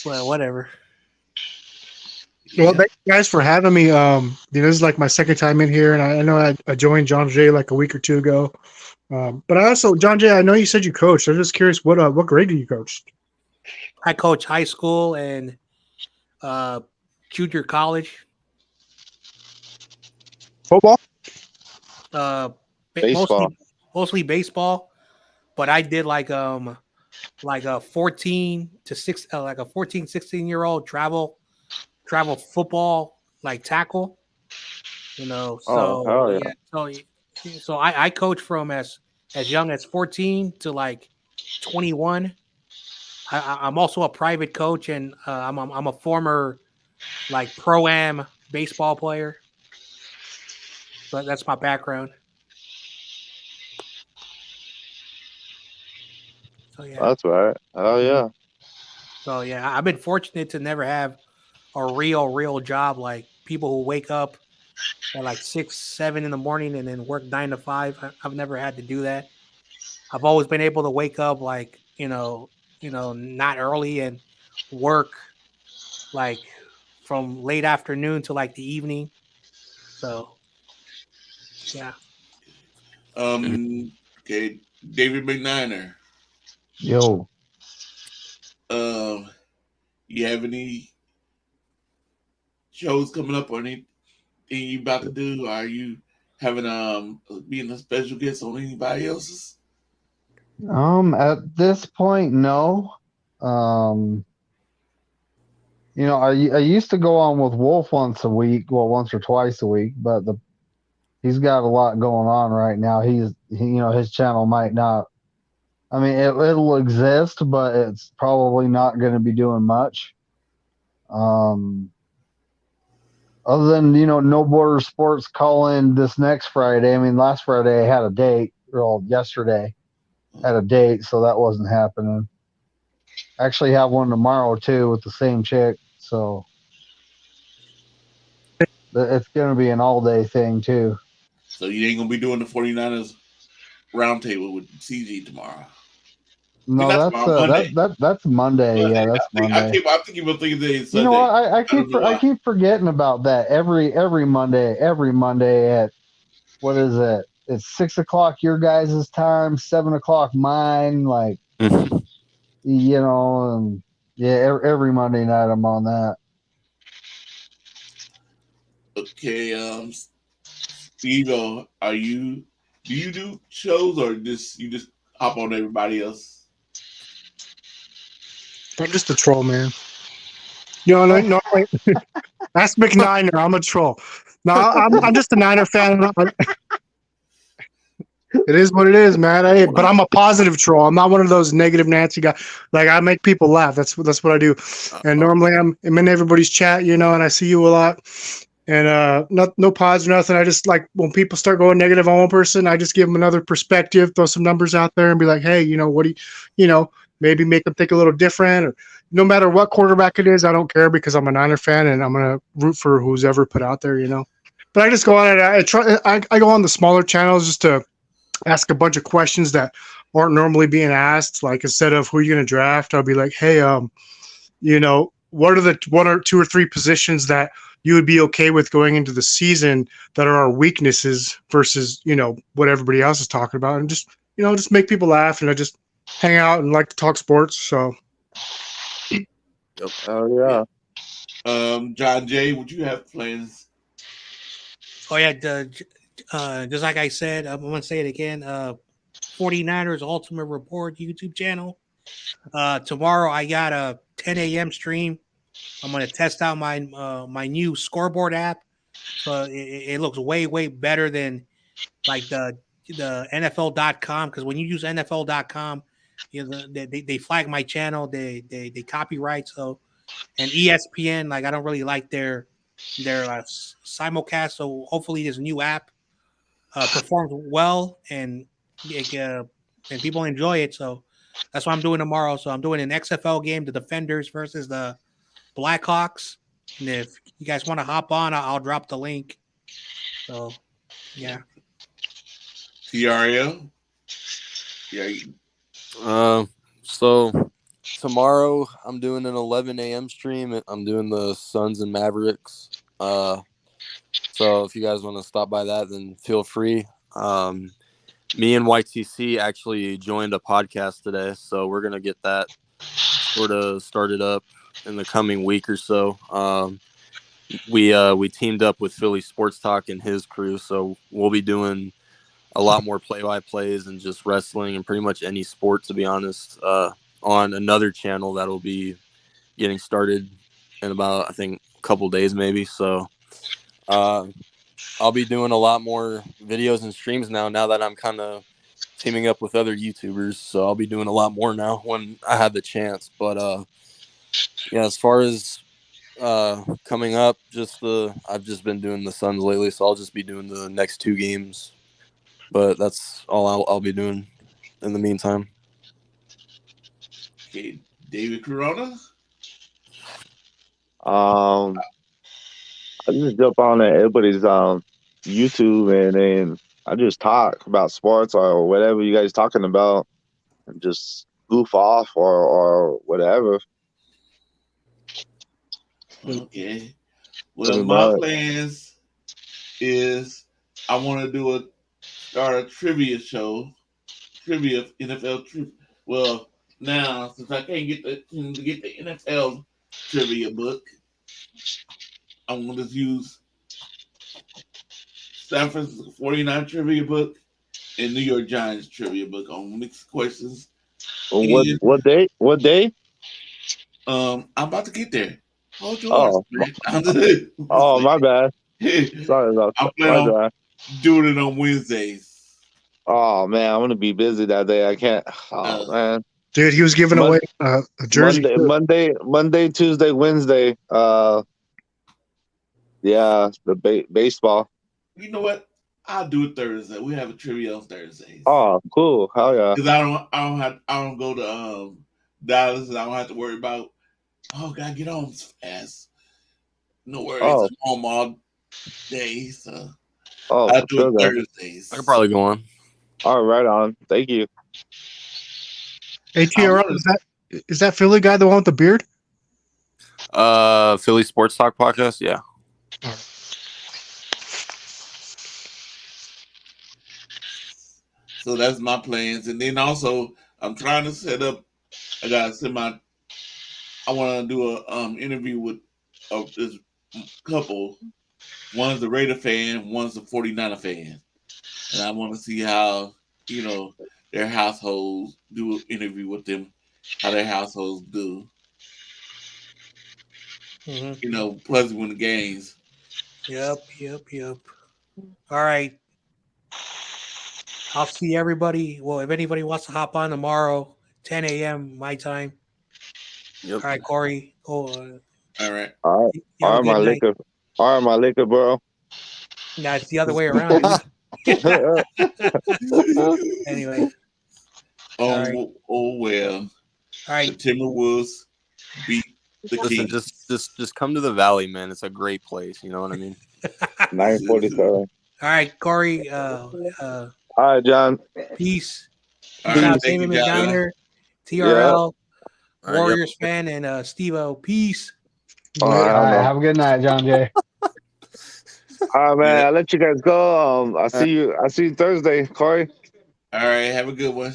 Well, whatever.
Well, thank you guys for having me. This is like my second time in here, and I know I joined John Jay like a week or two ago. But I also, John Jay, I know you said you coached. I'm just curious, what grade did you coach?
I coach high school and junior college.
Football?
Baseball.
Mostly baseball, but I did like a 14 to 6 like a 14 16-year-old travel football like tackle,
Oh,
so
hell yeah.
so I coach from as young as 14 to like 21. I'm also a private coach, and I'm a former like pro-am baseball player, but that's my background. So yeah.
That's right. Oh yeah.
So yeah, I've been fortunate to never have a real job like people who wake up at like 6, 7 in the morning and then work 9 to 5. I've never had to do that. I've always been able to wake up like not early and work like from late afternoon to like the evening. So yeah.
Okay, David McNiner.
Yo,
You have any shows coming up or anything you about to do? Are you having being a special guest on anybody else's?
at this point, no. Um, I used to go on with Wolf once a week, well, once or twice a week, but he's got a lot going on right now. His channel might not. I mean, it'll exist, but it's probably not going to be doing much. Other than No Border Sports calling this next Friday. I mean, last Friday I had a date. Well, yesterday had a date, so that wasn't happening. I actually have one tomorrow too with the same chick, so it's going to be an all-day thing too.
So you ain't gonna be doing the 49ers roundtable with CG tomorrow.
No,
Monday.
that's Monday. Yeah, that's Monday.
I'm thinking about today is Sunday.
You know what? I keep forgetting about that every Monday. Every Monday at what is it? It's 6:00 your guys' time, 7:00 mine. Like and yeah, every Monday night I'm on that.
Okay, Steve, do you do shows or you just hop on everybody else?
I'm just a troll, man. No, that's McNiner. I'm a troll. No, I'm just a Niner fan. It is what it is, man. But I'm a positive troll. I'm not one of those negative Nancy guys. Like I make people laugh. That's what I do. And normally I'm in everybody's chat, and I see you a lot. And no pods or nothing. I just like when people start going negative on one person, I just give them another perspective, throw some numbers out there, and be like, hey, what do you, maybe make them think a little different. Or no matter what quarterback it is, I don't care because I'm a Niner fan and I'm gonna root for who's ever put out there, But I just go on and I go on the smaller channels just to ask a bunch of questions that aren't normally being asked. Like instead of who you're gonna draft, I'll be like, hey, what are the 1 or 2 or 3 positions that you would be okay with going into the season that are our weaknesses versus, what everybody else is talking about, and just make people laugh. And I just hang out and like to talk sports. So.
Oh
yeah. John Jay, would you have plans?
Oh yeah, just like I said, I'm gonna say it again. 49ers Ultimate Report YouTube channel. Tomorrow I got a 10 a.m. stream. I'm gonna test out my my new scoreboard app. So it looks way better than like the NFL.com, because when you use NFL.com, they flag my channel, they copyright. So and ESPN, like I don't really like their simulcast. So hopefully this new app performs well and people enjoy it. So that's what I'm doing tomorrow. So I'm doing an XFL game, the Defenders versus the Blackhawks. And if you guys want to hop on, I'll drop the link. So yeah.
TRL?
Yeah. So tomorrow I'm doing an 11 a.m. stream. I'm doing the Suns and Mavericks. So if you guys want to stop by that, then feel free. Me and YTC actually joined a podcast today, so we're gonna get that sort of started up in the coming week or so. We teamed up with Philly Sports Talk and his crew, so we'll be doing a lot more play-by-plays and just wrestling and pretty much any sport, to be honest, on another channel that'll be getting started in about, I think, a couple days maybe. So I'll be doing a lot more videos and streams now that I'm kind of teaming up with other YouTubers. So I'll be doing a lot more now when I have the chance. But yeah, as far as coming up, I've just been doing the Suns lately, so I'll just be doing the next 2 games. But that's all I'll be doing in the meantime.
Okay, David Corona.
I just jump on everybody's YouTube and then I just talk about sports or whatever you guys talking about and just goof off or whatever.
Okay. Well,
Pretty
my
much.
plans is I want to start a trivia show, NFL trivia. Well, now since I can't get the NFL trivia book, I'm going to use San Francisco 49 trivia book and New York Giants trivia book on mixed questions. And,
What day? What day?
I'm about to get there. Hold your
Oh,
horse, man.
oh, my bad. Sorry about
I'm
that.
planning
My
on
bad.
doing it on Wednesdays.
Oh man, I'm gonna be busy that day. I can't. Oh man,
Dude, he was giving away a jersey.
Monday, Tuesday, Wednesday. Yeah, the baseball.
You know what? I'll do it Thursday. We have a trivia on Thursdays.
Oh, cool. Hell yeah.
Because I don't go to Dallas, and I don't have to worry about. Oh, gotta get home fast. No worries.
Oh.
I'm home all day, so
Oh,
I'll do
sure
it
then.
Thursdays.
I could probably go on.
All right, on. Thank you.
Hey, TRL, is that Philly guy the one with the beard?
Philly Sports Talk podcast, yeah.
So that's my plans, and then also I'm trying to set up. I want to do a interview with this couple. One's a Raider fan, one's a 49er fan, and I want to see how their households do an interview with them, how their households do.
Mm-hmm.
Plus win the games.
Yep. All right. I'll see everybody. Well, if anybody wants to hop on tomorrow, 10 a.m. my time.
Yep.
All right, Corey.
All right.
All right, my liquor. All right, my liquor, bro.
No, it's the other way around. Anyway.
Oh well.
All right.
The Timberwolves beat the
Listen,
Kings.
just come to the Valley, man. It's a great place. You know what I mean?
9:47.
All right, Corey.
All right, John.
Peace.
All right,
David
you,
McDiner, TRL,
Yeah.
Warriors fan, and Steve-O. Peace.
All
All right, have a good night, John Jay.
All right, man. I'll let you guys go. I'll see you Thursday, Corey.
All right, have a good one.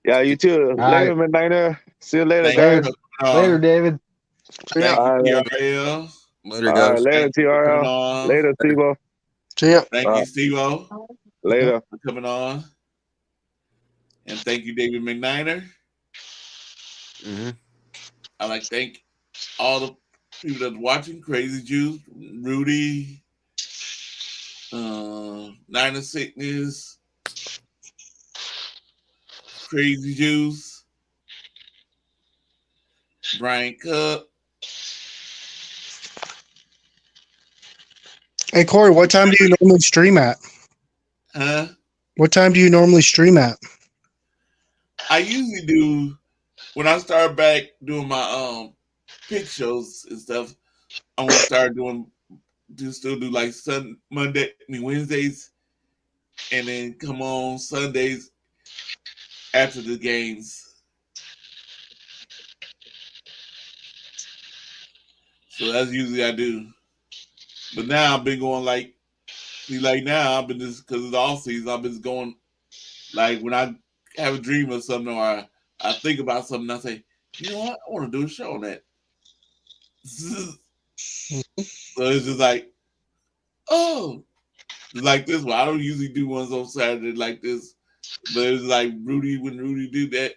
Yeah, you too. Later, Midnighter. See you later, guys.
Later, David.
Thank you, TRL.
Later, guys.
Later, TRL. Later, Steve-O.
See ya.
Thank you, Steve-O.
Later.
For coming on. And thank you, David McNiner.
Mm-hmm.
I like to thank all the people that's watching. Crazy Juice, Rudy, Niner Sickness, Crazy Juice, Brian Cup.
Hey, Corey, what time do you normally stream at?
Huh?
What time do you normally stream at?
I usually do when I start back doing my pick shows and stuff. I'm gonna start still do like Wednesdays, and then come on Sundays after the games. So that's usually I do. But now I've been going now I've been just because it's the off season. I've been going Like when I have a dream of something or I think about something, I say, you know what, I want to do a show on that. So it's just like, oh, like this one. I don't usually do ones on Saturday like this, but it's like Rudy when Rudy did that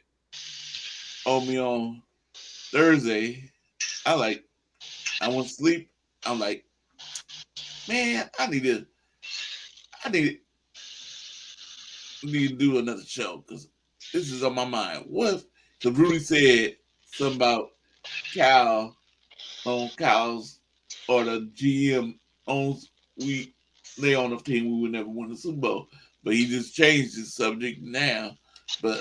on me on Thursday. I went to sleep. I'm like, man, I need to do another show because this is on my mind. What if, because Rudy said something about Cal on Cal's or the GM owns they on the team we would never win the Super Bowl. But he just changed his subject now. But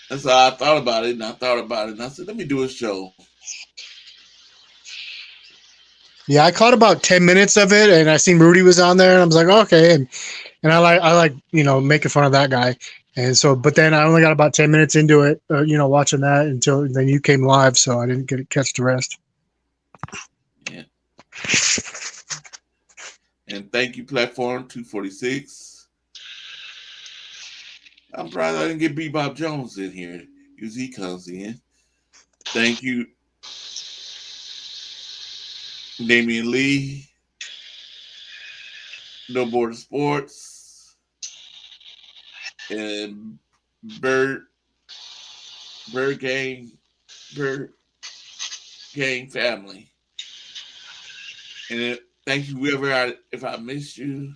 and so I thought about it and I said, let me do a show.
Yeah, I caught about 10 minutes of it, and I seen Rudy was on there, and I was like, okay, and I like making fun of that guy, and so but then I only got about 10 minutes into it, watching that until then you came live, so I didn't catch the rest.
Yeah. And thank you, Platform 246. I'm proud I didn't get Bebop Jones in here. Usually he comes in. Thank you, Damian Lee, No Border Sports, and Bird Gang family. And thank you, whoever if I missed you,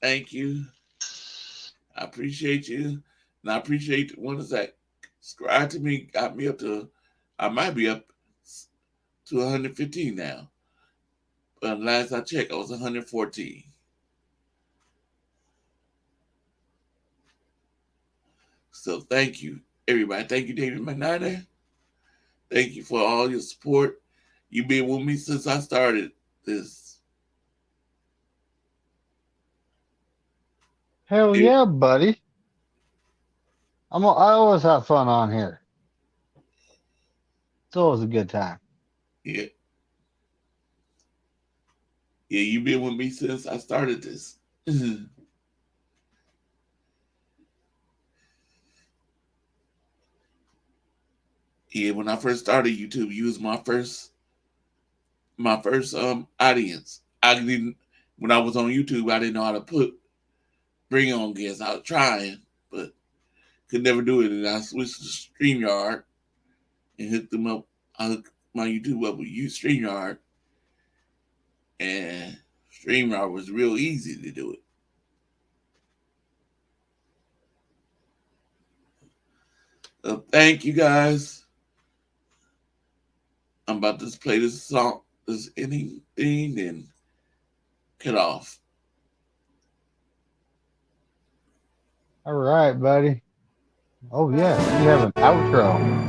thank you. I appreciate you. And I appreciate the ones that subscribed to me, got me up to, I might be up to 115 now. But last I checked, I was 114. So thank you, everybody. Thank you, David McNider. Thank you for all your support. You've been with me since I started this.
Hell yeah, buddy. I always have fun on here. It's always a good time.
Yeah. Yeah, you've been with me since I started this. Yeah, when I first started YouTube, you was my first audience. When I was on YouTube, I didn't know how to bring on guests. I was trying, but could never do it. And I switched to StreamYard and hooked them up. I hooked my YouTube up with StreamYard. And StreamYard was real easy to do it. So thank you guys. I'm about to play this song, this ending thing, and cut off.
All right, buddy. Oh, yeah. You have an outro.